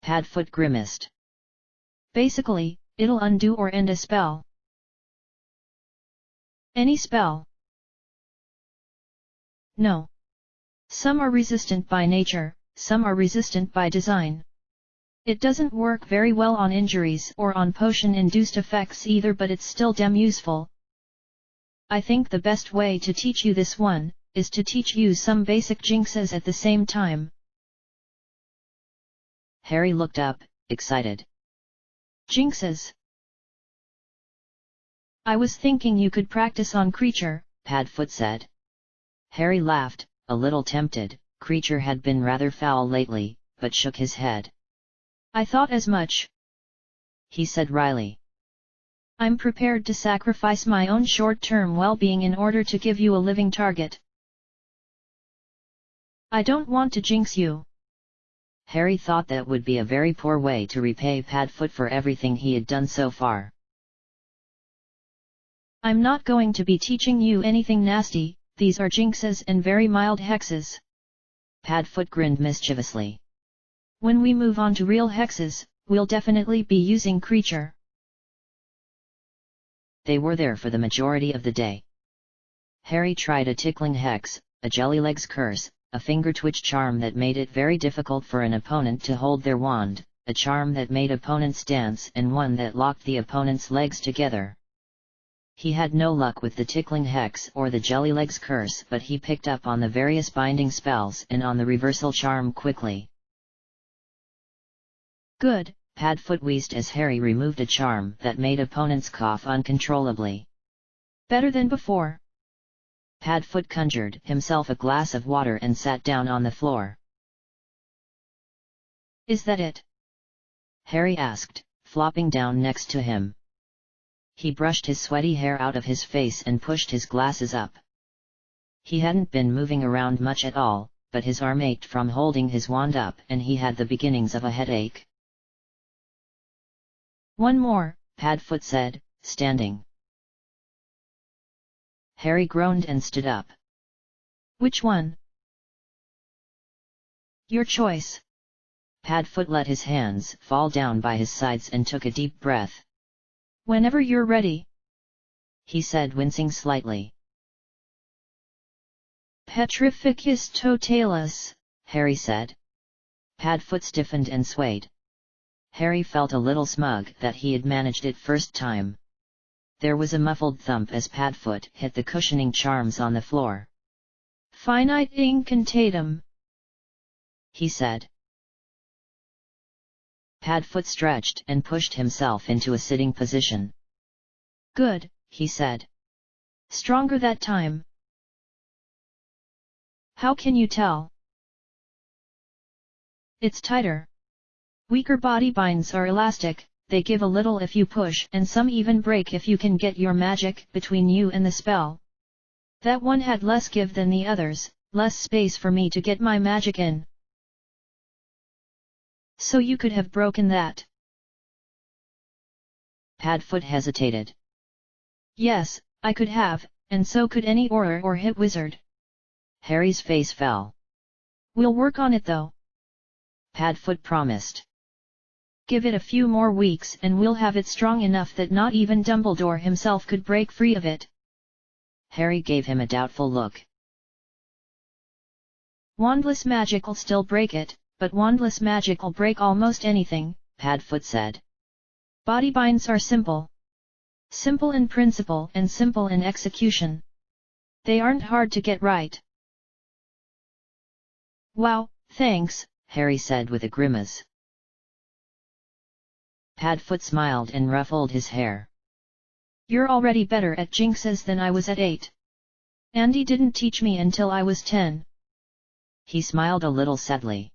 Padfoot grimaced. Basically, it'll undo or end a spell. Any spell? No. Some are resistant by nature, some are resistant by design. It doesn't work very well on injuries or on potion-induced effects either, but it's still damn useful. I think the best way to teach you this one, is to teach you some basic jinxes at the same time. Harry looked up, excited. Jinxes? I was thinking you could practice on creature, Padfoot said. Harry laughed, a little tempted. Creature had been rather foul lately, but shook his head. I thought as much, he said wryly. I'm prepared to sacrifice my own short-term well-being in order to give you a living target. I don't want to jinx you. Harry thought that would be a very poor way to repay Padfoot for everything he had done so far. I'm not going to be teaching you anything nasty, these are jinxes and very mild hexes. Padfoot grinned mischievously. When we move on to real hexes, we'll definitely be using creature. They were there for the majority of the day. Harry tried a tickling hex, a jellylegs curse, a finger twitch charm that made it very difficult for an opponent to hold their wand, a charm that made opponents dance, and one that locked the opponent's legs together. He had no luck with the tickling hex or the jellylegs curse, but he picked up on the various binding spells and on the reversal charm quickly. Good, Padfoot wheezed as Harry removed a charm that made opponents cough uncontrollably. Better than before. Padfoot conjured himself a glass of water and sat down on the floor. Is that it? Harry asked, flopping down next to him. He brushed his sweaty hair out of his face and pushed his glasses up. He hadn't been moving around much at all, but his arm ached from holding his wand up and he had the beginnings of a headache. One more, Padfoot said, standing. Harry groaned and stood up. Which one? Your choice. Padfoot let his hands fall down by his sides and took a deep breath. Whenever you're ready, he said, wincing slightly. Petrificus totalis, Harry said. Padfoot stiffened and swayed. Harry felt a little smug that he had managed it first time. There was a muffled thump as Padfoot hit the cushioning charms on the floor. Finite incantatum, he said. Padfoot stretched and pushed himself into a sitting position. Good, he said. Stronger that time. How can you tell? It's tighter. Weaker body binds are elastic, they give a little if you push and some even break if you can get your magic between you and the spell. That one had less give than the others, less space for me to get my magic in. So you could have broken that? Padfoot hesitated. Yes, I could have, and so could any Auror or hit wizard. Harry's face fell. We'll work on it though. Padfoot promised. Give it a few more weeks and we'll have it strong enough that not even Dumbledore himself could break free of it. Harry gave him a doubtful look. Wandless magic'll still break it, but wandless magic'll break almost anything, Padfoot said. Body binds are simple. Simple in principle and simple in execution. They aren't hard to get right. Wow, thanks, Harry said with a grimace. Padfoot smiled and ruffled his hair. You're already better at jinxes than I was at 8. Andy didn't teach me until I was 10. He smiled a little sadly.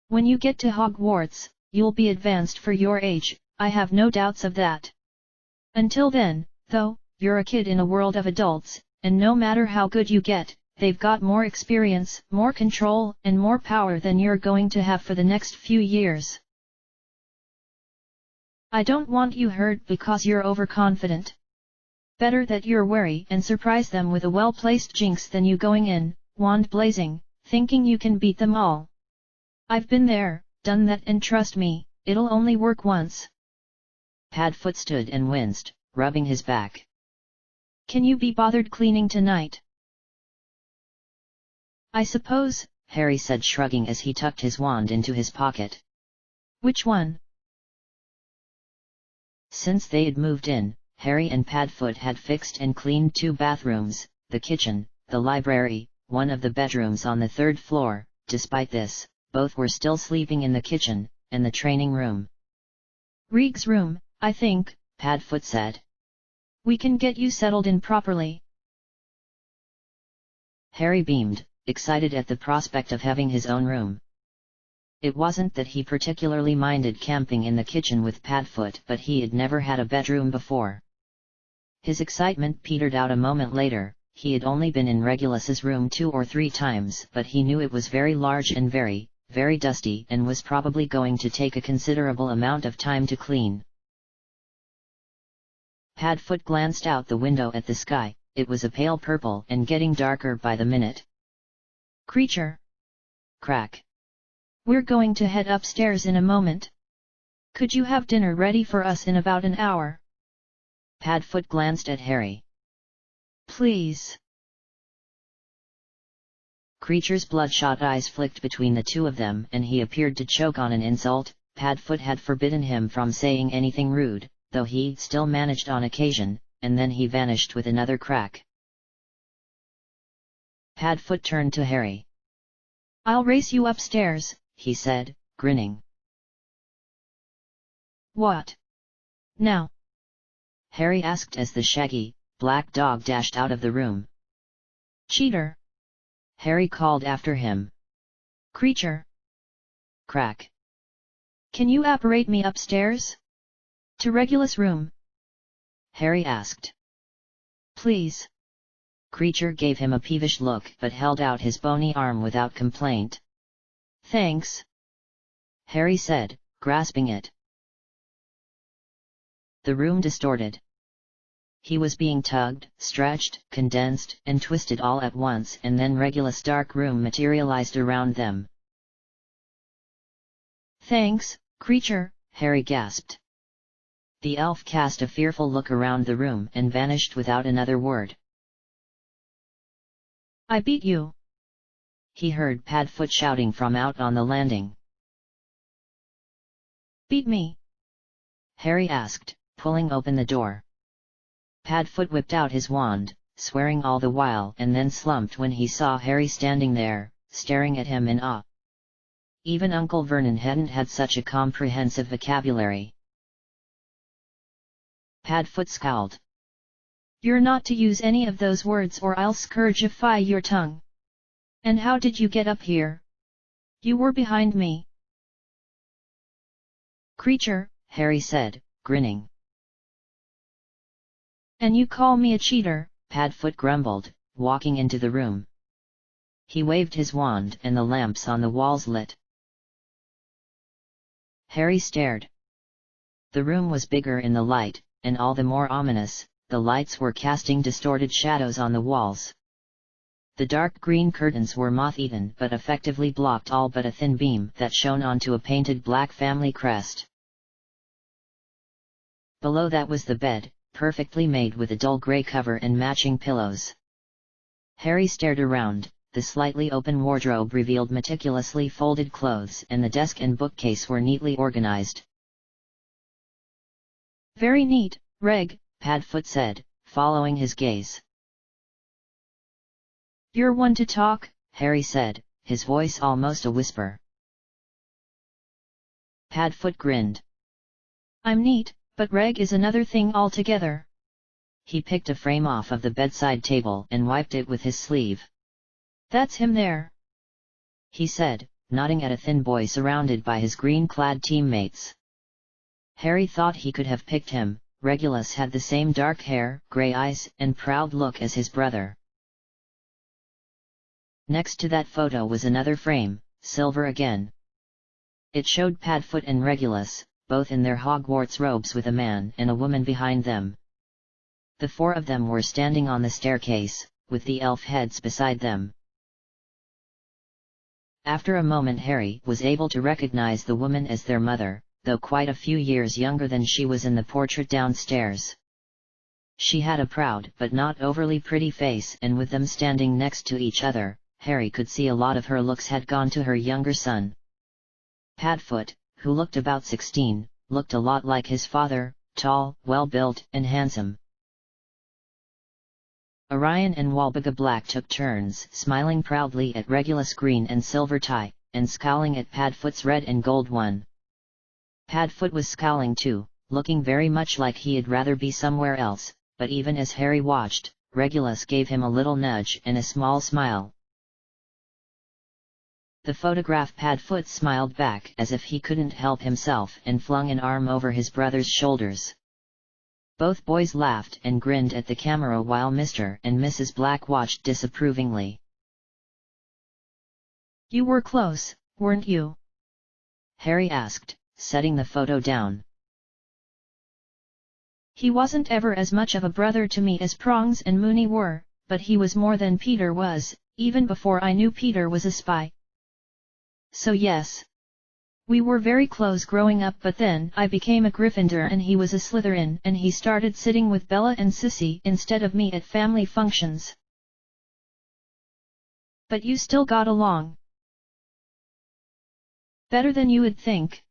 When you get to Hogwarts, you'll be advanced for your age, I have no doubts of that. Until then, though, you're a kid in a world of adults, and no matter how good you get, they've got more experience, more control, and more power than you're going to have for the next few years. I don't want you hurt because you're overconfident. Better that you're wary and surprise them with a well-placed jinx than you going in, wand blazing, thinking you can beat them all. I've been there, done that, and trust me, it'll only work once. Padfoot stood and winced, rubbing his back. Can you be bothered cleaning tonight? I suppose, Harry said, shrugging as he tucked his wand into his pocket. Which one? Since they had moved in, Harry and Padfoot had fixed and cleaned 2 bathrooms, the kitchen, the library, one of the bedrooms on the 3rd floor. Despite this, both were still sleeping in the kitchen, and the training room. Reeg's room, I think, Padfoot said. We can get you settled in properly. Harry beamed, excited at the prospect of having his own room. It wasn't that he particularly minded camping in the kitchen with Padfoot, but he had never had a bedroom before. His excitement petered out a moment later. He had only been in Regulus's room 2 or 3 times, but he knew it was very large and very, very dusty, and was probably going to take a considerable amount of time to clean. Padfoot glanced out the window at the sky. It was a pale purple and getting darker by the minute. Creature! Crack! We're going to head upstairs in a moment. Could you have dinner ready for us in about an hour? Padfoot glanced at Harry. Please. Creature's bloodshot eyes flicked between the two of them, and he appeared to choke on an insult. Padfoot had forbidden him from saying anything rude, though he still managed on occasion, and then he vanished with another crack. Padfoot turned to Harry. I'll race you upstairs, he said, grinning. What? Now? Harry asked as the shaggy, black dog dashed out of the room. Cheater! Harry called after him. Creature! Crack! Can you apparate me upstairs? To Regulus' room? Harry asked. Please. Creature gave him a peevish look but held out his bony arm without complaint. Thanks. Harry said, grasping it. The room distorted. He was being tugged, stretched, condensed, and twisted all at once, and then Regulus' dark room materialized around them. Thanks, creature, Harry gasped. The elf cast a fearful look around the room and vanished without another word. I beat you! He heard Padfoot shouting from out on the landing. Beat me? Harry asked, pulling open the door. Padfoot whipped out his wand, swearing all the while, and then slumped when he saw Harry standing there, staring at him in awe. Even Uncle Vernon hadn't had such a comprehensive vocabulary. Padfoot scowled. You're not to use any of those words or I'll scourgify your tongue. And how did you get up here? You were behind me. Creature, Harry said, grinning. And you call me a cheater? Padfoot grumbled, walking into the room. He waved his wand and the lamps on the walls lit. Harry stared. The room was bigger in the light, and all the more ominous. The lights were casting distorted shadows on the walls. The dark green curtains were moth-eaten but effectively blocked all but a thin beam that shone onto a painted black family crest. Below that was the bed, perfectly made with a dull grey cover and matching pillows. Harry stared around. The slightly open wardrobe revealed meticulously folded clothes and the desk and bookcase were neatly organized. Very neat, Reg, Padfoot said, following his gaze. You're one to talk, Harry said, his voice almost a whisper. Padfoot grinned. I'm neat, but Reg is another thing altogether. He picked a frame off of the bedside table and wiped it with his sleeve. That's him there, he said, nodding at a thin boy surrounded by his green-clad teammates. Harry thought he could have picked him. Regulus had the same dark hair, grey eyes, and proud look as his brother. Next to that photo was another frame, silver again. It showed Padfoot and Regulus, both in their Hogwarts robes with a man and a woman behind them. The four of them were standing on the staircase, with the elf heads beside them. After a moment Harry was able to recognize the woman as their mother, though quite a few years younger than she was in the portrait downstairs. She had a proud but not overly pretty face, and with them standing next to each other, Harry could see a lot of her looks had gone to her younger son. Padfoot, who looked about 16, looked a lot like his father, tall, well-built, and handsome. Orion and Walbaga Black took turns smiling proudly at Regulus' green and silver tie, and scowling at Padfoot's red and gold one. Padfoot was scowling too, looking very much like he'd rather be somewhere else, but even as Harry watched, Regulus gave him a little nudge and a small smile. The photograph Padfoot smiled back as if he couldn't help himself and flung an arm over his brother's shoulders. Both boys laughed and grinned at the camera while Mr. and Mrs. Black watched disapprovingly. You were close, weren't you? Harry asked, setting the photo down. He wasn't ever as much of a brother to me as Prongs and Moony were, but he was more than Peter was, even before I knew Peter was a spy. So yes. We were very close growing up, but then I became a Gryffindor and he was a Slytherin and he started sitting with Bella and Sissy instead of me at family functions. But you still got along better than you would think.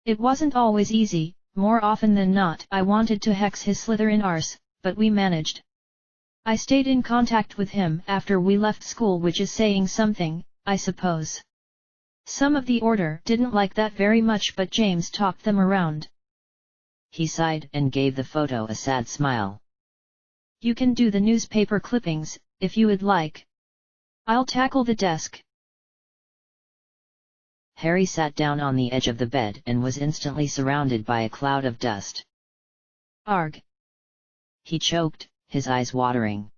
It wasn't always easy, more often than not I wanted to hex his Slytherin arse, but we managed. I stayed in contact with him after we left school, which is saying something, I suppose. Some of the Order didn't like that very much, but James talked them around. He sighed and gave the photo a sad smile. You can do the newspaper clippings, if you would like. I'll tackle the desk. Harry sat down on the edge of the bed and was instantly surrounded by a cloud of dust. Arg! He choked, his eyes watering.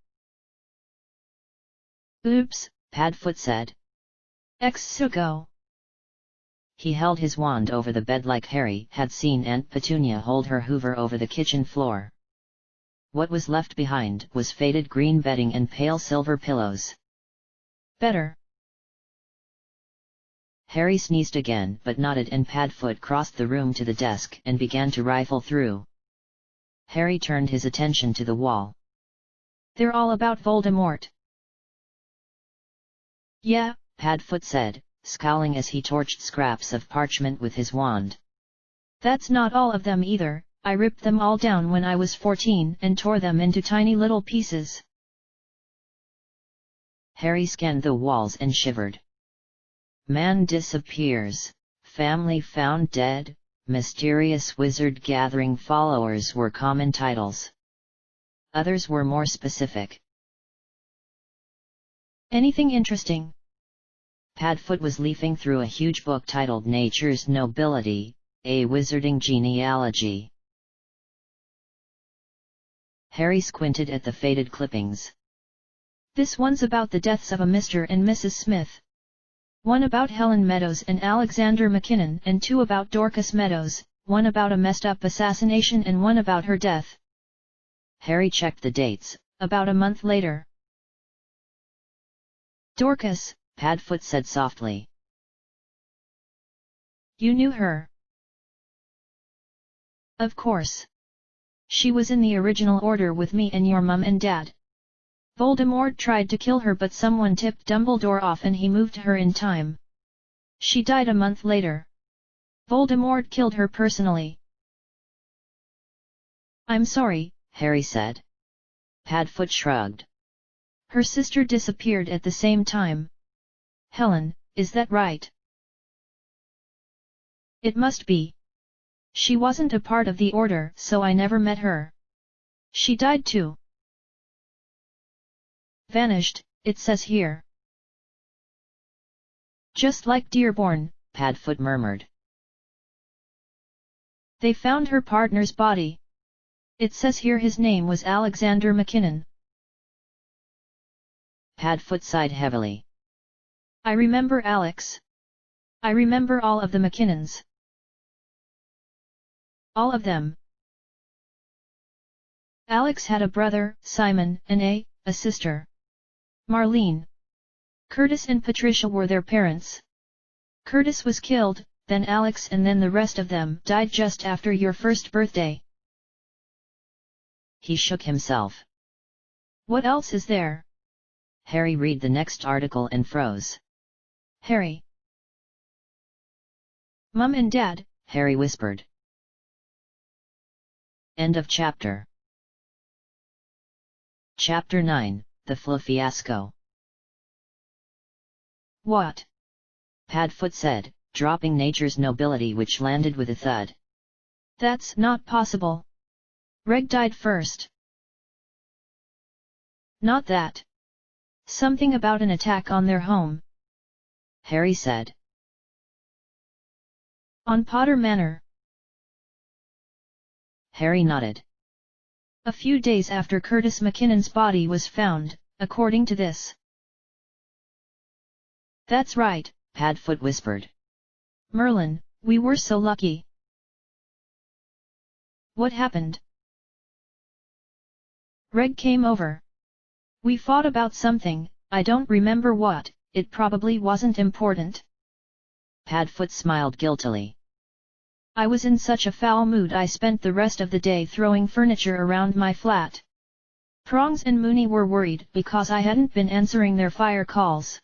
Oops, Padfoot said. Ex-sugo. He held his wand over the bed like Harry had seen Aunt Petunia hold her hoover over the kitchen floor. What was left behind was faded green bedding and pale silver pillows. Better. Harry sneezed again but nodded, and Padfoot crossed the room to the desk and began to rifle through. Harry turned his attention to the wall. They're all about Voldemort. Yeah, Padfoot said, scowling as he torched scraps of parchment with his wand. That's not all of them either, I ripped them all down when I was 14 and tore them into tiny little pieces. Harry scanned the walls and shivered. Man disappears, family found dead, mysterious wizard gathering followers were common titles. Others were more specific. Anything interesting? Padfoot was leafing through a huge book titled Nature's Nobility, A Wizarding Genealogy. Harry squinted at the faded clippings. This one's about the deaths of a Mr. and Mrs. Smith. One about Helen Meadows and Alexander McKinnon, and two about Dorcas Meadows, one about a messed-up assassination and one about her death. Harry checked the dates. About a month later. Dorcas, Padfoot said softly. You knew her? Of course. She was in the original order with me and your mum and dad. Voldemort tried to kill her, but someone tipped Dumbledore off and he moved her in time. She died a month later. Voldemort killed her personally. I'm sorry, Harry said. Padfoot shrugged. Her sister disappeared at the same time. Helen, is that right? It must be. She wasn't a part of the order, so I never met her. She died too. Vanished, it says here. Just like Dearborn, Padfoot murmured. They found her partner's body. It says here his name was Alexander McKinnon. Padfoot sighed heavily. I remember Alex. I remember all of the McKinnons. All of them. Alex had a brother, Simon, and a sister. Marlene. Curtis and Patricia were their parents. Curtis was killed, then Alex, and then the rest of them died just after your first birthday. He shook himself. What else is there? Harry read the next article and froze. Harry. Mum and Dad, Harry whispered. End of chapter. Chapter 9, The Flo Fiasco. What? Padfoot said, dropping Nature's Nobility, which landed with a thud. That's not possible. Reg died first. Not that. Something about an attack on their home. Harry said. On Potter Manor. Harry nodded. A few days after Curtis McKinnon's body was found, according to this. That's right, Padfoot whispered. Merlin, we were so lucky. What happened? Reg came over. We fought about something, I don't remember what, it probably wasn't important. Padfoot smiled guiltily. I was in such a foul mood I spent the rest of the day throwing furniture around my flat. Prongs and Mooney were worried because I hadn't been answering their fire calls.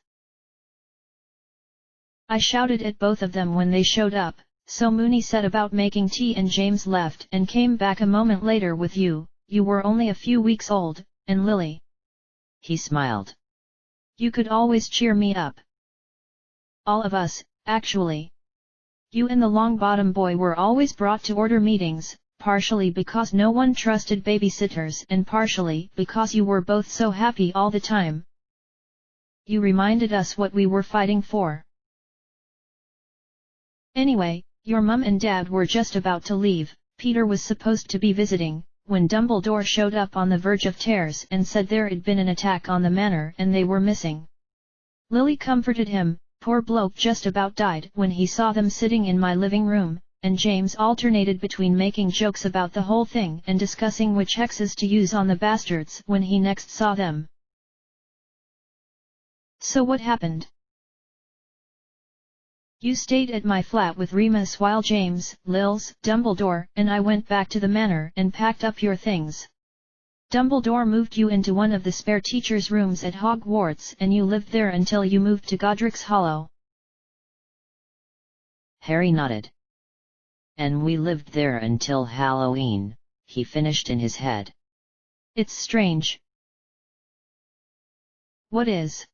I shouted at both of them when they showed up, so Mooney set about making tea and James left and came back a moment later with you were only a few weeks old, and Lily. He smiled. You could always cheer me up. All of us, actually. You and the Longbottom boy were always brought to order meetings, partially because no one trusted babysitters and partially because you were both so happy all the time. You reminded us what we were fighting for. Anyway, your mum and dad were just about to leave, Peter was supposed to be visiting, when Dumbledore showed up on the verge of tears and said there had been an attack on the manor and they were missing. Lily comforted him, poor bloke just about died when he saw them sitting in my living room, and James alternated between making jokes about the whole thing and discussing which hexes to use on the bastards when he next saw them. So what happened? You stayed at my flat with Remus while James, Lils, Dumbledore, and I went back to the manor and packed up your things. Dumbledore moved you into one of the spare teachers' rooms at Hogwarts and you lived there until you moved to Godric's Hollow. Harry nodded. And we lived there until Halloween, he finished in his head. It's strange. What is?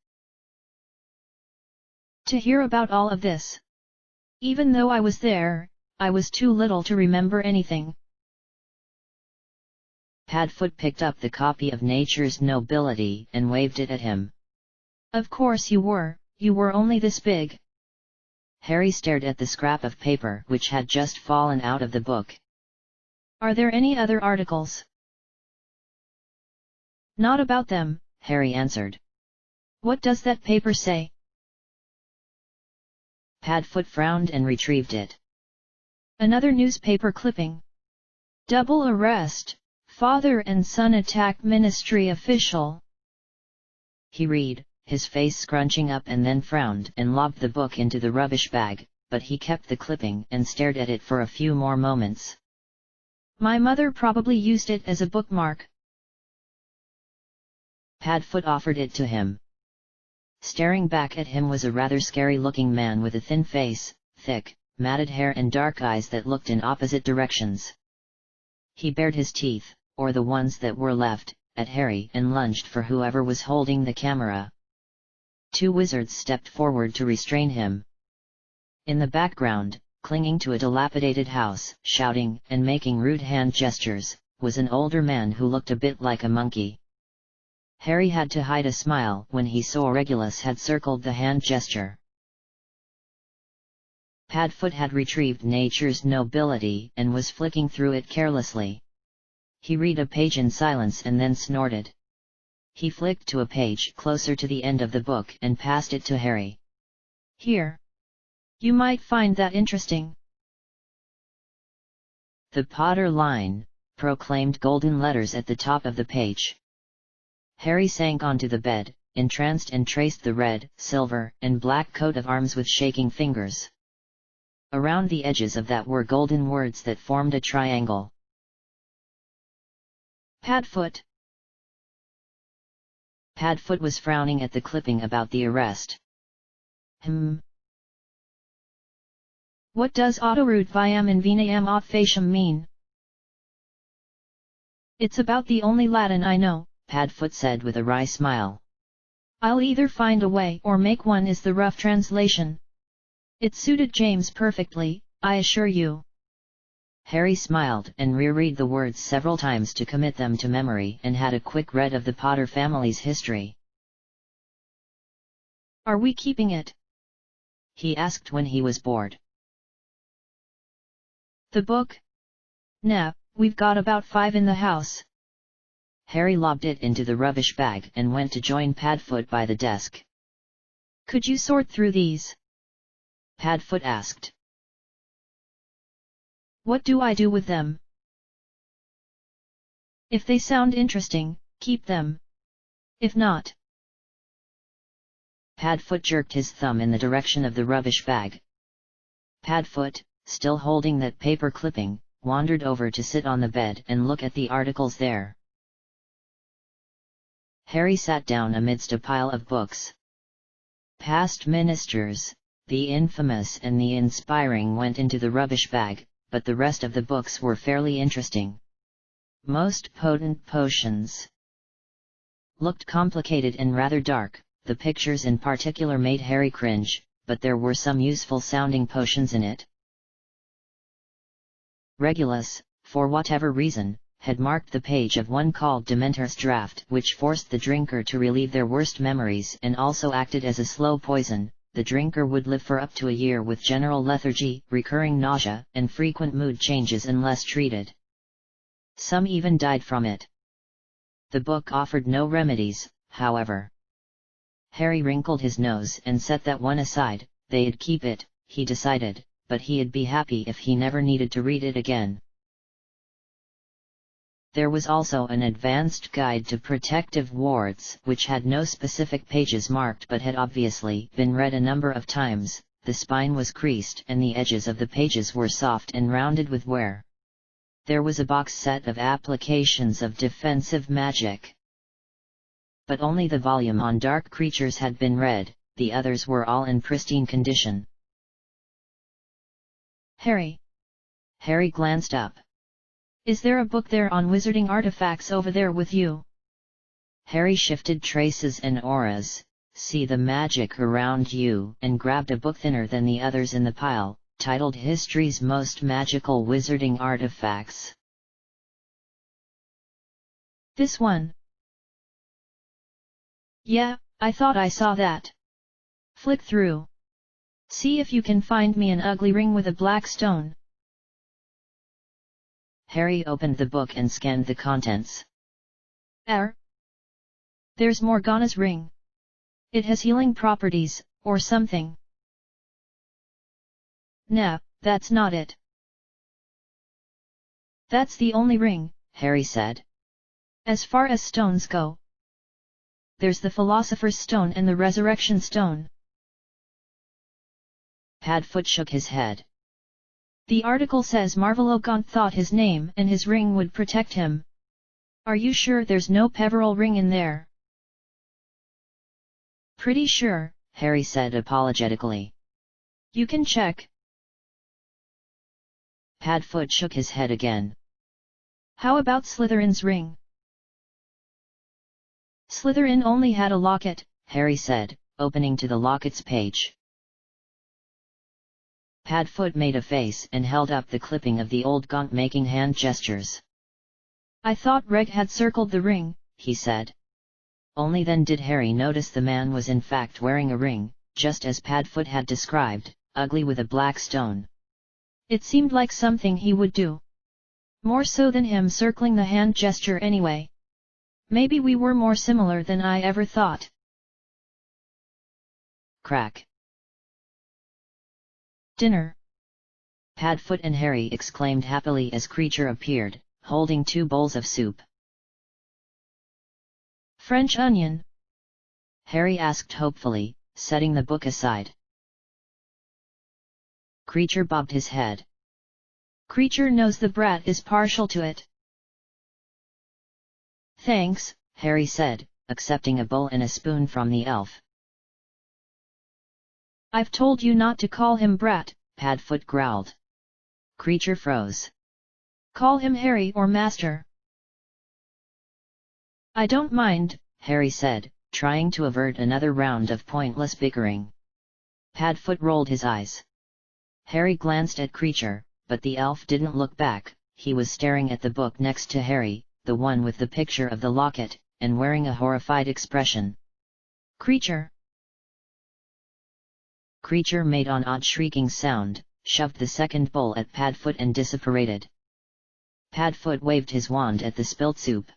To hear about all of this. Even though I was there, I was too little to remember anything. Padfoot picked up the copy of Nature's Nobility and waved it at him. Of course you were only this big. Harry stared at the scrap of paper which had just fallen out of the book. Are there any other articles? Not about them, Harry answered. What does that paper say? Padfoot frowned and retrieved it. Another newspaper clipping. Double arrest, father and son attack ministry official. He read, his face scrunching up, and then frowned and lobbed the book into the rubbish bag, but he kept the clipping and stared at it for a few more moments. My mother probably used it as a bookmark. Padfoot offered it to him. Staring back at him was a rather scary-looking man with a thin face, thick, matted hair and dark eyes that looked in opposite directions. He bared his teeth, or the ones that were left, at Harry and lunged for whoever was holding the camera. 2 wizards stepped forward to restrain him. In the background, clinging to a dilapidated house, shouting and making rude hand gestures, was an older man who looked a bit like a monkey. Harry had to hide a smile when he saw Regulus had circled the hand gesture. Padfoot had retrieved Nature's Nobility and was flicking through it carelessly. He read a page in silence and then snorted. He flicked to a page closer to the end of the book and passed it to Harry. Here. You might find that interesting. The Potter line, proclaimed golden letters at the top of the page. Harry sank onto the bed, entranced, and traced the red, silver, and black coat of arms with shaking fingers. Around the edges of that were golden words that formed a triangle. Padfoot. Padfoot was frowning at the clipping about the arrest. What does autorut viam invenam aut faciam mean? It's about the only Latin I know, Padfoot said with a wry smile. I'll either find a way or make one is the rough translation. It suited James perfectly, I assure you. Harry smiled and reread the words several times to commit them to memory and had a quick read of the Potter family's history. Are we keeping it? He asked when he was bored. The book? Nah, we've got about 5 in the house. Harry lobbed it into the rubbish bag and went to join Padfoot by the desk. Could you sort through these? Padfoot asked. What do I do with them? If they sound interesting, keep them. If not. Padfoot jerked his thumb in the direction of the rubbish bag. Padfoot, still holding that paper clipping, wandered over to sit on the bed and look at the articles there. Harry sat down amidst a pile of books. Past ministers, the infamous and the inspiring went into the rubbish bag, but the rest of the books were fairly interesting. Most potent potions looked complicated and rather dark. The pictures in particular made Harry cringe, but there were some useful-sounding potions in it. Regulus, for whatever reason, had marked the page of one called Dementor's Draught, which forced the drinker to relive their worst memories and also acted as a slow poison. The drinker would live for up to a year with general lethargy, recurring nausea, and frequent mood changes unless treated. Some even died from it. The book offered no remedies, however. Harry wrinkled his nose and set that one aside. They'd keep it, he decided, but he'd be happy if he never needed to read it again. There was also an advanced guide to protective wards, which had no specific pages marked but had obviously been read a number of times. The spine was creased and the edges of the pages were soft and rounded with wear. There was a box set of applications of defensive magic. But only the volume on dark creatures had been read, the others were all in pristine condition. Harry glanced up. Is there a book there on wizarding artifacts over there with you? Harry shifted traces and auras, see the magic around you, and grabbed a book thinner than the others in the pile, titled History's Most Magical Wizarding Artifacts. This one? Yeah, I thought I saw that. Flick through. See if you can find me an ugly ring with a black stone. Harry opened the book and scanned the contents. There's Morgana's ring. It has healing properties, or something. Nah, that's not it. That's the only ring, Harry said. As far as stones go, there's the Philosopher's Stone and the Resurrection Stone. Padfoot shook his head. The article says Marvelogaunt thought his name and his ring would protect him. Are you sure there's no Peveril ring in there? Pretty sure, Harry said apologetically. You can check. Padfoot shook his head again. How about Slytherin's ring? Slytherin only had a locket, Harry said, opening to the locket's page. Padfoot made a face and held up the clipping of the old gaunt making hand gestures. I thought Reg had circled the ring, he said. Only then did Harry notice the man was in fact wearing a ring, just as Padfoot had described, ugly with a black stone. It seemed like something he would do. More so than him circling the hand gesture anyway. Maybe we were more similar than I ever thought. Crack. Dinner. Padfoot and Harry exclaimed happily as Creature appeared, holding 2 bowls of soup. French onion? Harry asked hopefully, setting the book aside. Creature bobbed his head. Creature knows the brat is partial to it. Thanks, Harry said, accepting a bowl and a spoon from the elf. I've told you not to call him brat, Padfoot growled. Creature froze. Call him Harry or Master. I don't mind, Harry said, trying to avert another round of pointless bickering. Padfoot rolled his eyes. Harry glanced at Creature, but the elf didn't look back. He was staring at the book next to Harry, the one with the picture of the locket, and wearing a horrified expression. Creature! Creature made an odd shrieking sound, shoved the second bowl at Padfoot and disapparated. Padfoot waved his wand at the spilt soup.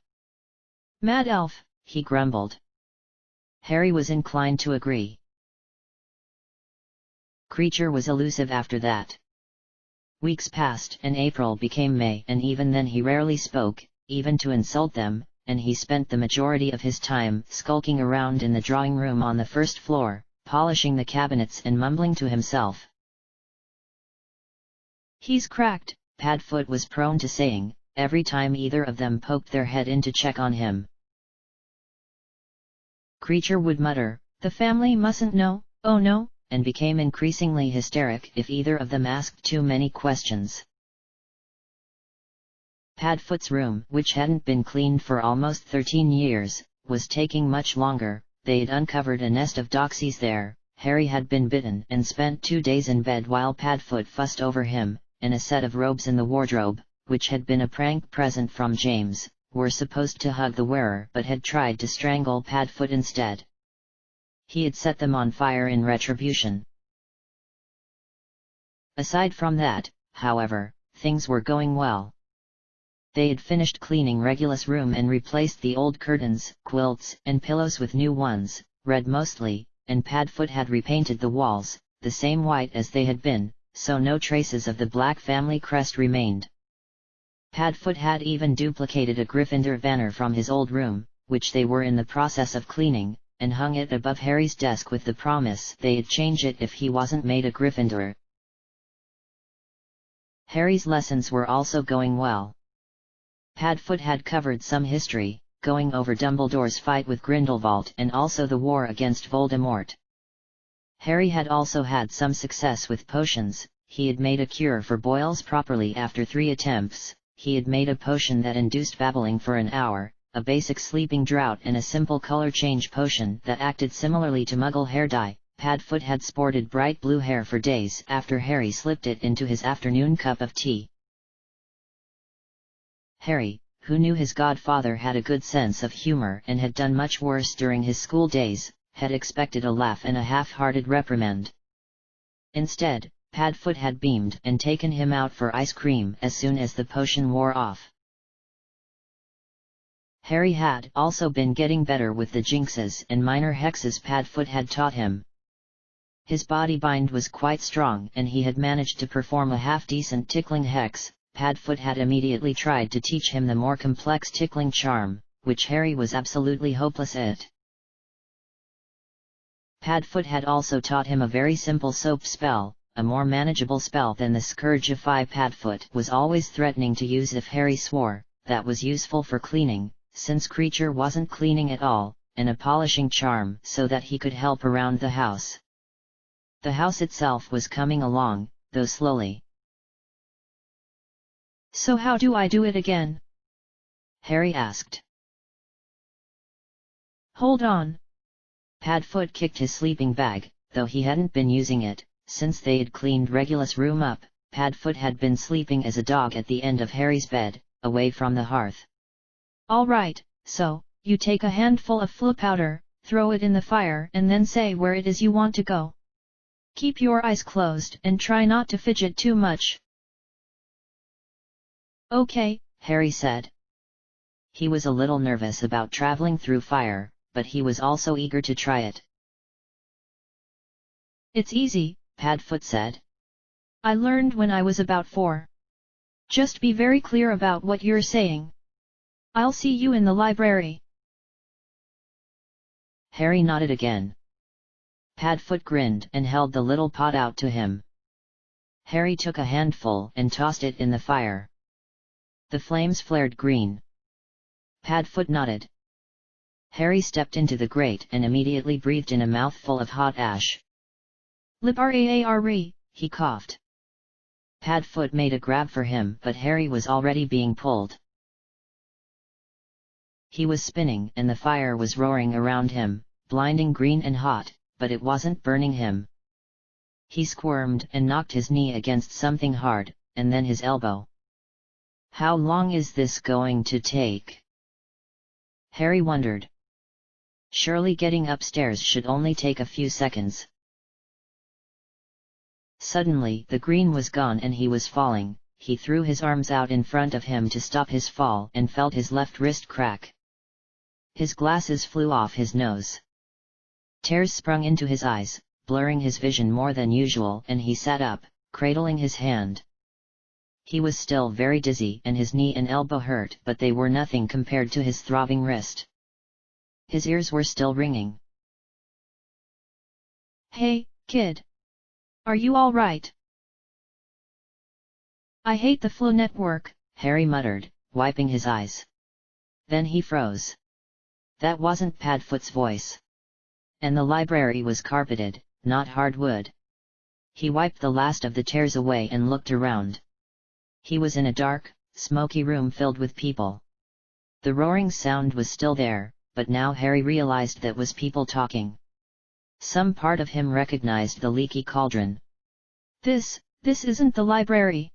Mad elf, he grumbled. Harry was inclined to agree. Creature was elusive after that. Weeks passed and April became May, and even then he rarely spoke, even to insult them, and he spent the majority of his time skulking around in the drawing room on the first floor, polishing the cabinets and mumbling to himself. He's cracked, Padfoot was prone to saying, every time either of them poked their head in to check on him. Creature would mutter, the family mustn't know, oh no, and became increasingly hysteric if either of them asked too many questions. Padfoot's room, which hadn't been cleaned for almost 13 years, was taking much longer. They'd uncovered a nest of doxies there. Harry had been bitten and spent 2 days in bed while Padfoot fussed over him, and a set of robes in the wardrobe, which had been a prank present from James, were supposed to hug the wearer but had tried to strangle Padfoot instead. He had set them on fire in retribution. Aside from that, however, things were going well. They had finished cleaning Regulus' room and replaced the old curtains, quilts, and pillows with new ones, red mostly, and Padfoot had repainted the walls, the same white as they had been, so no traces of the Black family crest remained. Padfoot had even duplicated a Gryffindor banner from his old room, which they were in the process of cleaning, and hung it above Harry's desk with the promise they'd change it if he wasn't made a Gryffindor. Harry's lessons were also going well. Padfoot had covered some history, going over Dumbledore's fight with Grindelwald and also the war against Voldemort. Harry had also had some success with potions. He had made a cure for boils properly after 3 attempts, he had made a potion that induced babbling for an hour, a basic sleeping draught and a simple color change potion that acted similarly to Muggle hair dye. Padfoot had sported bright blue hair for days after Harry slipped it into his afternoon cup of tea. Harry, who knew his godfather had a good sense of humor and had done much worse during his school days, had expected a laugh and a half-hearted reprimand. Instead, Padfoot had beamed and taken him out for ice cream as soon as the potion wore off. Harry had also been getting better with the jinxes and minor hexes Padfoot had taught him. His body bind was quite strong and he had managed to perform a half-decent tickling hex. Padfoot had immediately tried to teach him the more complex tickling charm, which Harry was absolutely hopeless at. Padfoot had also taught him a very simple soap spell, a more manageable spell than the Scourgify. Padfoot was always threatening to use if Harry swore that was useful for cleaning, since creature wasn't cleaning at all, and a polishing charm so that he could help around the house. The house itself was coming along, though slowly. So how do I do it again? Harry asked. Hold on. Padfoot kicked his sleeping bag, though he hadn't been using it, since they had cleaned Regulus' room up. Padfoot had been sleeping as a dog at the end of Harry's bed, away from the hearth. All right, so, you take a handful of flu powder, throw it in the fire and then say where it is you want to go. Keep your eyes closed and try not to fidget too much. Okay, Harry said. He was a little nervous about traveling through fire, but he was also eager to try it. It's easy, Padfoot said. I learned when I was about 4. Just be very clear about what you're saying. I'll see you in the library. Harry nodded again. Padfoot grinned and held the little pot out to him. Harry took a handful and tossed it in the fire. The flames flared green. Padfoot nodded. Harry stepped into the grate and immediately breathed in a mouthful of hot ash. Libraary, he coughed. Padfoot made a grab for him, but Harry was already being pulled. He was spinning and the fire was roaring around him, blinding green and hot, but it wasn't burning him. He squirmed and knocked his knee against something hard, and then his elbow. How long is this going to take? Harry wondered. Surely getting upstairs should only take a few seconds. Suddenly the green was gone and he was falling. He threw his arms out in front of him to stop his fall and felt his left wrist crack. His glasses flew off his nose. Tears sprung into his eyes, blurring his vision more than usual, and he sat up, cradling his hand. He was still very dizzy and his knee and elbow hurt, but they were nothing compared to his throbbing wrist. His ears were still ringing. Hey, kid! Are you all right? I hate the flu network, Harry muttered, wiping his eyes. Then he froze. That wasn't Padfoot's voice. And the library was carpeted, not hardwood. He wiped the last of the tears away and looked around. He was in a dark, smoky room filled with people. The roaring sound was still there, but now Harry realized that was people talking. Some part of him recognized the leaky cauldron. This isn't the library,"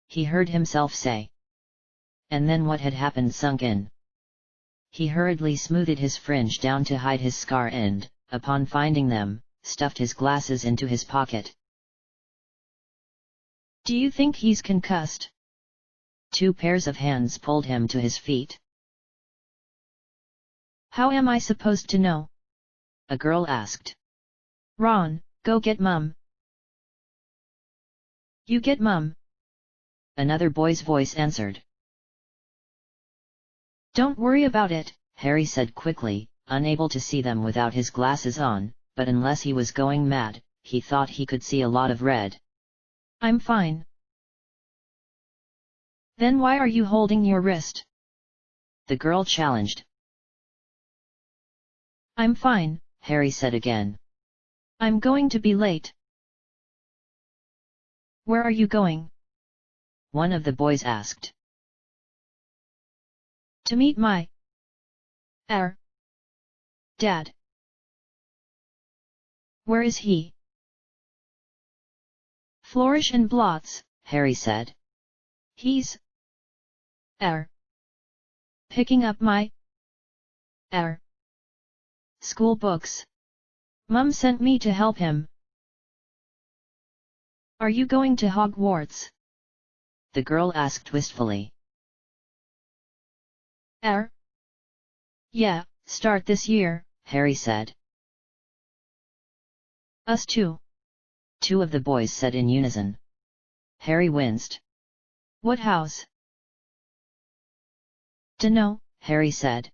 he heard himself say. And then what had happened sunk in. He hurriedly smoothed his fringe down to hide his scar and, upon finding them, stuffed his glasses into his pocket. "Do you think he's concussed?" 2 pairs of hands pulled him to his feet. "How am I supposed to know?" a girl asked. "Ron, go get Mum." "You get Mum," another boy's voice answered. "Don't worry about it," Harry said quickly, unable to see them without his glasses on, but unless he was going mad, he thought he could see a lot of red. "I'm fine." "Then why are you holding your wrist?" the girl challenged. "I'm fine," Harry said again. "I'm going to be late." "Where are you going?" one of the boys asked. "To meet my dad." "Where is he?" "Flourish and blots," Harry said. "He's picking up my school books. Mum sent me to help him." Are you going to Hogwarts? The girl asked wistfully. Yeah, start this year, Harry said. Us too. Two of the boys said in unison. Harry winced. What house? Dunno, Harry said.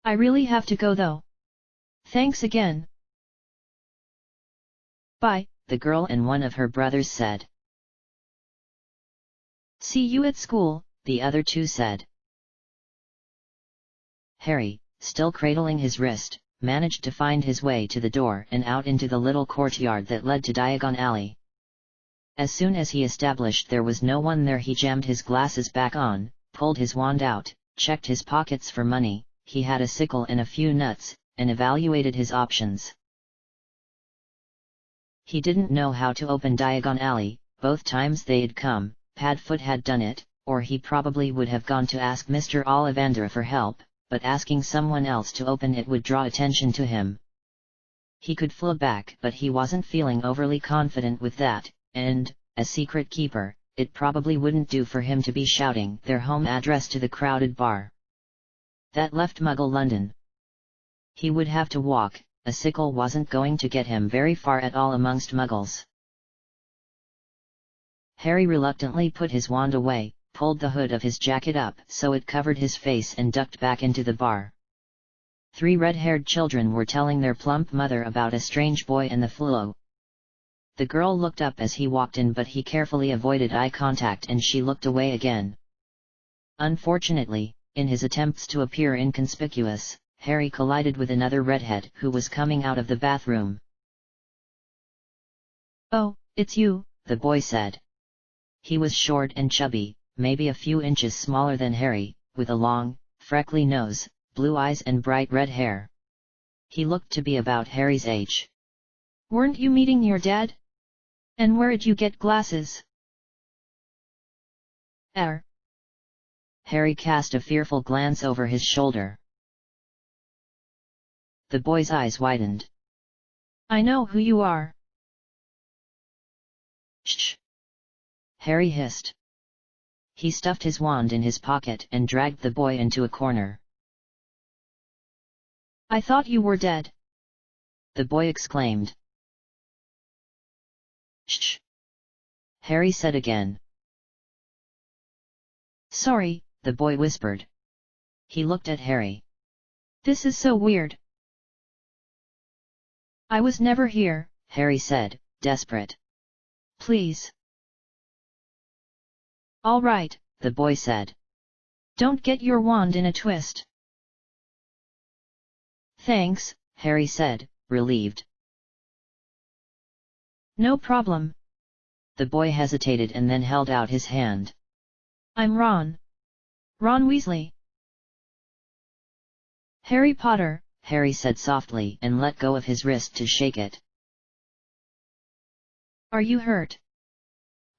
I really have to go though. Thanks again. Bye, the girl and one of her brothers said. See you at school, the other two said. Harry, still cradling his wrist, managed to find his way to the door and out into the little courtyard that led to Diagon Alley. As soon as he established there was no one there, he jammed his glasses back on, pulled his wand out, checked his pockets for money, he had a sickle and a few nuts, and evaluated his options. He didn't know how to open Diagon Alley. Both times they'd come, Padfoot had done it, or he probably would have gone to ask Mr. Ollivander for help, but asking someone else to open it would draw attention to him. He could fly back, but he wasn't feeling overly confident with that, and, as secret keeper, it probably wouldn't do for him to be shouting their home address to the crowded bar. That left Muggle London. He would have to walk. A sickle wasn't going to get him very far at all amongst Muggles. Harry reluctantly put his wand away, pulled the hood of his jacket up so it covered his face and ducked back into the bar. 3 red-haired children were telling their plump mother about a strange boy in the fluo. The girl looked up as he walked in, but he carefully avoided eye contact and she looked away again. Unfortunately, in his attempts to appear inconspicuous, Harry collided with another redhead who was coming out of the bathroom. Oh, it's you, the boy said. He was short and chubby, maybe a few inches smaller than Harry, with a long, freckly nose, blue eyes and bright red hair. He looked to be about Harry's age. Weren't you meeting your dad? And where'd you get glasses? Harry cast a fearful glance over his shoulder. The boy's eyes widened. I know who you are. Shh! Harry hissed. He stuffed his wand in his pocket and dragged the boy into a corner. I thought you were dead. The boy exclaimed. Shh! Harry said again. Sorry, the boy whispered. He looked at Harry. This is so weird. I was never here, Harry said, desperate. Please. All right, the boy said. Don't get your wand in a twist. Thanks, Harry said, relieved. No problem. The boy hesitated and then held out his hand. I'm Ron. Ron Weasley. Harry Potter, Harry said softly and let go of his wrist to shake it. Are you hurt?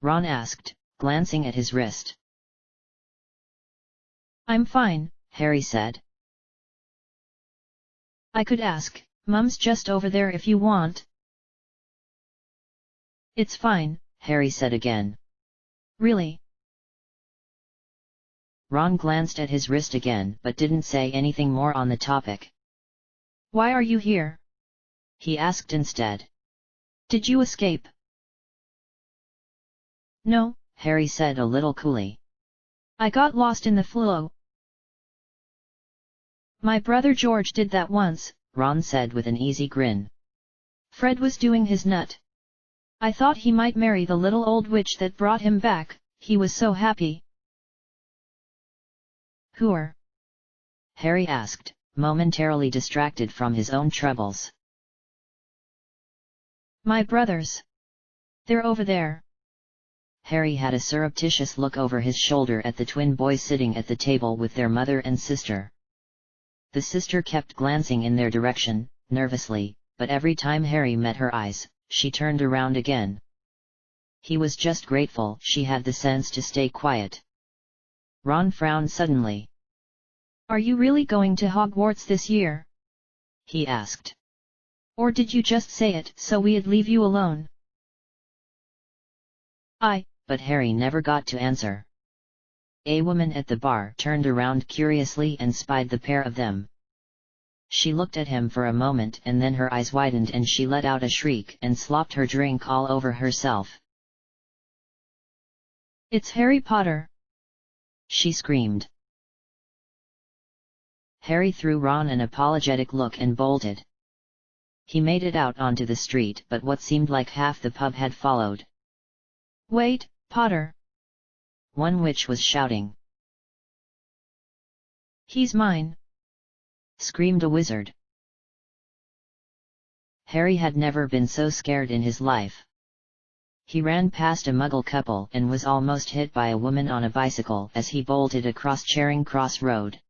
Ron asked, glancing at his wrist. I'm fine, Harry said. I could ask, Mum's just over there if you want. It's fine, Harry said again. Really? Ron glanced at his wrist again but didn't say anything more on the topic. Why are you here? He asked instead. Did you escape? No, Harry said a little coolly. I got lost in the fluo. My brother George did that once, Ron said with an easy grin. Fred was doing his nut. I thought he might marry the little old witch that brought him back, he was so happy. Who are? Harry asked, momentarily distracted from his own troubles. My brothers. They're over there. Harry had a surreptitious look over his shoulder at the twin boys sitting at the table with their mother and sister. The sister kept glancing in their direction, nervously, but every time Harry met her eyes, she turned around again. He was just grateful she had the sense to stay quiet. Ron frowned suddenly. Are you really going to Hogwarts this year? He asked. Or did you just say it so we'd leave you alone? But Harry never got to answer. A woman at the bar turned around curiously and spied the pair of them. She looked at him for a moment and then her eyes widened and she let out a shriek and slopped her drink all over herself. "It's Harry Potter!" she screamed. Harry threw Ron an apologetic look and bolted. He made it out onto the street, but what seemed like half the pub had followed. "Wait, Potter!" one witch was shouting. "He's mine!" screamed a wizard. Harry had never been so scared in his life. He ran past a muggle couple and was almost hit by a woman on a bicycle as he bolted across Charing Cross Road.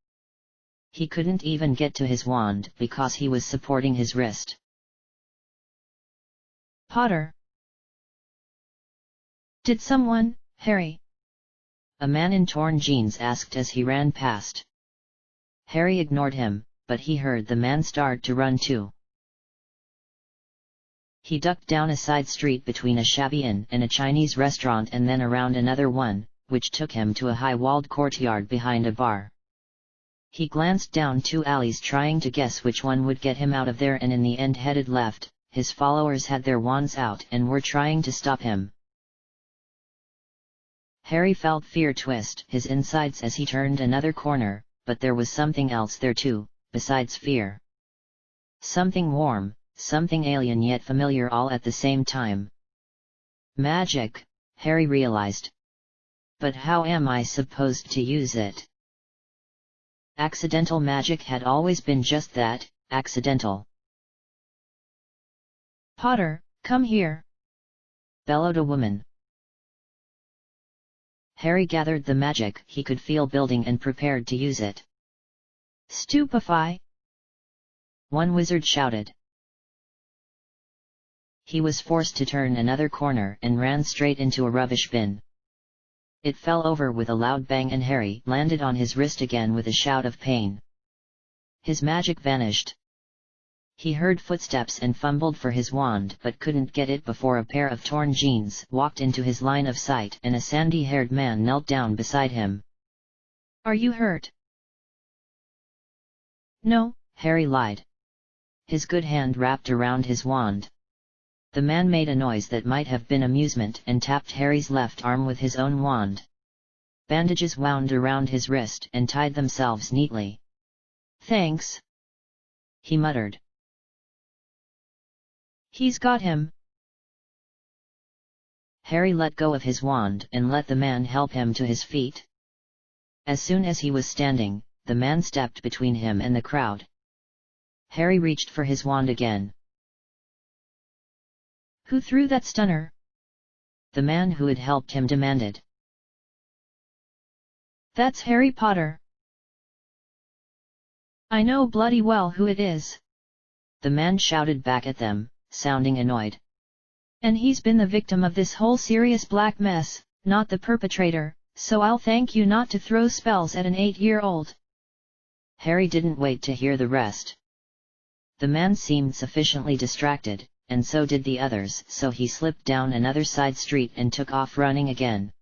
He couldn't even get to his wand because he was supporting his wrist. "Potter! Did someone, Harry?" a man in torn jeans asked as he ran past. Harry ignored him, but he heard the man start to run too. He ducked down a side street between a shabby inn and a Chinese restaurant and then around another one, which took him to a high-walled courtyard behind a bar. He glanced down 2 alleys trying to guess which one would get him out of there and in the end headed left. His followers had their wands out and were trying to stop him. Harry felt fear twist his insides as he turned another corner, but there was something else there too, besides fear. Something warm, something alien yet familiar all at the same time. Magic, Harry realized. But how am I supposed to use it? Accidental magic had always been just that, accidental. "Potter, come here!" bellowed a woman. Harry gathered the magic he could feel building and prepared to use it. "Stupefy!" one wizard shouted. He was forced to turn another corner and ran straight into a rubbish bin. It fell over with a loud bang and Harry landed on his wrist again with a shout of pain. His magic vanished. He heard footsteps and fumbled for his wand but couldn't get it before a pair of torn jeans walked into his line of sight and a sandy-haired man knelt down beside him. "Are you hurt?" "No," Harry lied. His good hand wrapped around his wand. The man made a noise that might have been amusement and tapped Harry's left arm with his own wand. Bandages wound around his wrist and tied themselves neatly. "Thanks," he muttered. "He's got him." Harry let go of his wand and let the man help him to his feet. As soon as he was standing, the man stepped between him and the crowd. Harry reached for his wand again. "Who threw that stunner?" the man who had helped him demanded. "That's Harry Potter." "I know bloody well who it is," the man shouted back at them, sounding annoyed. "And he's been the victim of this whole serious black mess, not the perpetrator, so I'll thank you not to throw spells at an 8-year-old. Harry didn't wait to hear the rest. The man seemed sufficiently distracted, and so did the others, so he slipped down another side street and took off running again.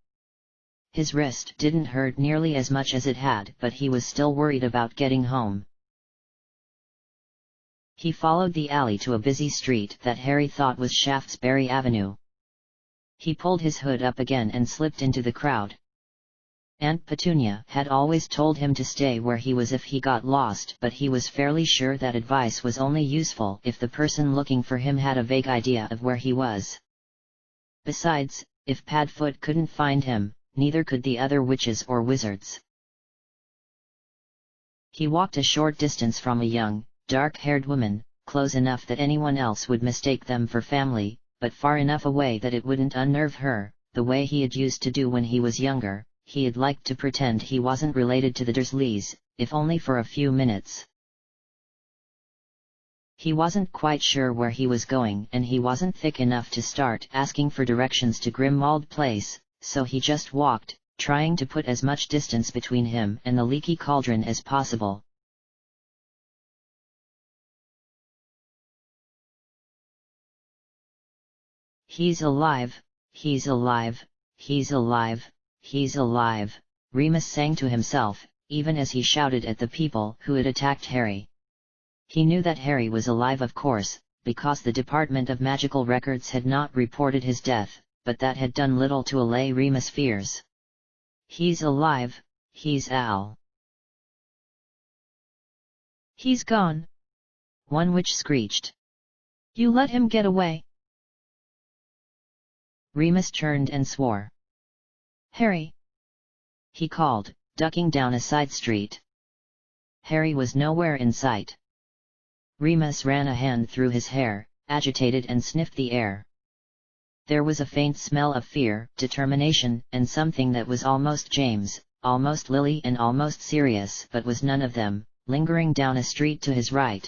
His wrist didn't hurt nearly as much as it had, but he was still worried about getting home. He followed the alley to a busy street that Harry thought was Shaftesbury Avenue. He pulled his hood up again and slipped into the crowd. Aunt Petunia had always told him to stay where he was if he got lost, but he was fairly sure that advice was only useful if the person looking for him had a vague idea of where he was. Besides, if Padfoot couldn't find him, neither could the other witches or wizards. He walked a short distance from a young, dark-haired woman, close enough that anyone else would mistake them for family, but far enough away that it wouldn't unnerve her, the way he had used to do when he was younger. He'd like to pretend he wasn't related to the Dursleys, if only for a few minutes. He wasn't quite sure where he was going and he wasn't thick enough to start asking for directions to Grimmauld Place, so he just walked, trying to put as much distance between him and the leaky cauldron as possible. "He's alive, he's alive," he's alive, he's alive," Remus sang to himself, even as he shouted at the people who had attacked Harry. He knew that Harry was alive, of course, because the Department of Magical Records had not reported his death, but that had done little to allay Remus' fears. "He's alive, he's Al." "He's gone," one witch screeched. "You let him get away." Remus turned and swore. "Harry!" he called, ducking down a side street. Harry was nowhere in sight. Remus ran a hand through his hair, agitated, and sniffed the air. There was a faint smell of fear, determination, and something that was almost James, almost Lily, and almost Sirius, but was none of them, lingering down a street to his right.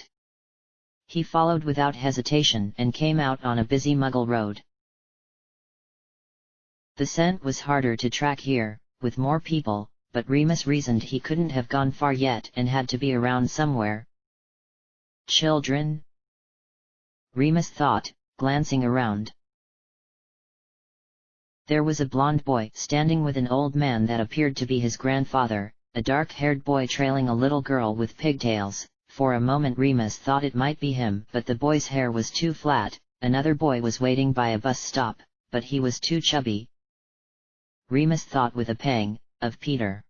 He followed without hesitation and came out on a busy Muggle road. The scent was harder to track here, with more people, but Remus reasoned he couldn't have gone far yet and had to be around somewhere. "Children?" Remus thought, glancing around. There was a blond boy standing with an old man that appeared to be his grandfather, a dark-haired boy trailing a little girl with pigtails. For a moment Remus thought it might be him, but the boy's hair was too flat. Another boy was waiting by a bus stop, but he was too chubby. Remus thought with a pang, of Peter.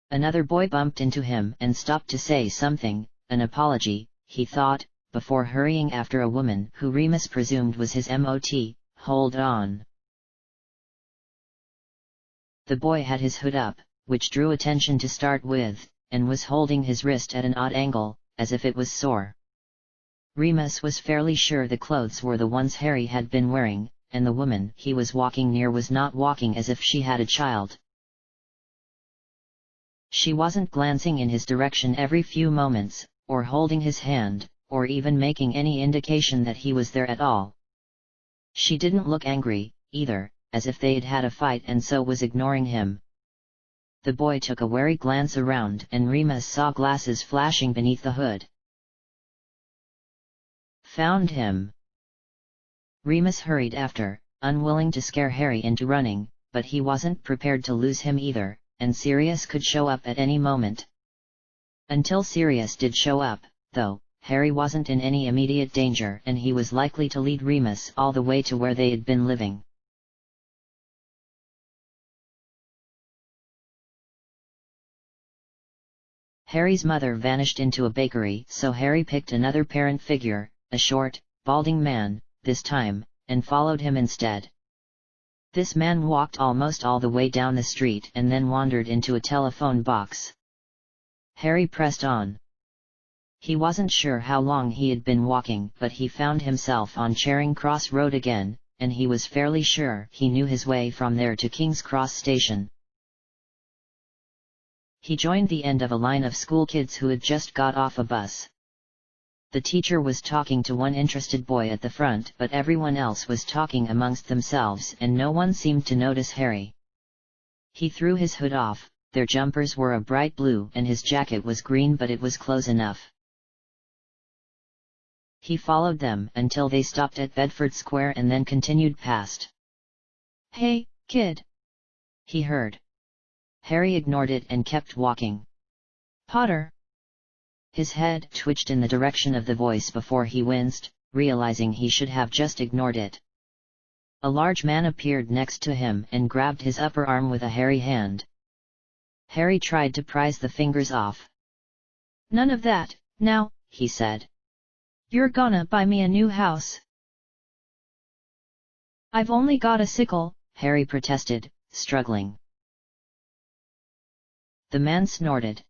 Another boy bumped into him and stopped to say something, an apology, he thought, before hurrying after a woman who Remus presumed was his MOT, "Hold on." The boy had his hood up, which drew attention to start with, and was holding his wrist at an odd angle, as if it was sore. Remus was fairly sure the clothes were the ones Harry had been wearing, and the woman he was walking near was not walking as if she had a child. She wasn't glancing in his direction every few moments, or holding his hand, or even making any indication that he was there at all. She didn't look angry, either, as if they had had a fight and so was ignoring him. The boy took a wary glance around and Remus saw glasses flashing beneath the hood. "Found him!" Remus hurried after, unwilling to scare Harry into running, but he wasn't prepared to lose him either, and Sirius could show up at any moment. Until Sirius did show up, though, Harry wasn't in any immediate danger and he was likely to lead Remus all the way to where they had been living. Harry's mother vanished into a bakery, so Harry picked another parent figure, a short, balding man, this time, and followed him instead. This man walked almost all the way down the street and then wandered into a telephone box. Harry pressed on. He wasn't sure how long he had been walking, but he found himself on Charing Cross Road again, and he was fairly sure he knew his way from there to King's Cross Station. He joined the end of a line of school kids who had just got off a bus. The teacher was talking to one interested boy at the front, but everyone else was talking amongst themselves and no one seemed to notice Harry. He threw his hood off, their jumpers were a bright blue and his jacket was green, but it was close enough. He followed them until they stopped at Bedford Square and then continued past. "Hey, kid!" he heard. Harry ignored it and kept walking. "Potter!" His head twitched in the direction of the voice before he winced, realizing he should have just ignored it. A large man appeared next to him and grabbed his upper arm with a hairy hand. Harry tried to prise the fingers off. "None of that, now," he said. "You're gonna buy me a new house." "I've only got a sickle," Harry protested, struggling. The man snorted.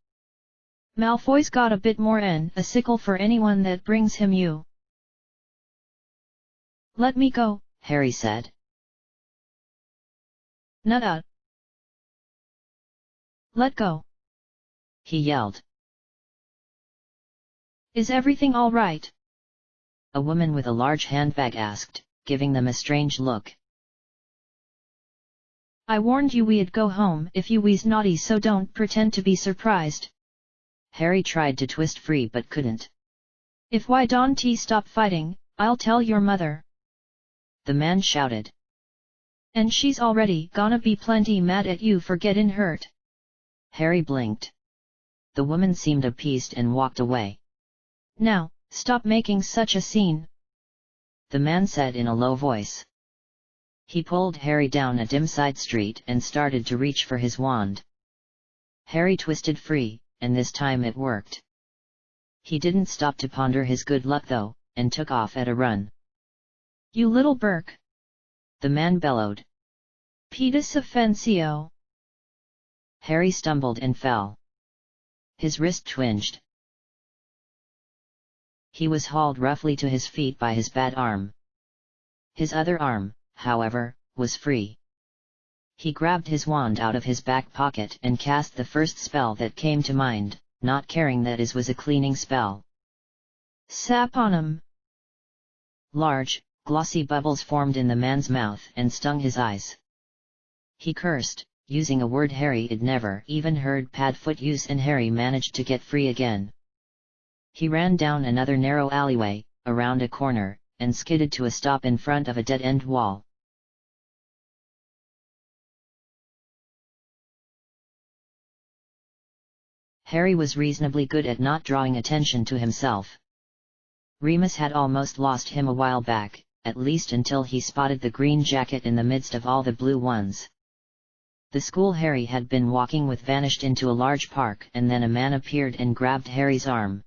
"Malfoy's got a bit more and a sickle for anyone that brings him you." "Let me go," Harry said. "Nut-ut." "Let go," he yelled. "Is everything all right?" A woman with a large handbag asked, giving them a strange look. "I warned you we'd go home if you was naughty, so don't pretend to be surprised." Harry tried to twist free but couldn't. "If why don't stop fighting, I'll tell your mother," the man shouted. And she's already gonna be plenty mad at you for getting hurt. Harry blinked. The woman seemed appeased and walked away. Now, stop making such a scene, the man said in a low voice. He pulled Harry down a dim side street and started to reach for his wand. Harry twisted free, and this time it worked. He didn't stop to ponder his good luck though, and took off at a run. You little Burke! The man bellowed. Pedis offensio! Harry stumbled and fell. His wrist twinged. He was hauled roughly to his feet by his bad arm. His other arm, however, was free. He grabbed his wand out of his back pocket and cast the first spell that came to mind, not caring that his was a cleaning spell. Sap on 'em! Large, glossy bubbles formed in the man's mouth and stung his eyes. He cursed, using a word Harry'd never even heard Padfoot use, and Harry managed to get free again. He ran down another narrow alleyway, around a corner, and skidded to a stop in front of a dead-end wall. Harry was reasonably good at not drawing attention to himself. Remus had almost lost him a while back, at least until he spotted the green jacket in the midst of all the blue ones. The school Harry had been walking with vanished into a large park, and then a man appeared and grabbed Harry's arm.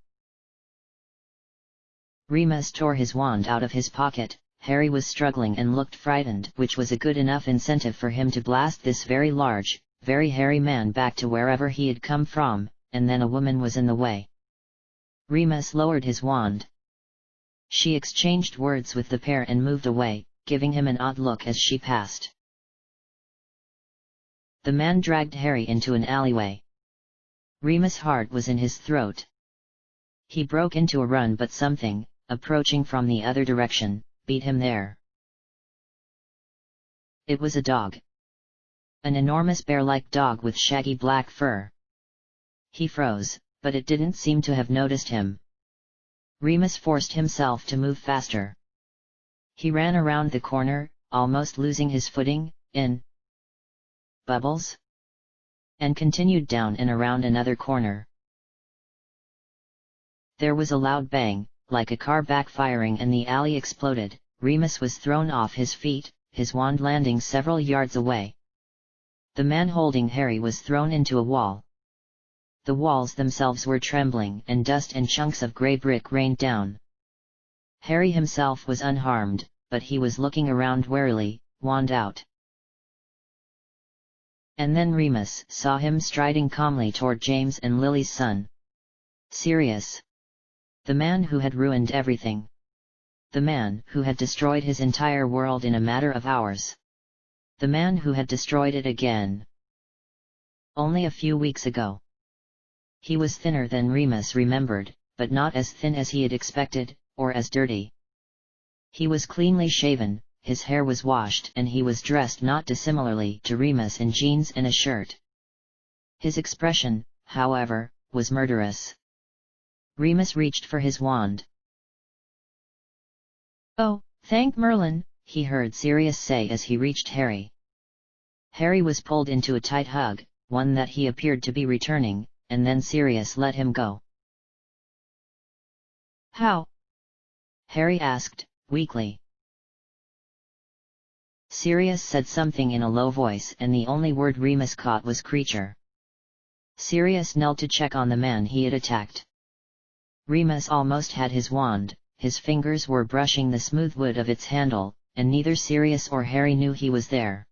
Remus tore his wand out of his pocket. Harry was struggling and looked frightened, which was a good enough incentive for him to blast this very large, very hairy man back to wherever he had come from, and then a woman was in the way. Remus lowered his wand. She exchanged words with the pair and moved away, giving him an odd look as she passed. The man dragged Harry into an alleyway. Remus' heart was in his throat. He broke into a run, but something, approaching from the other direction, beat him there. It was a dog. An enormous bear-like dog with shaggy black fur. He froze, but it didn't seem to have noticed him. Remus forced himself to move faster. He ran around the corner, almost losing his footing, in bubbles, and continued down and around another corner. There was a loud bang, like a car backfiring, and the alley exploded. Remus was thrown off his feet, his wand landing several yards away. The man holding Harry was thrown into a wall. The walls themselves were trembling, and dust and chunks of grey brick rained down. Harry himself was unharmed, but he was looking around warily, wand out. And then Remus saw him striding calmly toward James and Lily's son. Sirius. The man who had ruined everything. The man who had destroyed his entire world in a matter of hours. The man who had destroyed it again. Only a few weeks ago. He was thinner than Remus remembered, but not as thin as he had expected, or as dirty. He was cleanly shaven, his hair was washed, and he was dressed not dissimilarly to Remus in jeans and a shirt. His expression, however, was murderous. Remus reached for his wand. "Oh, thank Merlin," he heard Sirius say as he reached Harry. Harry was pulled into a tight hug, one that he appeared to be returning, and then Sirius let him go. "How?" Harry asked, weakly. Sirius said something in a low voice, and the only word Remus caught was creature. Sirius knelt to check on the man he had attacked. Remus almost had his wand, his fingers were brushing the smooth wood of its handle, and neither Sirius or Harry knew he was there.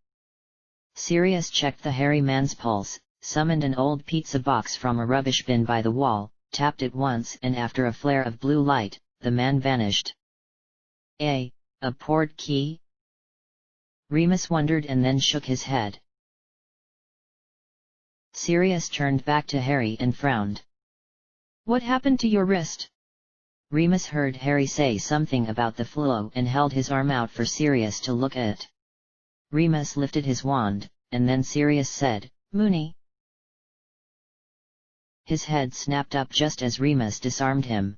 Sirius checked the hairy man's pulse, summoned an old pizza box from a rubbish bin by the wall, tapped it once, and after a flare of blue light, the man vanished. A port key? Remus wondered and then shook his head. Sirius turned back to Harry and frowned. "What happened to your wrist?" Remus heard Harry say something about the flu and held his arm out for Sirius to look at. Remus lifted his wand, and then Sirius said, "Moony." His head snapped up just as Remus disarmed him.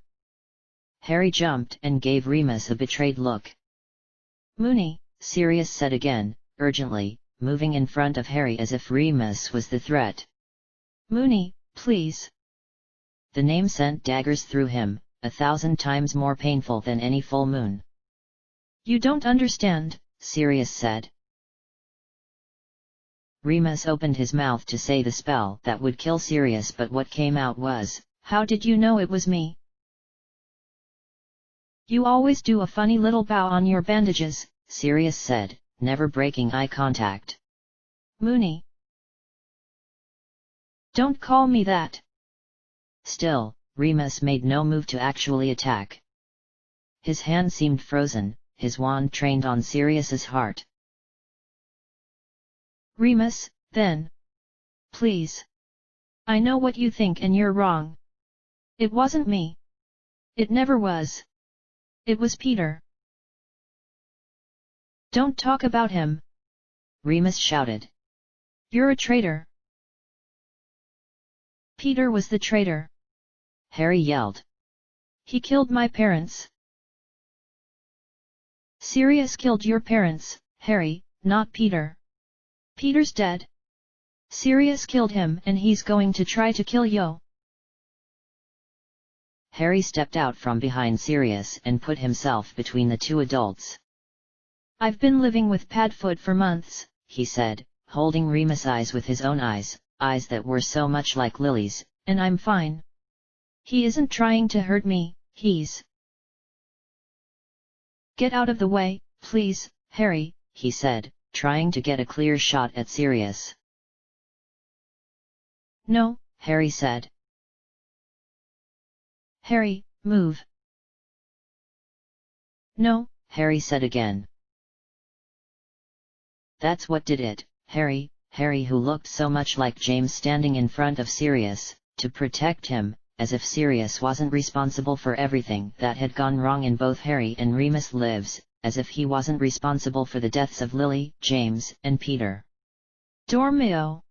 Harry jumped and gave Remus a betrayed look. "Moony," Sirius said again, urgently, moving in front of Harry as if Remus was the threat. "Moony, please." The name sent daggers through him, 1,000 times more painful than any full moon. "You don't understand," Sirius said. Remus opened his mouth to say the spell that would kill Sirius, but what came out was, "How did you know it was me? You always do a funny little bow on your bandages," Sirius said, never breaking eye contact. "Moony. Don't call me that." Still, Remus made no move to actually attack. His hand seemed frozen, his wand trained on Sirius's heart. "Remus, then. Please. I know what you think and you're wrong. It wasn't me. It never was. It was Peter." "Don't talk about him," Remus shouted. "You're a traitor." "Peter was the traitor," Harry yelled. "He killed my parents." "Sirius killed your parents, Harry, not Peter. Peter's dead. Sirius killed him and he's going to try to kill you." Harry stepped out from behind Sirius and put himself between the two adults. "I've been living with Padfoot for months," he said, holding Remus' eyes with his own eyes, eyes that were so much like Lily's, "and I'm fine. He isn't trying to hurt me, he's—" "Get out of the way, please, Harry," he said, trying to get a clear shot at Sirius. "No," Harry said. "Harry, move." "No," Harry said again. That's what did it, Harry, who looked so much like James standing in front of Sirius, to protect him, as if Sirius wasn't responsible for everything that had gone wrong in both Harry and Remus' lives, as if he wasn't responsible for the deaths of Lily, James, and Peter. "Dormio,"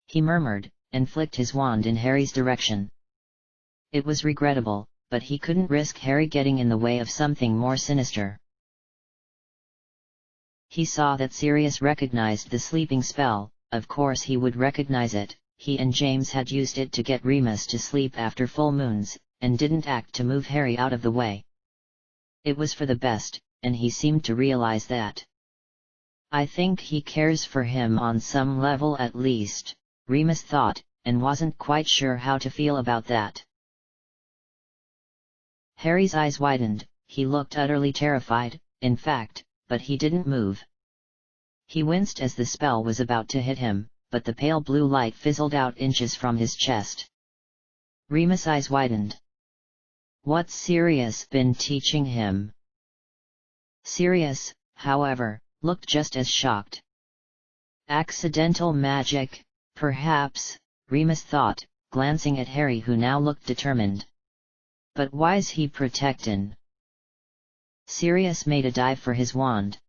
he murmured, and flicked his wand in Harry's direction. It was regrettable, but he couldn't risk Harry getting in the way of something more sinister. He saw that Sirius recognized the sleeping spell. Of course he would recognize it. He and James had used it to get Remus to sleep after full moons, and didn't act to move Harry out of the way. It was for the best, and he seemed to realize that. "I think he cares for him on some level at least," Remus thought, and wasn't quite sure how to feel about that. Harry's eyes widened, he looked utterly terrified, in fact, but he didn't move. He winced as the spell was about to hit him, but the pale blue light fizzled out inches from his chest. Remus' eyes widened. What's Sirius been teaching him? Sirius, however, looked just as shocked. Accidental magic, perhaps, Remus thought, glancing at Harry who now looked determined. But why's he protectin'? Sirius made a dive for his wand.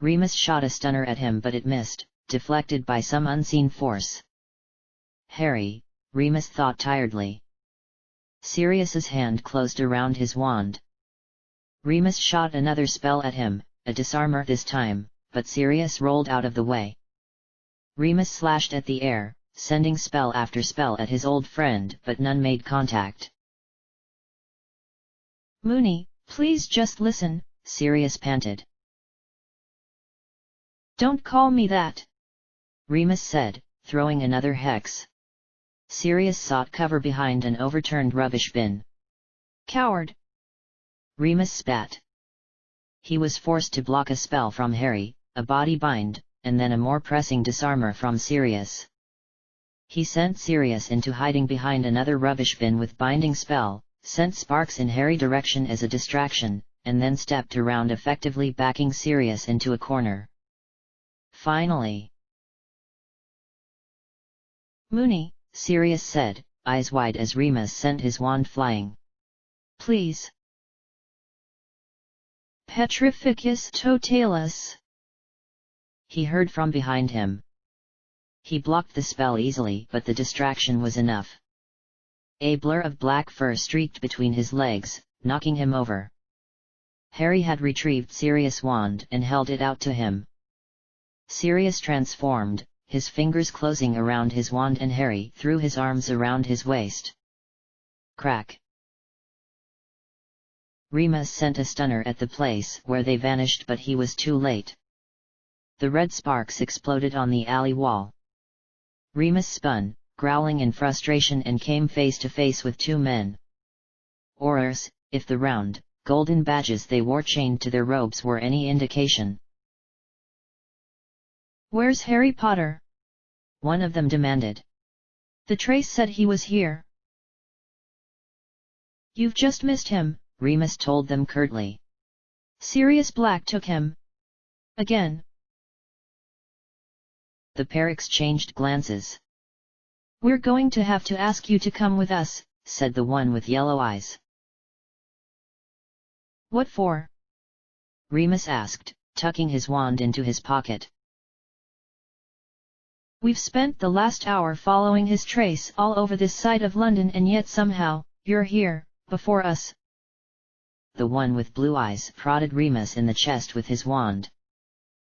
Remus shot a stunner at him but it missed, deflected by some unseen force. Harry, Remus thought tiredly. Sirius's hand closed around his wand. Remus shot another spell at him, a disarmer this time, but Sirius rolled out of the way. Remus slashed at the air, sending spell after spell at his old friend but none made contact. "Moony, please just listen," Sirius panted. "Don't call me that," Remus said, throwing another hex. Sirius sought cover behind an overturned rubbish bin. "Coward!" Remus spat. He was forced to block a spell from Harry, a body bind, and then a more pressing disarmer from Sirius. He sent Sirius into hiding behind another rubbish bin with binding spell, sent sparks in Harry's direction as a distraction, and then stepped around effectively backing Sirius into a corner. Finally. "Moony," Sirius said, eyes wide as Remus sent his wand flying. "Please. Petrificus totalis," he heard from behind him. He blocked the spell easily but the distraction was enough. A blur of black fur streaked between his legs, knocking him over. Harry had retrieved Sirius' wand and held it out to him. Sirius transformed, his fingers closing around his wand, and Harry threw his arms around his waist. Crack! Remus sent a stunner at the place where they vanished, but he was too late. The red sparks exploded on the alley wall. Remus spun, growling in frustration, and came face to face with two men. Aurors, if the round, golden badges they wore chained to their robes were any indication. "Where's Harry Potter?" one of them demanded. "The trace said he was here." "You've just missed him," Remus told them curtly. "Sirius Black took him. Again." The pair exchanged glances. "We're going to have to ask you to come with us," said the one with yellow eyes. "What for?" Remus asked, tucking his wand into his pocket. "We've spent the last hour following his trace all over this side of London, and yet somehow, you're here, before us." The one with blue eyes prodded Remus in the chest with his wand.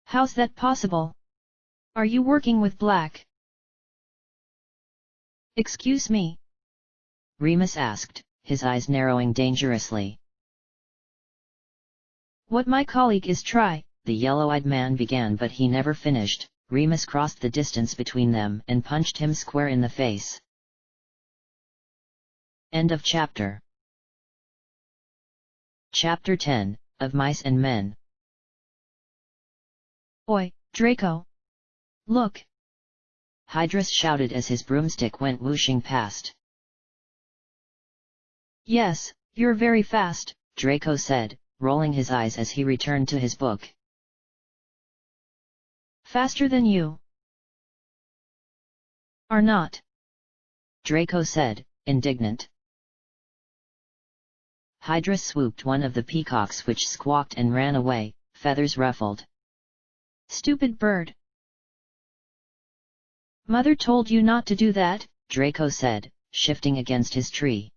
"How's that possible? Are you working with Black?" "Excuse me?" Remus asked, his eyes narrowing dangerously. "What my colleague is the yellow-eyed man began, but he never finished. Remus crossed the distance between them and punched him square in the face. End of chapter. Chapter 10, of Mice and Men. "Oi, Draco! Look!" Hydrus shouted as his broomstick went whooshing past. "Yes, you're very fast," Draco said, rolling his eyes as he returned to his book. "Faster than you are not," Draco said, indignant. Hydrus swooped one of the peacocks, which squawked and ran away, feathers ruffled. "Stupid bird! Mother told you not to do that," Draco said, shifting against his tree.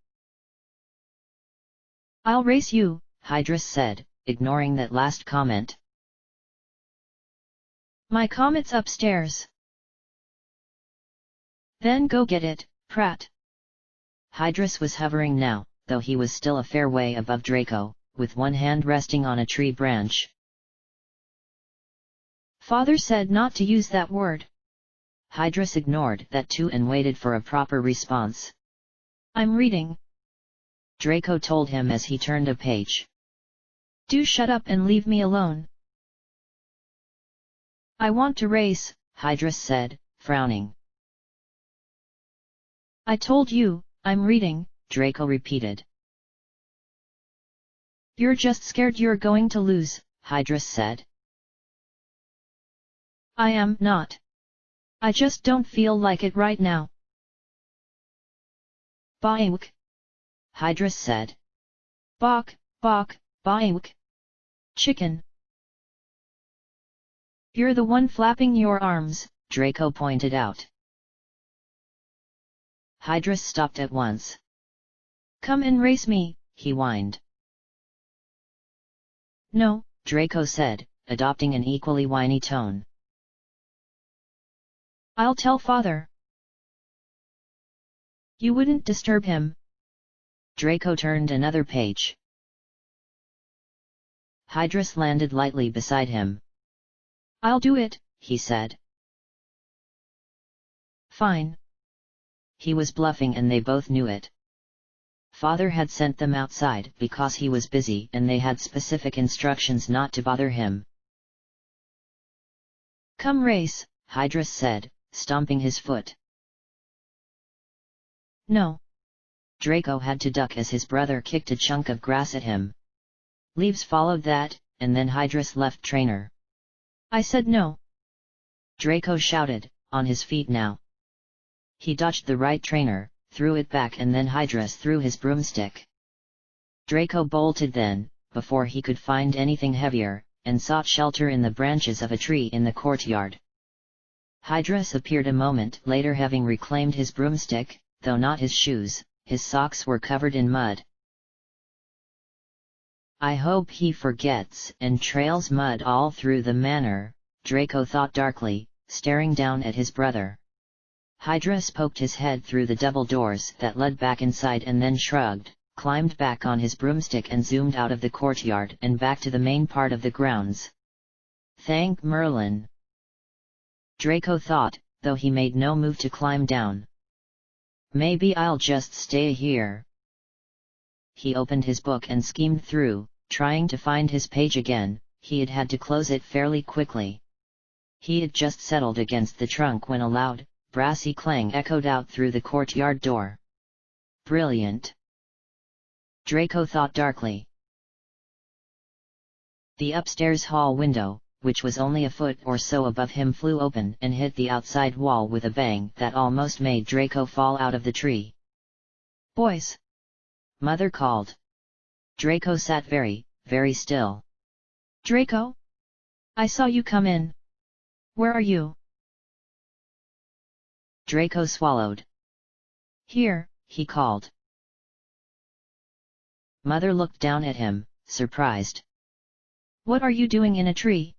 "I'll race you," Hydrus said, ignoring that last comment. "My comet's upstairs." "Then go get it, Prat." Hydrus was hovering now, though he was still a fair way above Draco, with one hand resting on a tree branch. "Father said not to use that word." Hydrus ignored that too and waited for a proper response. "I'm reading," Draco told him as he turned a page. "Do shut up and leave me alone." "I want to race," Hydrus said, frowning. "I told you, I'm reading," Draco repeated. "You're just scared you're going to lose," Hydrus said. "I am not. I just don't feel like it right now." "Boink," Hydrus said. "Bok, bok, boink. Chicken." "You're the one flapping your arms," Draco pointed out. Hydrus stopped at once. "Come and race me," he whined. "No," Draco said, adopting an equally whiny tone. "I'll tell father." "You wouldn't disturb him." Draco turned another page. Hydrus landed lightly beside him. "I'll do it," he said. "Fine." He was bluffing and they both knew it. Father had sent them outside because he was busy and they had specific instructions not to bother him. "Come race," Hydrus said, stomping his foot. "No." Draco had to duck as his brother kicked a chunk of grass at him. Leaves followed that, and then Hydrus left trainer. "I said no!" Draco shouted, on his feet now. He dodged the right trainer, threw it back, and then Hydrus threw his broomstick. Draco bolted then, before he could find anything heavier, and sought shelter in the branches of a tree in the courtyard. Hydrus appeared a moment later, having reclaimed his broomstick, though not his shoes. His socks were covered in mud. I hope he forgets and trails mud all through the manor, Draco thought darkly, staring down at his brother. Hydras poked his head through the double doors that led back inside and then shrugged, climbed back on his broomstick and zoomed out of the courtyard and back to the main part of the grounds. Thank Merlin, Draco thought, though he made no move to climb down. Maybe I'll just stay here. He opened his book and skimmed through, trying to find his page again. He had had to close it fairly quickly. He had just settled against the trunk when a loud, brassy clang echoed out through the courtyard door. Brilliant, Draco thought darkly. The upstairs hall window, which was only a foot or so above him, flew open and hit the outside wall with a bang that almost made Draco fall out of the tree. Boys! Mother called. Draco sat very, very still. Draco? I saw you come in. Where are you? Draco swallowed. Here, he called. Mother looked down at him, surprised. What are you doing in a tree?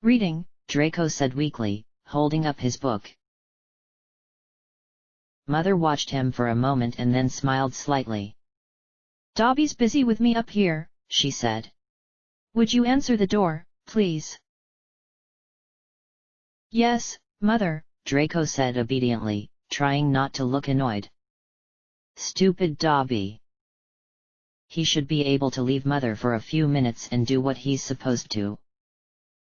Reading, Draco said weakly, holding up his book. Mother watched him for a moment and then smiled slightly. Dobby's busy with me up here, she said. Would you answer the door, please? Yes, Mother, Draco said obediently, trying not to look annoyed. Stupid Dobby. He should be able to leave Mother for a few minutes and do what he's supposed to.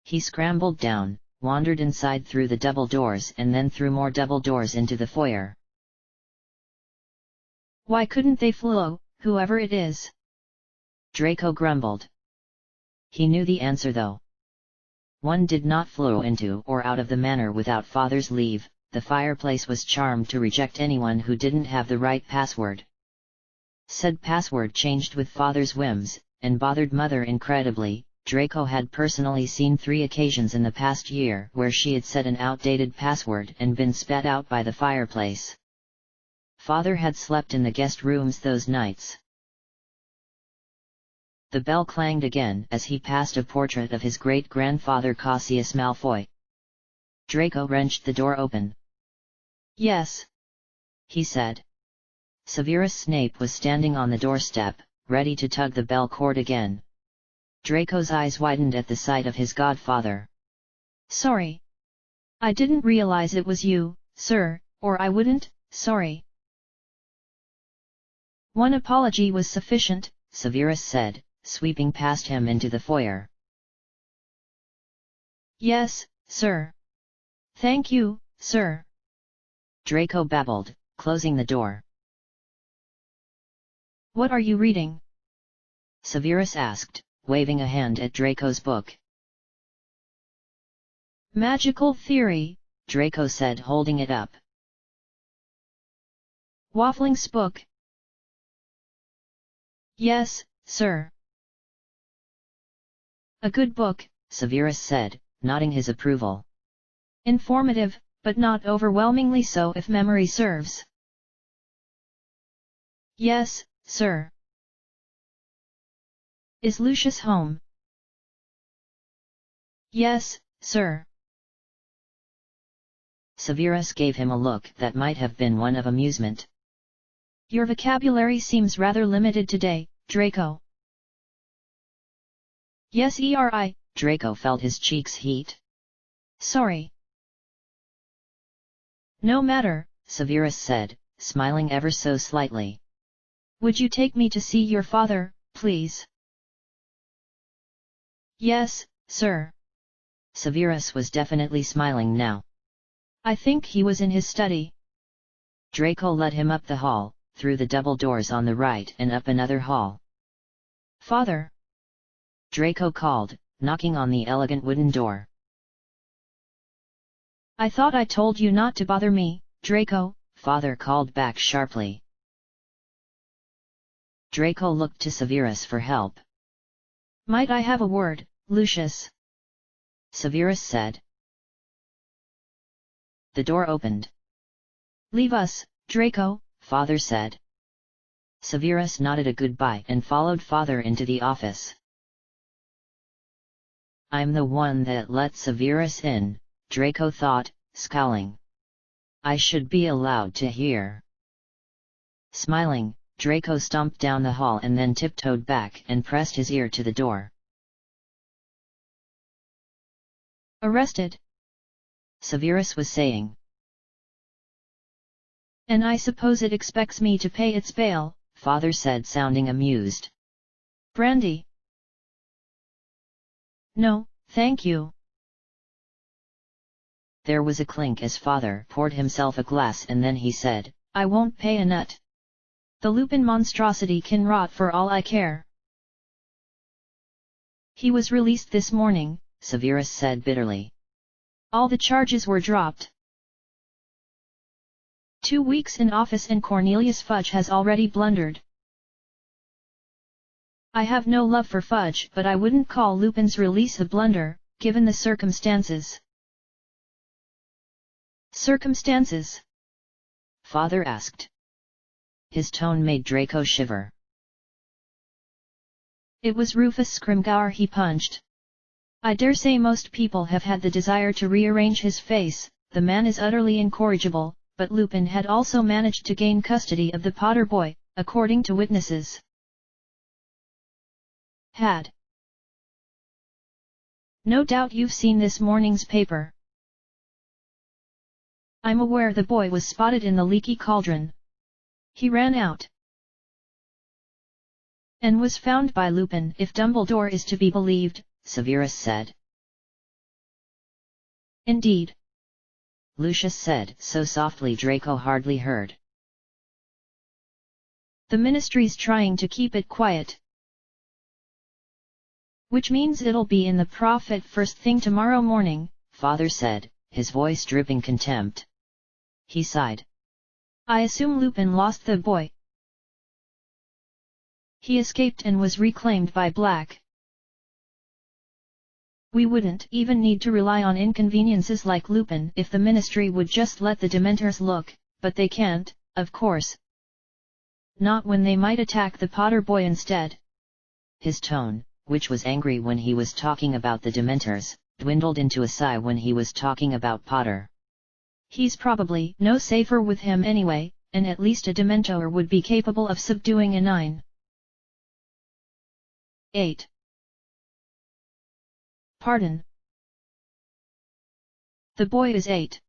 He scrambled down, wandered inside through the double doors and then through more double doors into the foyer. Why couldn't they flow, whoever it is? Draco grumbled. He knew the answer though. One did not flow into or out of the manor without Father's leave. The fireplace was charmed to reject anyone who didn't have the right password. Said password changed with Father's whims, and bothered Mother incredibly. Draco had personally seen 3 occasions in the past year where she had set an outdated password and been spat out by the fireplace. Father had slept in the guest rooms those nights. The bell clanged again as he passed a portrait of his great-grandfather Cassius Malfoy. Draco wrenched the door open. Yes, he said. Severus Snape was standing on the doorstep, ready to tug the bell cord again. Draco's eyes widened at the sight of his godfather. Sorry. I didn't realize it was you, sir, or I wouldn't, sorry. One apology was sufficient, Severus said, sweeping past him into the foyer. Yes, sir. Thank you, sir. Draco babbled, closing the door. What are you reading? Severus asked, waving a hand at Draco's book. Magical Theory, Draco said, holding it up. Waffling's book. Yes, sir. A good book, Severus said, nodding his approval. Informative, but not overwhelmingly so if memory serves. Yes, sir. Is Lucius home? Yes, sir. Severus gave him a look that might have been one of amusement. Your vocabulary seems rather limited today, Draco. Yes, Draco felt his cheeks heat. Sorry. No matter, Severus said, smiling ever so slightly. Would you take me to see your father, please? Yes, sir. Severus was definitely smiling now. I think he was in his study. Draco led him up the hall, through the double doors on the right and up another hall. Father! Draco called, knocking on the elegant wooden door. I thought I told you not to bother me, Draco, Father called back sharply. Draco looked to Severus for help. Might I have a word, Lucius? Severus said. The door opened. Leave us, Draco, Father said. Severus nodded a goodbye and followed father into the office. I'm the one that let Severus in, Draco thought, scowling. I should be allowed to hear. Smiling, Draco stomped down the hall and then tiptoed back and pressed his ear to the door. Arrested? Severus was saying. And I suppose it expects me to pay its bail, father said, sounding amused. Brandy? No, thank you. There was a clink as father poured himself a glass and then he said, I won't pay a nut. The Lupin monstrosity can rot for all I care. He was released this morning, Severus said bitterly. All the charges were dropped. 2 weeks in office and Cornelius Fudge has already blundered. I have no love for Fudge, but I wouldn't call Lupin's release a blunder, given the circumstances. Circumstances? Father asked. His tone made Draco shiver. It was Rufus Scrimgeour he punched. I dare say most people have had the desire to rearrange his face, the man is utterly incorrigible, but Lupin had also managed to gain custody of the Potter boy, according to witnesses. Had. No doubt you've seen this morning's paper. I'm aware the boy was spotted in the leaky cauldron. He ran out. And was found by Lupin, if Dumbledore is to be believed, Severus said. Indeed. Lucius said, so softly Draco hardly heard. The Ministry's trying to keep it quiet. Which means it'll be in the Prophet first thing tomorrow morning, father said, his voice dripping contempt. He sighed. I assume Lupin lost the boy. He escaped and was reclaimed by Black. We wouldn't even need to rely on inconveniences like Lupin if the Ministry would just let the Dementors look, but they can't, of course. Not when they might attack the Potter boy instead. His tone, which was angry when he was talking about the Dementors, dwindled into a sigh when he was talking about Potter. He's probably no safer with him anyway, and at least a Dementor would be capable of subduing a 9. 8. Pardon. The boy is 8.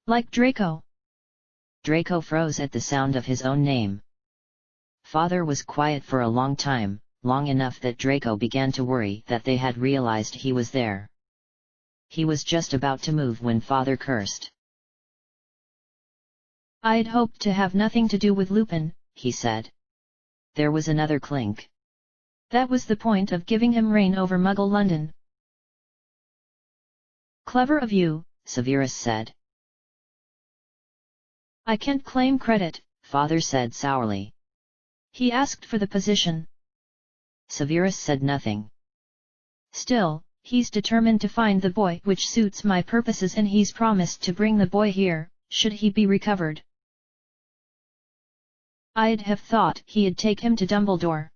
Like Draco. Draco froze at the sound of his own name. Father was quiet for a long time, long enough that Draco began to worry that they had realized he was there. He was just about to move when father cursed. I'd hoped to have nothing to do with Lupin, he said. There was another clink. That was the point of giving him reign over Muggle London. Clever of you, Severus said. I can't claim credit, father said sourly. He asked for the position. Severus said nothing. Still, he's determined to find the boy, which suits my purposes, and he's promised to bring the boy here, should he be recovered. I'd have thought he'd take him to Dumbledore.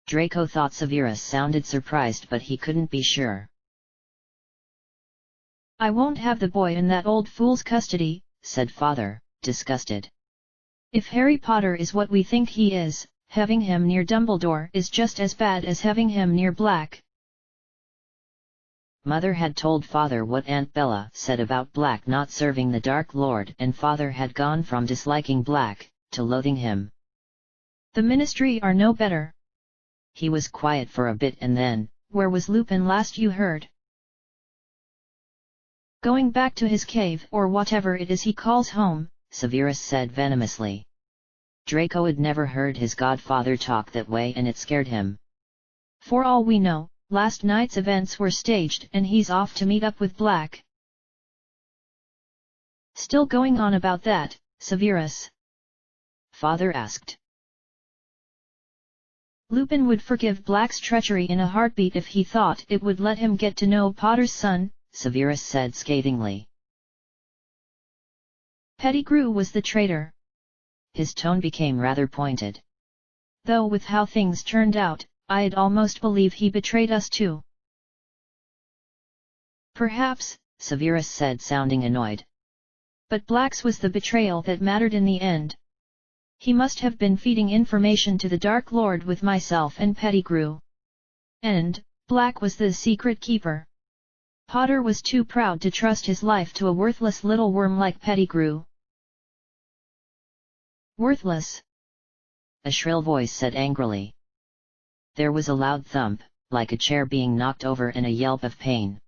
Draco thought Severus sounded surprised, but he couldn't be sure. I won't have the boy in that old fool's custody, said father, disgusted. If Harry Potter is what we think he is, having him near Dumbledore is just as bad as having him near Black. Mother had told father what Aunt Bella said about Black not serving the Dark Lord, and father had gone from disliking Black to loathing him. The Ministry are no better. He was quiet for a bit and then, where was Lupin last you heard? Going back to his cave or whatever it is he calls home, Severus said venomously. Draco had never heard his godfather talk that way and it scared him. For all we know, last night's events were staged and he's off to meet up with Black. Still going on about that, Severus? Father asked. Lupin would forgive Black's treachery in a heartbeat if he thought it would let him get to know Potter's son, Severus said scathingly. Pettigrew was the traitor. His tone became rather pointed. though with how things turned out, I'd almost believe he betrayed us too. Perhaps, Severus said, sounding annoyed. But Black's was the betrayal that mattered in the end. He must have been feeding information to the Dark Lord with myself and Pettigrew. And, Black was the secret keeper. Potter was too proud to trust his life to a worthless little worm like Pettigrew. Worthless? A shrill voice said angrily. There was a loud thump, like a chair being knocked over, and a yelp of pain.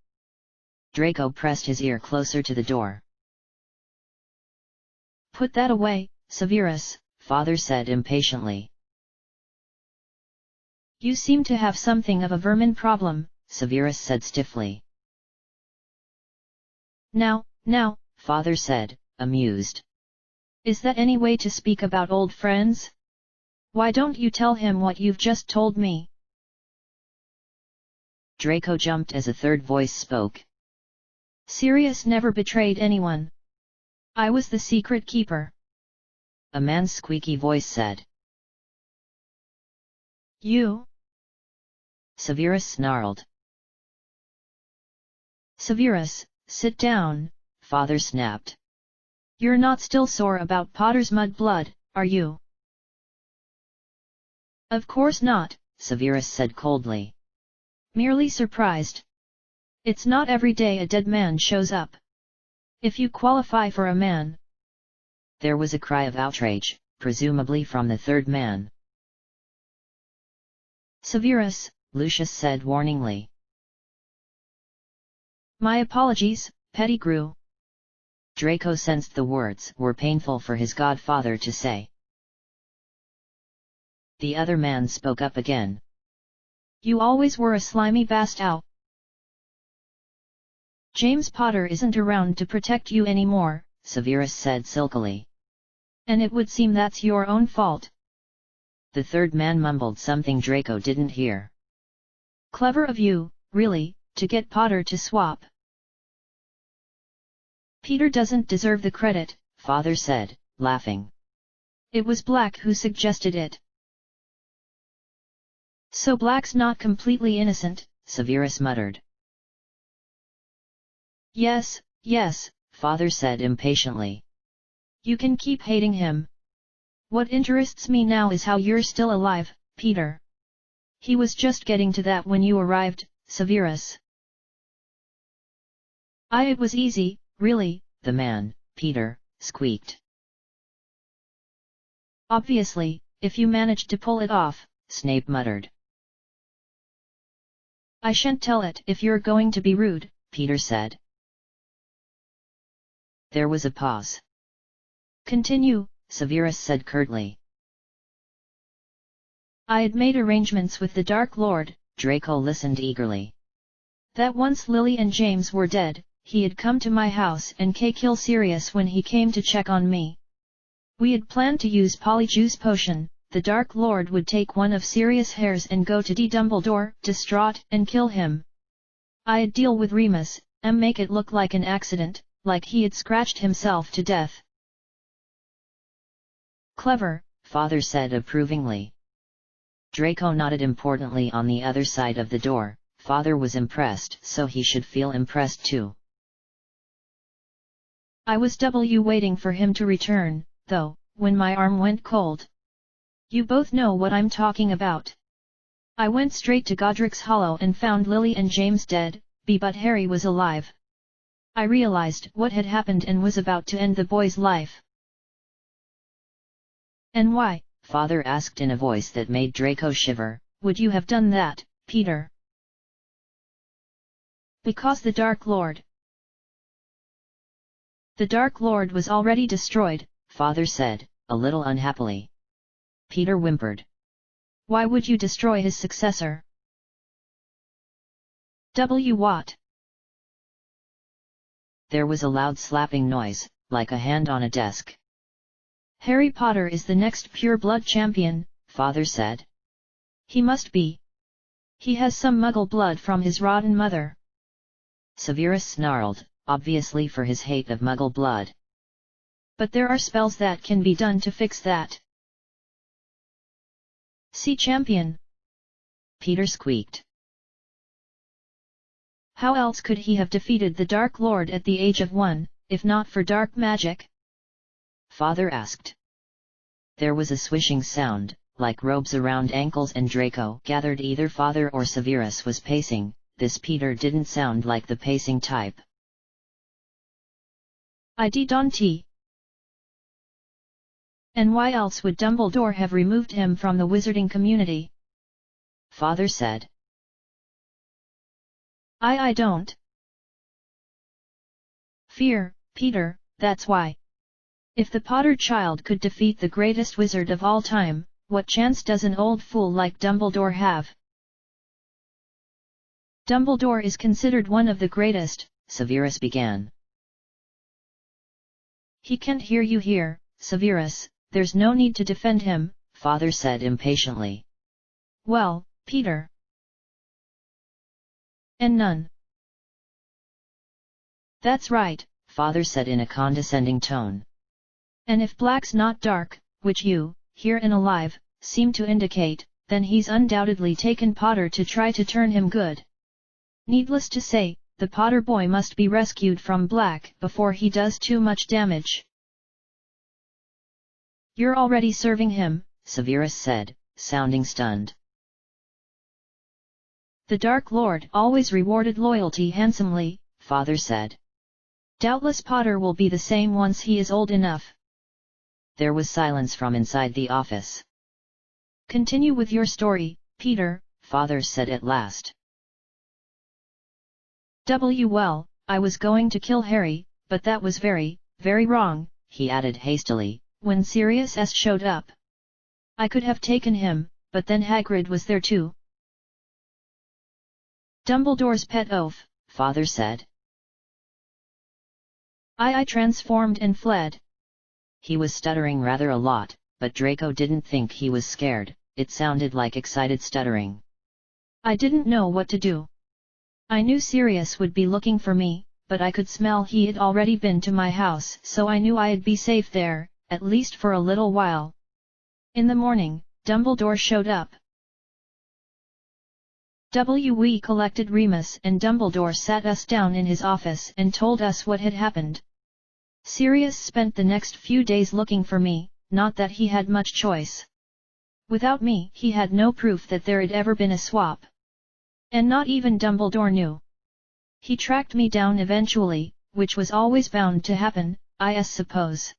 Draco pressed his ear closer to the door. Put that away, Severus, Father said impatiently. You seem to have something of a vermin problem, Severus said stiffly. Now, Father said, amused. Is that any way to speak about old friends? Why don't you tell him what you've just told me? Draco jumped as a third voice spoke. Sirius never betrayed anyone. I was the secret keeper. A man's squeaky voice said. You? Severus snarled. Severus, sit down, Father snapped. You're not still sore about Potter's mud blood, are you? Of course not, Severus said coldly. Merely surprised. It's not every day a dead man shows up. If you qualify for a man. There was a cry of outrage, presumably from the third man. Severus, Lucius said warningly. My apologies, Pettigrew. Draco sensed the words were painful for his godfather to say. The other man spoke up again. You always were a slimy bastard. James Potter isn't around to protect you anymore, Severus said silkily. And it would seem that's your own fault. The third man mumbled something Draco didn't hear. Clever of you, really, to get Potter to swap. Peter doesn't deserve the credit, Father said, laughing. It was Black who suggested it. So Black's not completely innocent, Severus muttered. Yes, Father said impatiently. You can keep hating him. What interests me now is how you're still alive, Peter. He was just getting to that when you arrived, Severus. It was easy, really, the man, Peter, squeaked. Obviously, if you managed to pull it off, Snape muttered. I shan't tell it if you're going to be rude, Peter said. There was a pause. Continue, Severus said curtly. I had made arrangements with the Dark Lord. Draco listened eagerly. That once Lily and James were dead, he had come to my house and kill Sirius when he came to check on me. We had planned to use Polyjuice Potion. The Dark Lord would take one of Sirius' hairs and go to Dumbledore, distraught, and kill him. I'd deal with Remus, and make it look like an accident, like he had scratched himself to death. Clever, Father said approvingly. Draco nodded importantly on the other side of the door. Father was impressed, so he should feel impressed too. I was waiting for him to return, though, when my arm went cold. You both know what I'm talking about. I went straight to Godric's Hollow and found Lily and James dead, but Harry was alive. I realized what had happened and was about to end the boy's life. And why, Father asked in a voice that made Draco shiver, would you have done that, Peter? Because the Dark Lord. The Dark Lord was already destroyed, Father said, a little unhappily. Peter whimpered. Why would you destroy his successor? What? There was a loud slapping noise, like a hand on a desk. Harry Potter is the next pure-blood champion, Father said. He must be. He has some Muggle blood from his rotten mother. Severus snarled, obviously for his hate of Muggle blood. But there are spells that can be done to fix that. Sea champion! Peter squeaked. How else could he have defeated the Dark Lord at the age of 1, if not for dark magic? Father asked. There was a swishing sound, like robes around ankles, and Draco gathered either Father or Severus was pacing. This Peter didn't sound like the pacing type. I don't. And why else would Dumbledore have removed him from the wizarding community? Father said. I don't. Fear, Peter, that's why. If the Potter child could defeat the greatest wizard of all time, what chance does an old fool like Dumbledore have? Dumbledore is considered one of the greatest, Severus began. He can't hear you here, Severus, there's no need to defend him, Father said impatiently. Well, Peter. And none. That's right, Father said in a condescending tone. And if black's not dark, which you, here and alive, seem to indicate, then he's undoubtedly taken Potter to try to turn him good. Needless to say, the Potter boy must be rescued from black before he does too much damage. You're already serving him, Severus said, sounding stunned. The Dark Lord always rewarded loyalty handsomely, Father said. Doubtless Potter will be the same once he is old enough. There was silence from inside the office. Continue with your story, Peter, Father said at last. Well, I was going to kill Harry, but that was very, very wrong, he added hastily, when Sirius showed up. I could have taken him, but then Hagrid was there too. Dumbledore's pet oaf, Father said. I transformed and fled. He was stuttering rather a lot, but Draco didn't think he was scared, it sounded like excited stuttering. I didn't know what to do. I knew Sirius would be looking for me, but I could smell he had already been to my house, so I knew I'd be safe there, at least for a little while. In the morning, Dumbledore showed up. We collected Remus and Dumbledore sat us down in his office and told us what had happened. Sirius spent the next few days looking for me, not that he had much choice. Without me, he had no proof that there had ever been a swap. And not even Dumbledore knew. He tracked me down eventually, which was always bound to happen, I suppose.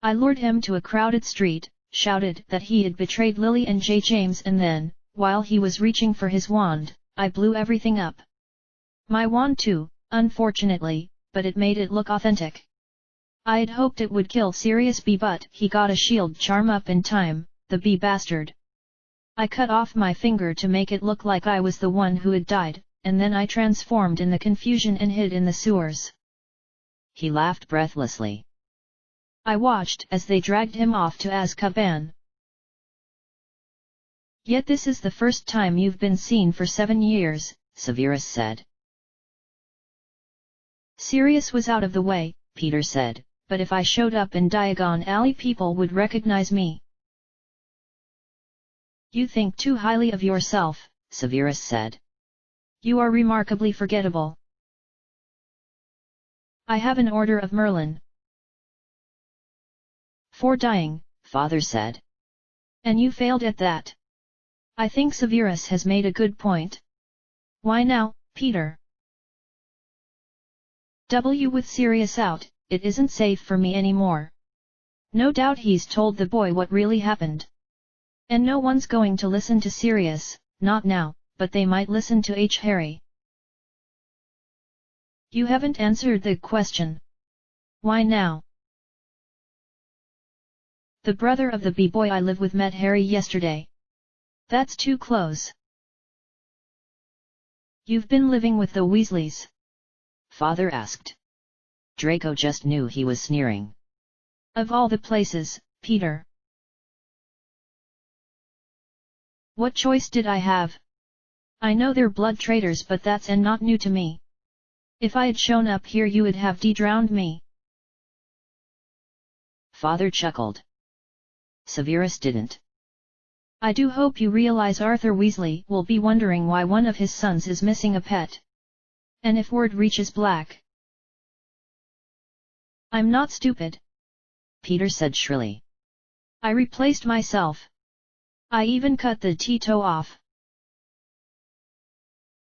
I lured him to a crowded street, shouted that he had betrayed Lily and James, and then, while he was reaching for his wand, I blew everything up. My wand too, unfortunately, but it made it look authentic. I'd hoped it would kill Sirius B, but he got a shield charm up in time, the B bastard. I cut off my finger to make it look like I was the one who had died, and then I transformed in the confusion and hid in the sewers. He laughed breathlessly. I watched as they dragged him off to Azkaban. Yet this is the first time you've been seen for 7 years, Severus said. Sirius was out of the way, Peter said, but if I showed up in Diagon Alley people would recognize me. You think too highly of yourself, Severus said. You are remarkably forgettable. I have an order of Merlin. For dying, Father said. And you failed at that. I think Severus has made a good point. Why now, Peter? With Sirius out, it isn't safe for me anymore. No doubt he's told the boy what really happened. And no one's going to listen to Sirius, not now, but they might listen to Harry. You haven't answered the question. Why now? The brother of the B-boy I live with met Harry yesterday. That's too close. You've been living with the Weasleys? Father asked. Draco just knew he was sneering. Of all the places, Peter. What choice did I have? I know they're blood traitors, but that's not new to me. If I had shown up here you would have de-drowned me. Father chuckled. Severus didn't. I do hope you realize Arthur Weasley will be wondering why one of his sons is missing a pet. And if word reaches Black. I'm not stupid, Peter said shrilly. I replaced myself. I even cut the T-toe off.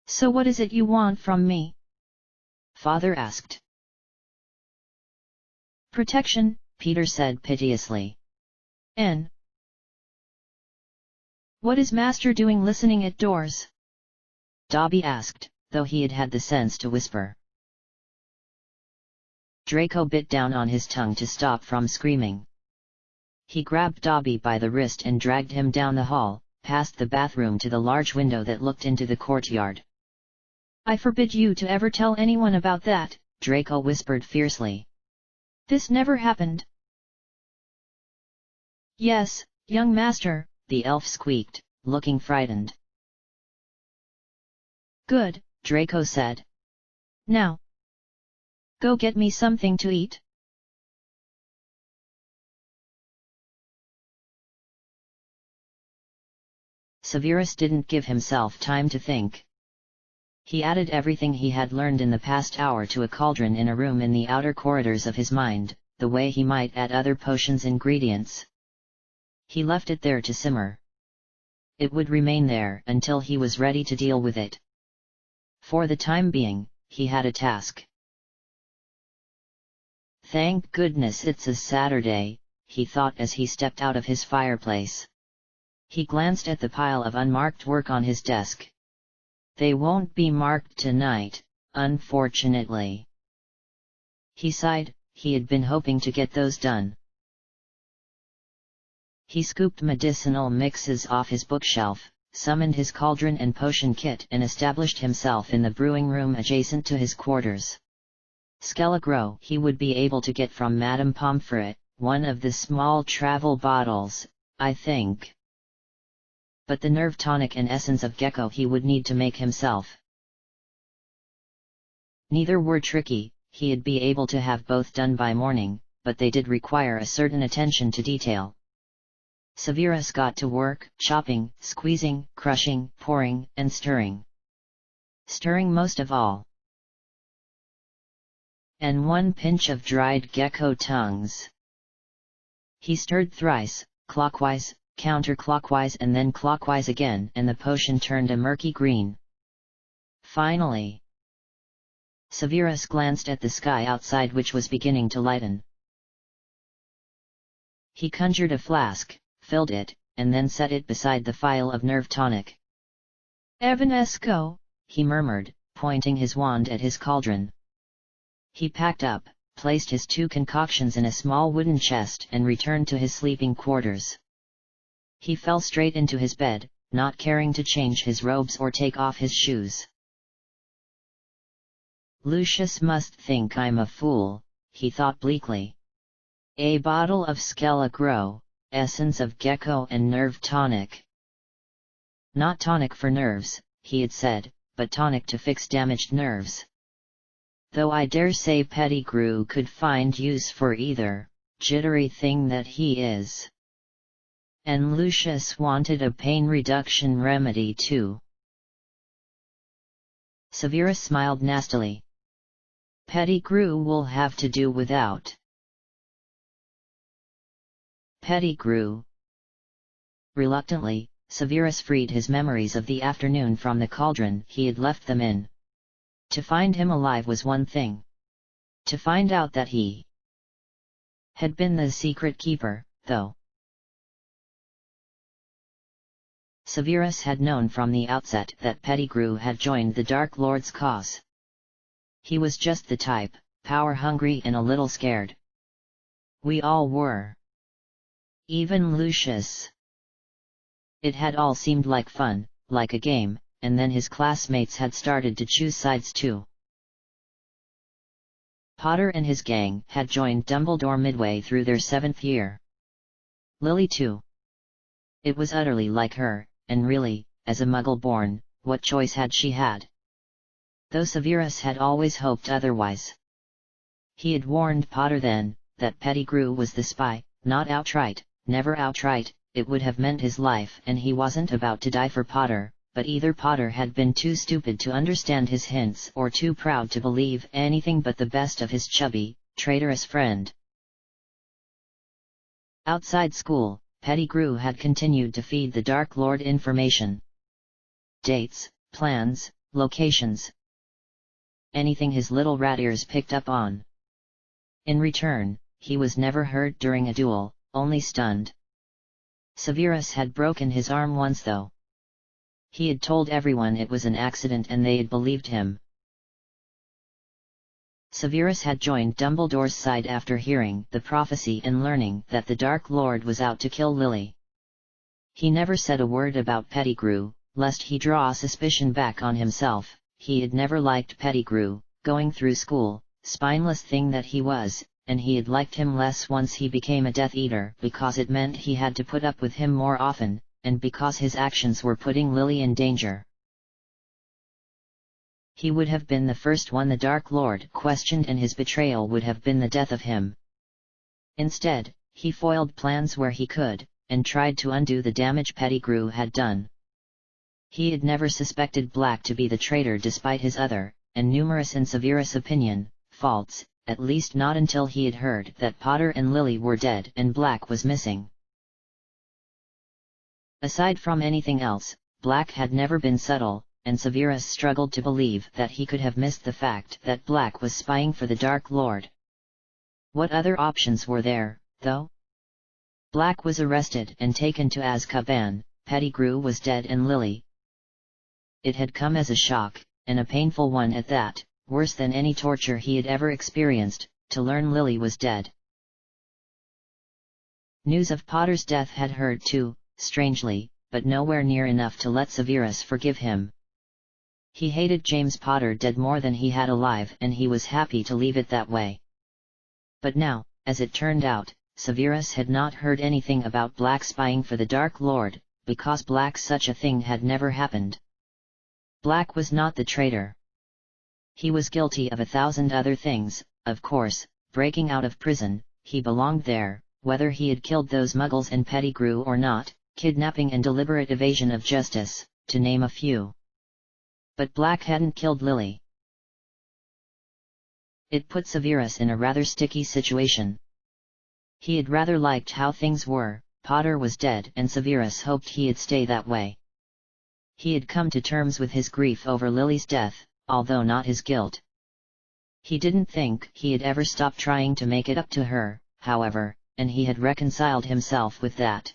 So what is it you want from me? Father asked. Protection, Peter said piteously. N. What is Master doing listening at doors? Dobby asked, though he had had the sense to whisper. Draco bit down on his tongue to stop from screaming. He grabbed Dobby by the wrist and dragged him down the hall, past the bathroom to the large window that looked into the courtyard. I forbid you to ever tell anyone about that, Draco whispered fiercely. This never happened. Yes, young master, the elf squeaked, looking frightened. Good, Draco said. Now, go get me something to eat. Severus didn't give himself time to think. He added everything he had learned in the past hour to a cauldron in a room in the outer corridors of his mind, the way he might add other potions' ingredients. He left it there to simmer. It would remain there until he was ready to deal with it. For the time being, he had a task. Thank goodness it's a Saturday, he thought as he stepped out of his fireplace. He glanced at the pile of unmarked work on his desk. They won't be marked tonight, unfortunately. He sighed, he had been hoping to get those done. He scooped medicinal mixes off his bookshelf, summoned his cauldron and potion kit and established himself in the brewing room adjacent to his quarters. Skele-Gro he would be able to get from Madame Pomfret, one of the small travel bottles, I think. But the nerve tonic and essence of gecko he would need to make himself. Neither were tricky, he'd be able to have both done by morning, but they did require a certain attention to detail. Severus got to work, chopping, squeezing, crushing, pouring, and stirring. Stirring most of all. And 1 pinch of dried gecko tongues. He stirred thrice, clockwise, counterclockwise and then clockwise again, and the potion turned a murky green. Finally, Severus glanced at the sky outside, which was beginning to lighten. He conjured a flask, filled it, and then set it beside the phial of nerve tonic. Evanesco, he murmured, pointing his wand at his cauldron. He packed up, placed his 2 concoctions in a small wooden chest and returned to his sleeping quarters. He fell straight into his bed, not caring to change his robes or take off his shoes. Lucius must think I'm a fool, he thought bleakly. A bottle of Skele-Gro, essence of gecko and nerve tonic. Not tonic for nerves, he had said, but tonic to fix damaged nerves. Though I dare say Pettigrew could find use for either, jittery thing that he is. And Lucius wanted a pain reduction remedy too. Severus smiled nastily. Pettigrew will have to do without. Pettigrew. Reluctantly, Severus freed his memories of the afternoon from the cauldron he had left them in. To find him alive was one thing. To find out that he had been the secret keeper, though. Severus had known from the outset that Pettigrew had joined the Dark Lord's cause. He was just the type, power-hungry and a little scared. We all were. Even Lucius. It had all seemed like fun, like a game, and then his classmates had started to choose sides too. Potter and his gang had joined Dumbledore midway through their 7th year. Lily too. It was utterly like her, and really, as a Muggle-born, what choice had she had? Though Severus had always hoped otherwise. He had warned Potter then, that Pettigrew was the spy, not outright, never outright, it would have meant his life, and he wasn't about to die for Potter, but either Potter had been too stupid to understand his hints or too proud to believe anything but the best of his chubby, traitorous friend. Outside school, Pettigrew had continued to feed the Dark Lord information. Dates, plans, locations. Anything his little rat ears picked up on. In return, he was never hurt during a duel, only stunned. Severus had broken his arm once though. He had told everyone it was an accident and they had believed him. Severus had joined Dumbledore's side after hearing the prophecy and learning that the Dark Lord was out to kill Lily. He never said a word about Pettigrew, lest he draw suspicion back on himself. He had never liked Pettigrew, going through school, spineless thing that he was, and he had liked him less once he became a Death Eater because it meant he had to put up with him more often, and because his actions were putting Lily in danger. He would have been the first one the Dark Lord questioned, and his betrayal would have been the death of him. Instead, he foiled plans where he could, and tried to undo the damage Pettigrew had done. He had never suspected Black to be the traitor despite his other, and numerous in Severus' opinion, faults, at least not until he had heard that Potter and Lily were dead and Black was missing. Aside from anything else, Black had never been subtle, and Severus struggled to believe that he could have missed the fact that Black was spying for the Dark Lord. What other options were there, though? Black was arrested and taken to Azkaban, Pettigrew was dead and Lily. It had come as a shock, and a painful one at that, worse than any torture he had ever experienced, to learn Lily was dead. News of Potter's death had heard too, strangely, but nowhere near enough to let Severus forgive him. He hated James Potter dead more than he had alive, and he was happy to leave it that way. But now, as it turned out, Severus had not heard anything about Black spying for the Dark Lord, because Black such a thing had never happened. Black was not the traitor. He was guilty of 1,000 other things, of course, breaking out of prison, he belonged there, whether he had killed those muggles and Pettigrew or not, kidnapping and deliberate evasion of justice, to name a few. But Black hadn't killed Lily. It put Severus in a rather sticky situation. He had rather liked how things were, Potter was dead and Severus hoped he'd stay that way. He had come to terms with his grief over Lily's death, although not his guilt. He didn't think he'd ever stop trying to make it up to her, however, and he had reconciled himself with that.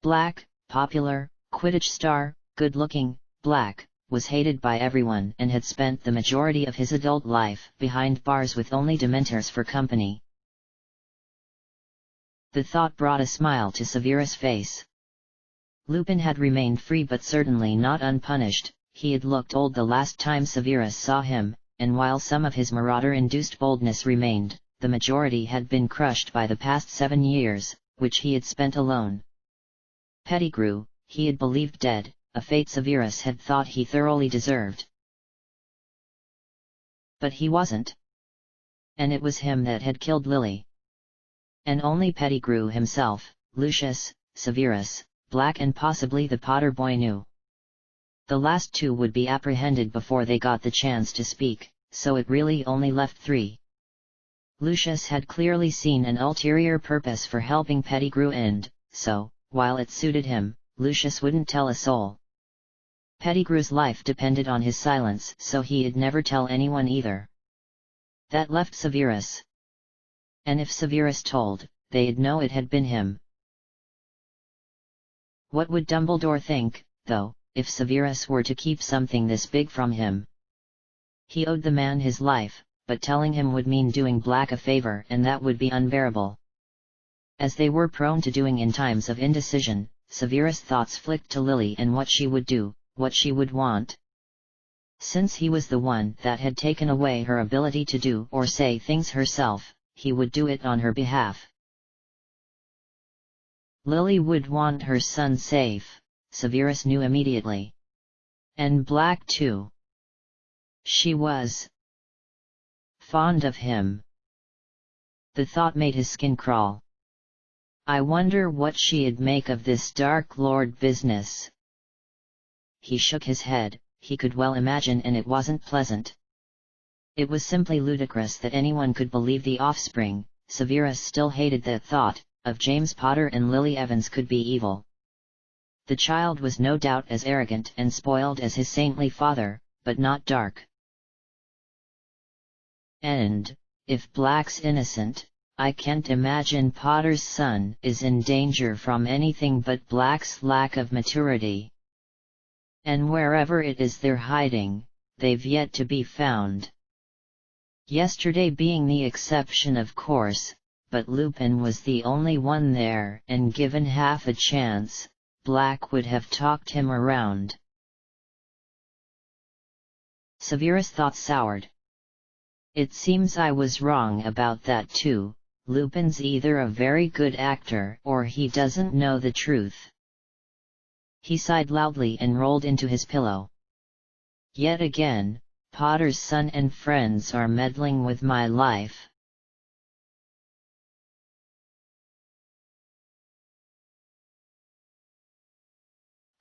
Black, popular, Quidditch star, good-looking, Black, was hated by everyone and had spent the majority of his adult life behind bars with only Dementors for company. The thought brought a smile to Severus' face. Lupin had remained free but certainly not unpunished. He had looked old the last time Severus saw him, and while some of his marauder-induced boldness remained, the majority had been crushed by the past 7 years, which he had spent alone. Pettigrew, he had believed dead, a fate Severus had thought he thoroughly deserved. But he wasn't. And it was him that had killed Lily. And only Pettigrew himself, Lucius, Severus, Black and possibly the Potter boy knew. The last 2 would be apprehended before they got the chance to speak, so it really only left 3. Lucius had clearly seen an ulterior purpose for helping Pettigrew and, so, while it suited him, Lucius wouldn't tell a soul. Pettigrew's life depended on his silence, so he'd never tell anyone either. That left Severus. And if Severus told, they'd know it had been him. What would Dumbledore think, though, if Severus were to keep something this big from him? He owed the man his life, but telling him would mean doing Black a favor, and that would be unbearable. As they were prone to doing in times of indecision, Severus' thoughts flicked to Lily and what she would do, what she would want. Since he was the one that had taken away her ability to do or say things herself, he would do it on her behalf. Lily would want her son safe, Severus knew immediately. And Black too. She was fond of him. The thought made his skin crawl. I wonder what she'd make of this Dark Lord business. He shook his head. He could well imagine, and it wasn't pleasant. It was simply ludicrous that anyone could believe the offspring, Severus still hated that thought, of James Potter and Lily Evans could be evil. The child was no doubt as arrogant and spoiled as his saintly father, but not dark. And, if Black's innocent, I can't imagine Potter's son is in danger from anything but Black's lack of maturity. And wherever it is they're hiding, they've yet to be found. Yesterday being the exception, of course, but Lupin was the only one there, and given half a chance, Black would have talked him around. Severus' thoughts soured. It seems I was wrong about that too. Lupin's either a very good actor or he doesn't know the truth. He sighed loudly and rolled into his pillow. Yet again, Potter's son and friends are meddling with my life.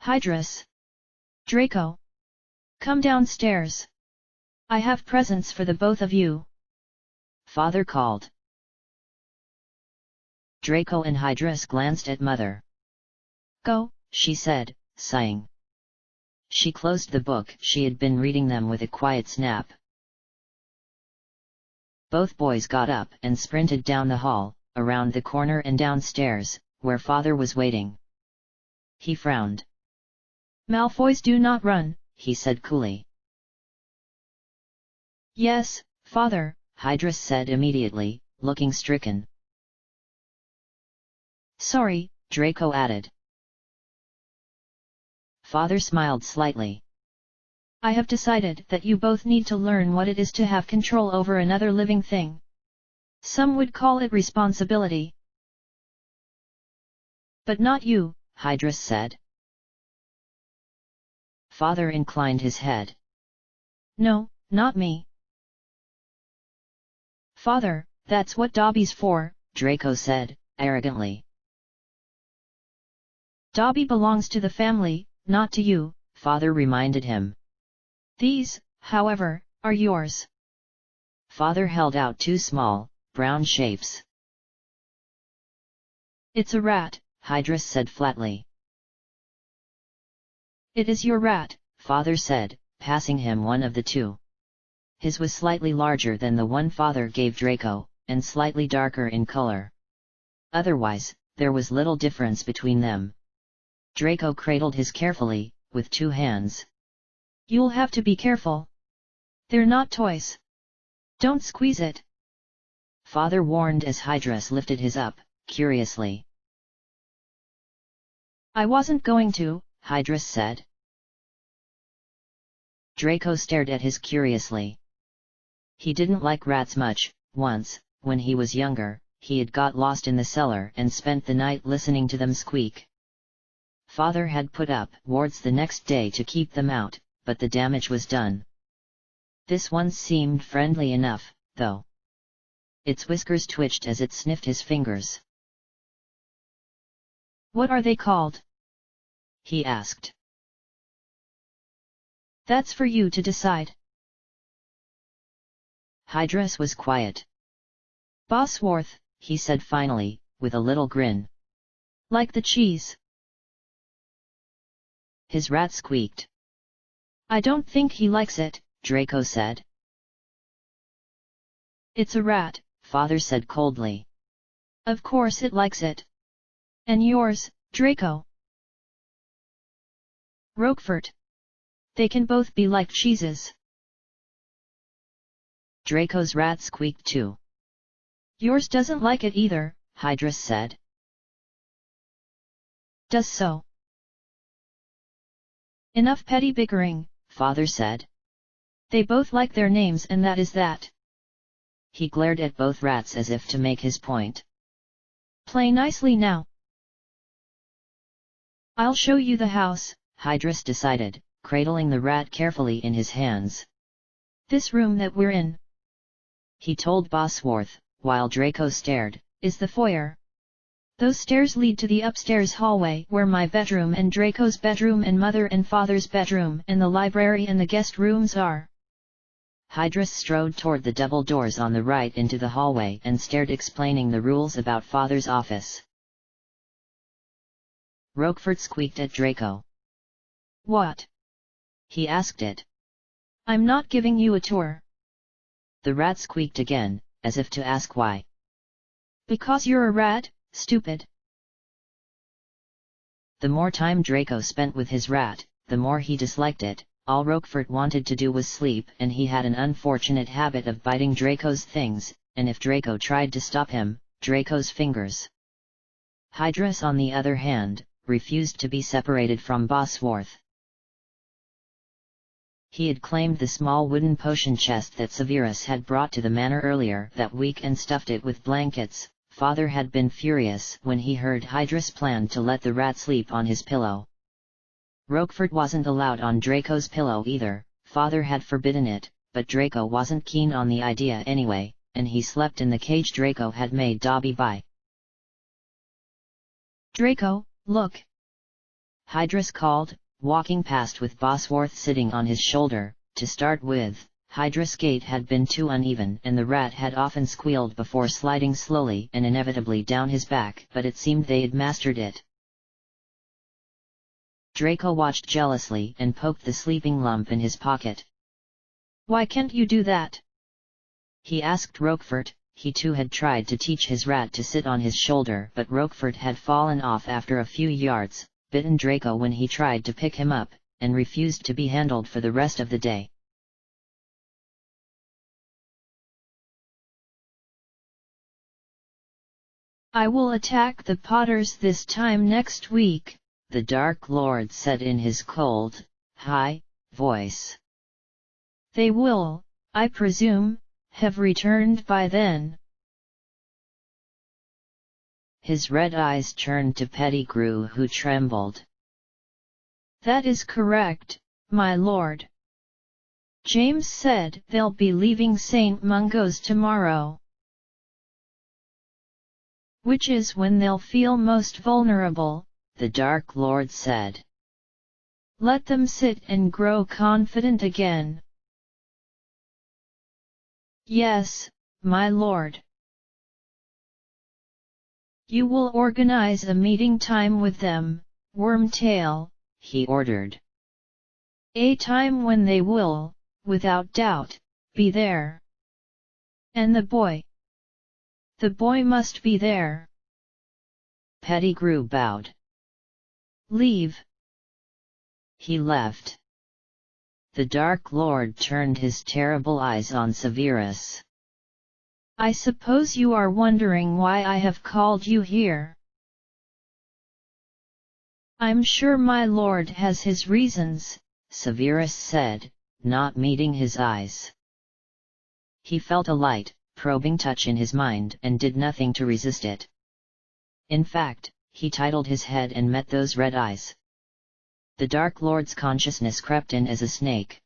Hydrus! Draco! Come downstairs. I have presents for the both of you. Father called. Draco and Hydrus glanced at Mother. Go, she said, sighing. She closed the book. She had been reading them with a quiet snap. Both boys got up and sprinted down the hall, around the corner and downstairs, where Father was waiting. He frowned. Malfoys do not run, he said coolly. Yes, Father, Hydrus said immediately, looking stricken. Sorry, Draco added. Father smiled slightly. I have decided that you both need to learn what it is to have control over another living thing. Some would call it responsibility. But not you, Hydrus said. Father inclined his head. No, not me. Father, that's what Dobby's for, Draco said, arrogantly. Dobby belongs to the family, not to you, Father reminded him. These, however, are yours. Father held out two small, brown shapes. It's a rat, Hydrus said flatly. It is your rat, Father said, passing him one of the two. His was slightly larger than the one Father gave Draco, and slightly darker in color. Otherwise, there was little difference between them. Draco cradled his carefully, with two hands. You'll have to be careful. They're not toys. Don't squeeze it. Father warned as Hydrus lifted his up, curiously. I wasn't going to, Hydrus said. Draco stared at his curiously. He didn't like rats much. Once, when he was younger, he had got lost in the cellar and spent the night listening to them squeak. Father had put up wards the next day to keep them out, but the damage was done. This one seemed friendly enough, though. Its whiskers twitched as it sniffed his fingers. What are they called? He asked. That's for you to decide. Hydrus was quiet. Bosworth, he said finally, with a little grin. Like the cheese. His rat squeaked. I don't think he likes it, Draco said. It's a rat, Father said coldly. Of course it likes it. And yours, Draco? Roquefort. They can both be like cheeses. Draco's rat squeaked too. Yours doesn't like it either, Hydrus said. Does so. Enough petty bickering, Father said. They both like their names and that is that. He glared at both rats as if to make his point. Play nicely now. I'll show you the house, Hydrus decided, cradling the rat carefully in his hands. This room that we're in, he told Bosworth, while Draco stared, is the foyer. Those stairs lead to the upstairs hallway where my bedroom and Draco's bedroom and mother and father's bedroom and the library and the guest rooms are. Hydrus strode toward the double doors on the right into the hallway and stared, explaining the rules about father's office. Roquefort squeaked at Draco. What? He asked it. I'm not giving you a tour. The rat squeaked again, as if to ask why. Because you're a rat, stupid. The more time Draco spent with his rat, the more he disliked it. All Roquefort wanted to do was sleep, and he had an unfortunate habit of biting Draco's things, and if Draco tried to stop him, Draco's fingers. Hydrus, on the other hand, refused to be separated from Bosworth. He had claimed the small wooden potion chest that Severus had brought to the manor earlier that week and stuffed it with blankets. Father had been furious when he heard Hydrus planned to let the rat sleep on his pillow. Roquefort wasn't allowed on Draco's pillow either. Father had forbidden it, but Draco wasn't keen on the idea anyway, and he slept in the cage Draco had made Dobby buy. Draco, look! Hydrus called, walking past with Bosworth sitting on his shoulder. To start with, Hydrus' gait had been too uneven and the rat had often squealed before sliding slowly and inevitably down his back, but it seemed they had mastered it. Draco watched jealously and poked the sleeping lump in his pocket. Why can't you do that? He asked Roquefort. He too had tried to teach his rat to sit on his shoulder, but Roquefort had fallen off after a few yards, bitten Draco when he tried to pick him up, and refused to be handled for the rest of the day. I will attack the Potters this time next week, the Dark Lord said in his cold, high voice. They will, I presume, have returned by then. His red eyes turned to Pettigrew, who trembled. That is correct, my lord. James said they'll be leaving St. Mungo's tomorrow, which is when they'll feel most vulnerable, the Dark Lord said. Let them sit and grow confident again. Yes, my lord. You will organize a meeting time with them, Wormtail, he ordered. A time when they will, without doubt, be there. And the boy? The boy must be there. Pettigrew bowed. Leave. He left. The Dark Lord turned his terrible eyes on Severus. I suppose you are wondering why I have called you here. I'm sure my lord has his reasons, Severus said, not meeting his eyes. He felt a light, probing touch in his mind and did nothing to resist it. In fact, he titled his head and met those red eyes. The Dark Lord's consciousness crept in as a snake.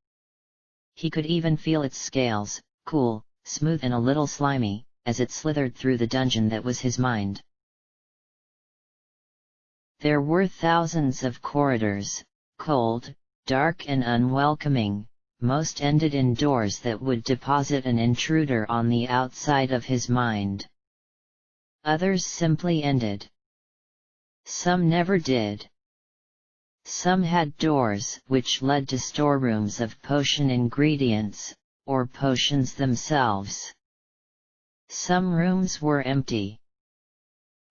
He could even feel its scales, cool, smooth and a little slimy, as it slithered through the dungeon that was his mind. There were thousands of corridors, cold, dark and unwelcoming. Most ended in doors that would deposit an intruder on the outside of his mind. Others simply ended. Some never did. Some had doors which led to storerooms of potion ingredients, or potions themselves. Some rooms were empty.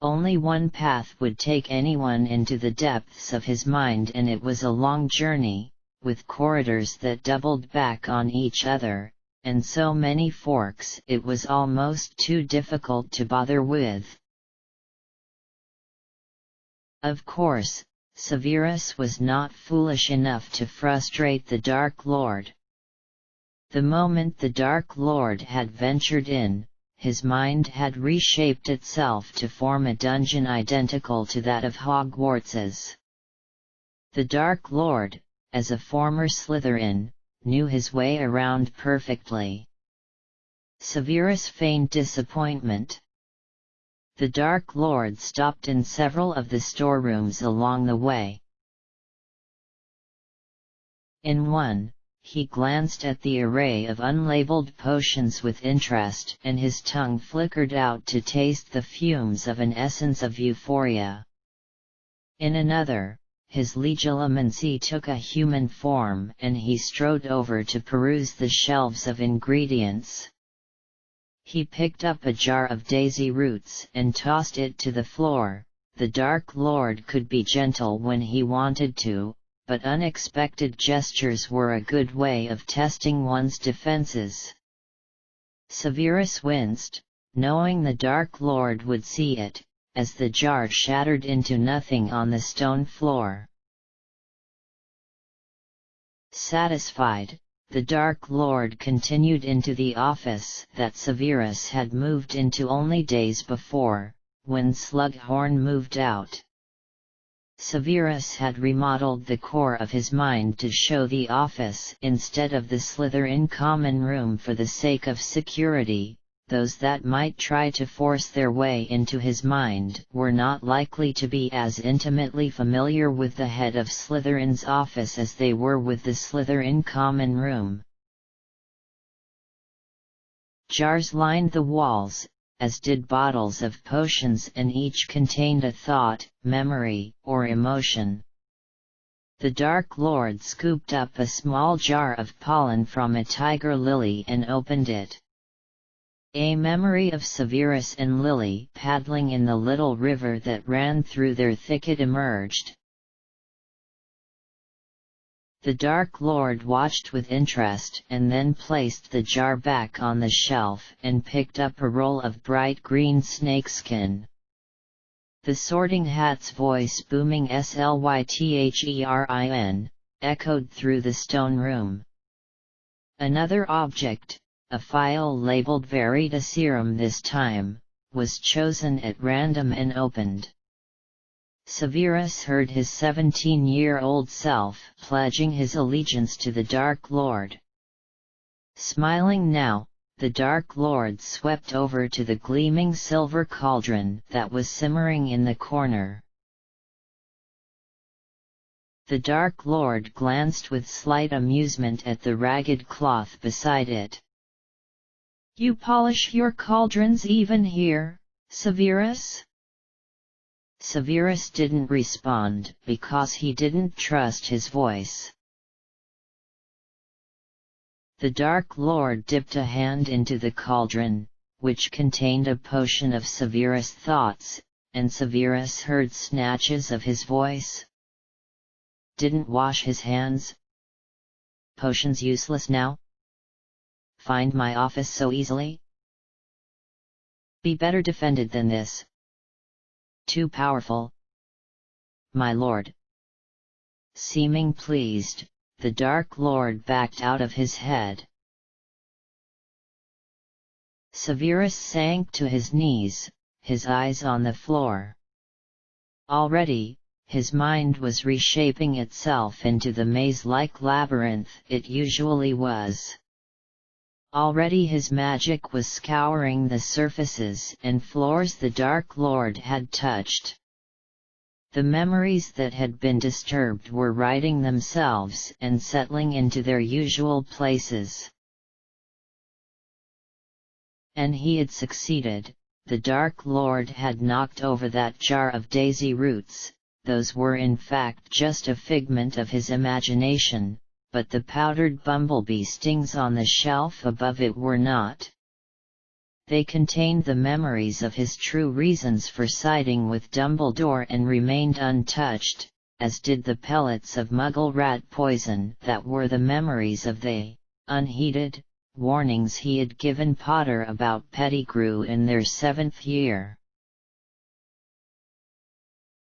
Only one path would take anyone into the depths of his mind, and it was a long journey, with corridors that doubled back on each other, and so many forks it was almost too difficult to bother with. Of course, Severus was not foolish enough to frustrate the Dark Lord. The moment the Dark Lord had ventured in, his mind had reshaped itself to form a dungeon identical to that of Hogwarts's. The Dark Lord, as a former Slytherin, knew his way around perfectly. Severus feigned disappointment. The Dark Lord stopped in several of the storerooms along the way. In one, he glanced at the array of unlabeled potions with interest, and his tongue flickered out to taste the fumes of an essence of euphoria. In another, his legilimency took a human form, and he strode over to peruse the shelves of ingredients. He picked up a jar of daisy roots and tossed it to the floor. The Dark Lord could be gentle when he wanted to, but unexpected gestures were a good way of testing one's defenses. Severus winced, knowing the Dark Lord would see it, as the jar shattered into nothing on the stone floor. Satisfied, the Dark Lord continued into the office that Severus had moved into only days before, when Slughorn moved out. Severus had remodeled the core of his mind to show the office instead of the Slytherin common room for the sake of security. Those that might try to force their way into his mind were not likely to be as intimately familiar with the head of Slytherin's office as they were with the Slytherin common room. Jars lined the walls, as did bottles of potions, and each contained a thought, memory, or emotion. The Dark Lord scooped up a small jar of pollen from a tiger lily and opened it. A memory of Severus and Lily paddling in the little river that ran through their thicket emerged. The Dark Lord watched with interest and then placed the jar back on the shelf and picked up a roll of bright green snakeskin. The Sorting Hat's voice, booming Slytherin, echoed through the stone room. Another object, a file labeled Veritaserum this time, was chosen at random and opened. Severus heard his 17-year-old self pledging his allegiance to the Dark Lord. Smiling now, the Dark Lord swept over to the gleaming silver cauldron that was simmering in the corner. The Dark Lord glanced with slight amusement at the ragged cloth beside it. "You polish your cauldrons even here, Severus?" Severus didn't respond because he didn't trust his voice. The Dark Lord dipped a hand into the cauldron, which contained a potion of Severus' thoughts, and Severus heard snatches of his voice. Didn't wash his hands? Potions useless now? Find my office so easily? Be better defended than this. Too powerful? My lord. Seeming pleased, the Dark Lord backed out of his head. Severus sank to his knees, his eyes on the floor. Already, his mind was reshaping itself into the maze-like labyrinth it usually was. Already his magic was scouring the surfaces and floors the Dark Lord had touched. The memories that had been disturbed were righting themselves and settling into their usual places. And he had succeeded. The Dark Lord had knocked over that jar of daisy roots. Those were in fact just a figment of his imagination, but the powdered bumblebee stings on the shelf above it were not. They contained the memories of his true reasons for siding with Dumbledore and remained untouched, as did the pellets of Muggle rat poison that were the memories of the unheeded warnings he had given Potter about Pettigrew in their 7th year.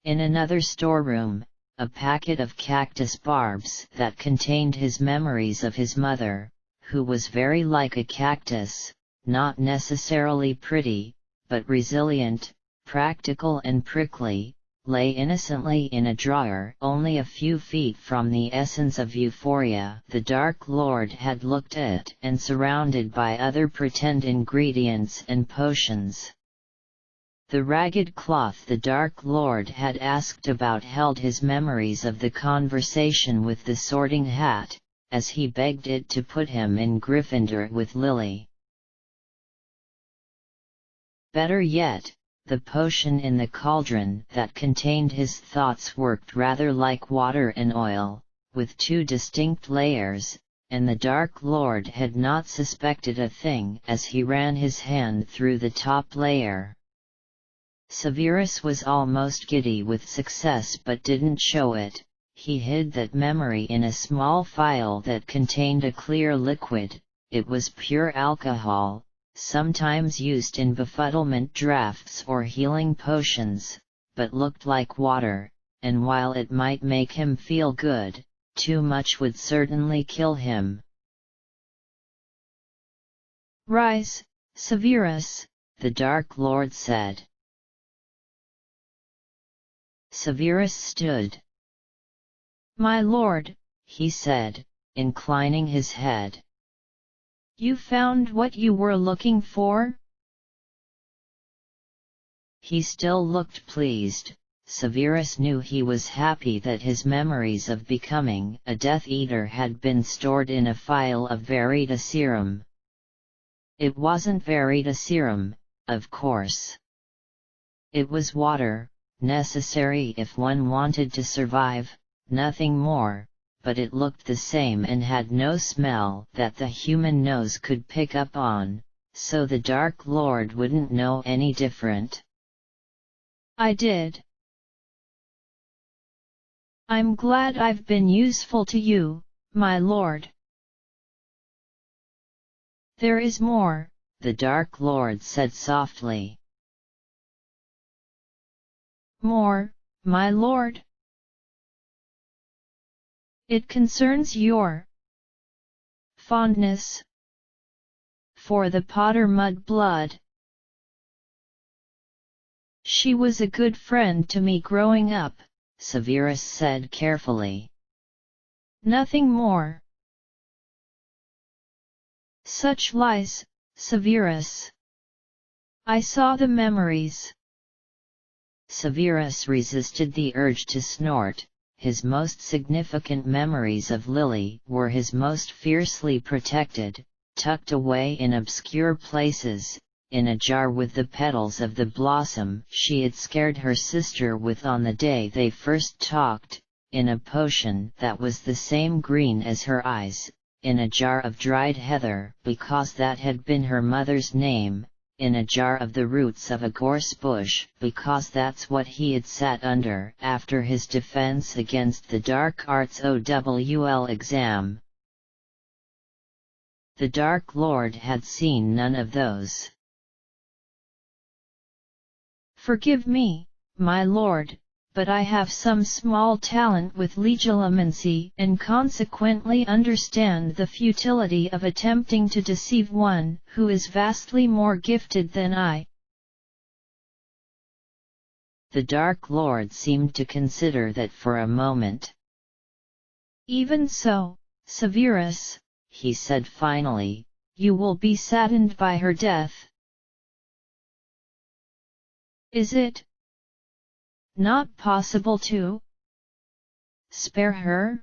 In another storeroom, a packet of cactus barbs that contained his memories of his mother, who was very like a cactus, not necessarily pretty, but resilient, practical and prickly, lay innocently in a drawer only a few feet from the essence of euphoria the Dark Lord had looked at, and surrounded by other pretend ingredients and potions. The ragged cloth the Dark Lord had asked about held his memories of the conversation with the Sorting Hat, as he begged it to put him in Gryffindor with Lily. Better yet, the potion in the cauldron that contained his thoughts worked rather like water and oil, with two distinct layers, and the Dark Lord had not suspected a thing as he ran his hand through the top layer. Severus was almost giddy with success but didn't show it. He hid that memory in a small phial that contained a clear liquid. It was pure alcohol, sometimes used in befuddlement draughts or healing potions, but looked like water, and while it might make him feel good, too much would certainly kill him. "Rise, Severus," the Dark Lord said. Severus stood. "My lord," he said, inclining his head. "You found what you were looking for?" He still looked pleased. Severus knew he was happy that his memories of becoming a Death Eater had been stored in a phial of Veritaserum. It wasn't Veritaserum, of course. It was water, necessary if one wanted to survive, nothing more, but it looked the same and had no smell that the human nose could pick up on, so the Dark Lord wouldn't know any different. "I did. I'm glad I've been useful to you, my lord." "There is more," the Dark Lord said softly. "More, my lord? It concerns your fondness for the Potter Mudblood. She was a good friend to me growing up," Severus said carefully. "Nothing more." "Such lies, Severus. I saw the memories." Severus resisted the urge to snort. His most significant memories of Lily were his most fiercely protected, tucked away in obscure places, in a jar with the petals of the blossom she had scared her sister with on the day they first talked, in a potion that was the same green as her eyes, in a jar of dried heather because that had been her mother's name, in a jar of the roots of a gorse bush because that's what he had sat under after his defense against the Dark Arts OWL exam. The Dark Lord had seen none of those. "Forgive me, my lord, but I have some small talent with legilimency and consequently understand the futility of attempting to deceive one who is vastly more gifted than I." The Dark Lord seemed to consider that for a moment. "Even so, Severus," he said finally, "you will be saddened by her death. Is it not possible to spare her?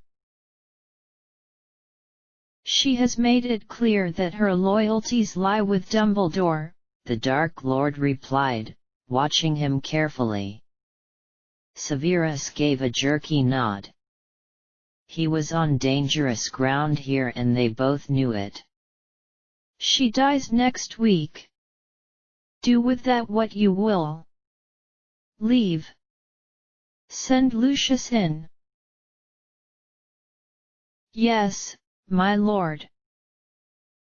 She has made it clear that her loyalties lie with Dumbledore," the Dark Lord replied, watching him carefully. Severus gave a jerky nod. He was on dangerous ground here and they both knew it. "She dies next week. Do with that what you will. Leave. Send Lucius in." "Yes, my lord."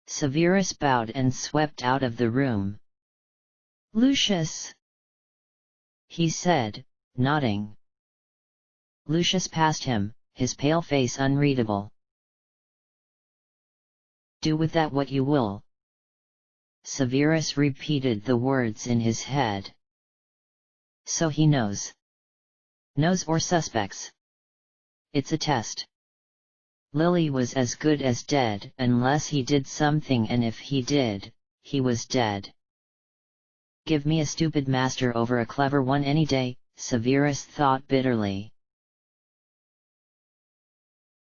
Severus bowed and swept out of the room. "Lucius," he said, nodding. Lucius passed him, his pale face unreadable. "Do with that what you will." Severus repeated the words in his head. So he knows. Knows or suspects. It's a test. Lily was as good as dead unless he did something, and if he did, he was dead. Give me a stupid master over a clever one any day, Severus thought bitterly.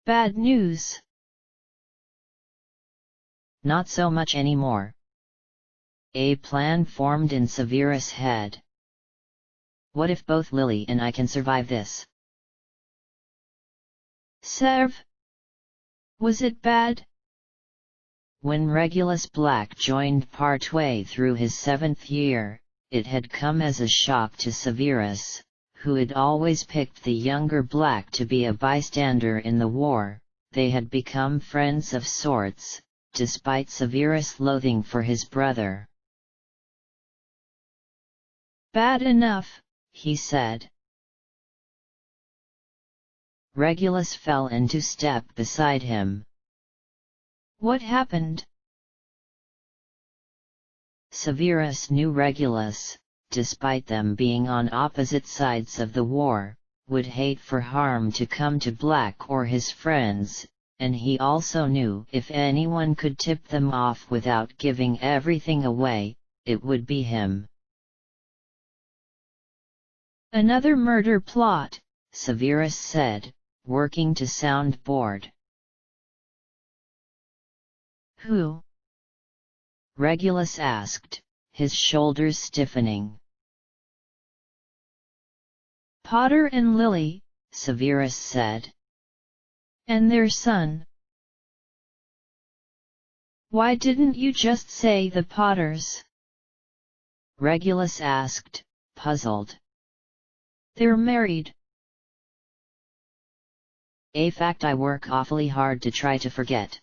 Bad news. Not so much anymore. A plan formed in Severus' head. What if both Lily and I can survive this? Serve? Was it bad? When Regulus Black joined partway through his 7th year, it had come as a shock to Severus, who had always picked the younger Black to be a bystander in the war. They had become friends of sorts, despite Severus' loathing for his brother. Bad enough, he said. Regulus fell into step beside him. What happened? Severus knew Regulus, despite them being on opposite sides of the war, would hate for harm to come to Black or his friends, and he also knew if anyone could tip them off without giving everything away, it would be him. Another murder plot, Severus said, working to sound bored. Who? Regulus asked, his shoulders stiffening. Potter and Lily, Severus said. And their son. Why didn't you just say the Potters? Regulus asked, puzzled. They're married. A fact I work awfully hard to try to forget.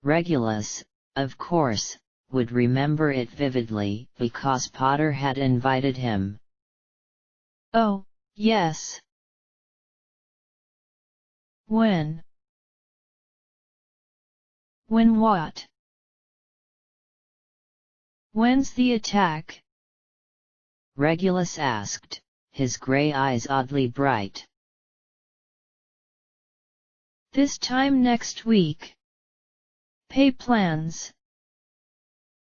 Regulus, of course, would remember it vividly because Potter had invited him. Oh, yes. When? When what? When's the attack? Regulus asked, his grey eyes oddly bright. This time next week. Pay plans,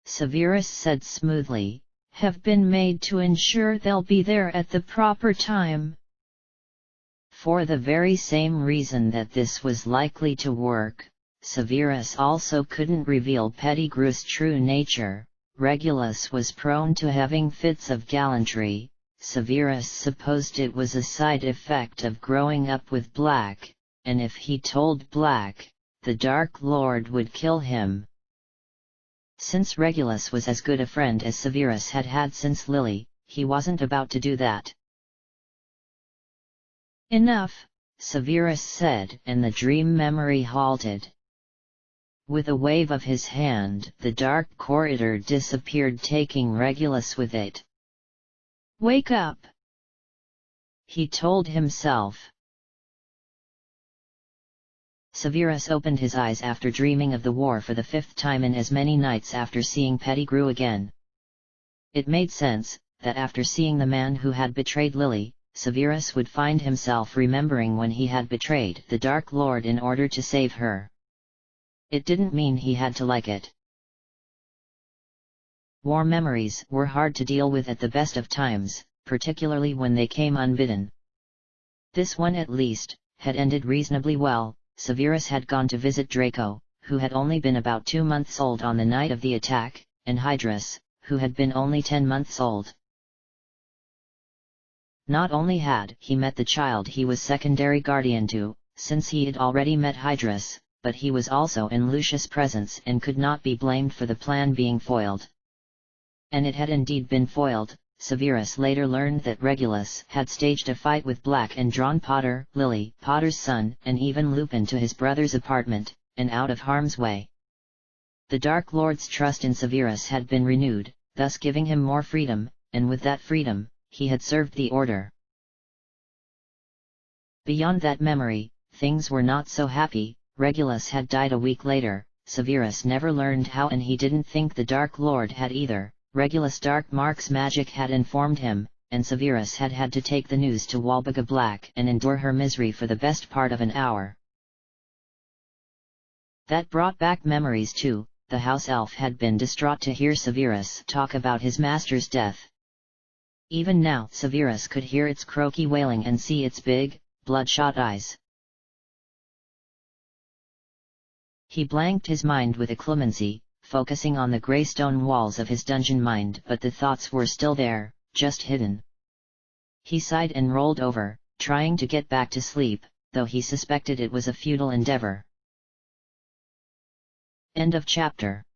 Severus said smoothly, have been made to ensure they'll be there at the proper time. For the very same reason that this was likely to work, Severus also couldn't reveal Pettigrew's true nature. Regulus was prone to having fits of gallantry. Severus supposed it was a side effect of growing up with Black, and if he told Black, the Dark Lord would kill him. Since Regulus was as good a friend as Severus had had since Lily, he wasn't about to do that. Enough, Severus said, and the dream memory halted. With a wave of his hand, the dark corridor disappeared, taking Regulus with it. Wake up, he told himself. Severus opened his eyes after dreaming of the war for the 5th time in as many nights after seeing Pettigrew again. It made sense, that after seeing the man who had betrayed Lily, Severus would find himself remembering when he had betrayed the Dark Lord in order to save her. It didn't mean he had to like it. War memories were hard to deal with at the best of times, particularly when they came unbidden. This one at least, had ended reasonably well. Severus had gone to visit Draco, who had only been about 2 months old on the night of the attack, and Hydrus, who had been only 10 months old. Not only had he met the child he was secondary guardian to, since he had already met Hydrus, but he was also in Lucius' presence and could not be blamed for the plan being foiled. And it had indeed been foiled. Severus later learned that Regulus had staged a fight with Black and drawn Potter, Lily, Potter's son, and even Lupin to his brother's apartment, and out of harm's way. The Dark Lord's trust in Severus had been renewed, thus giving him more freedom, and with that freedom, he had served the order. Beyond that memory, things were not so happy. Regulus had died a week later. Severus never learned how, and he didn't think the Dark Lord had either. Regulus' Dark Mark's magic had informed him, and Severus had had to take the news to Walburga Black and endure her misery for the best part of an hour. That brought back memories too. the house elf had been distraught to hear Severus talk about his master's death. Even now Severus could hear its croaky wailing and see its big, bloodshot eyes. He blanked his mind with a clemency, focusing on the grey stone walls of his dungeon mind, but the thoughts were still there, just hidden. He sighed and rolled over, trying to get back to sleep, though he suspected it was a futile endeavor. End of chapter.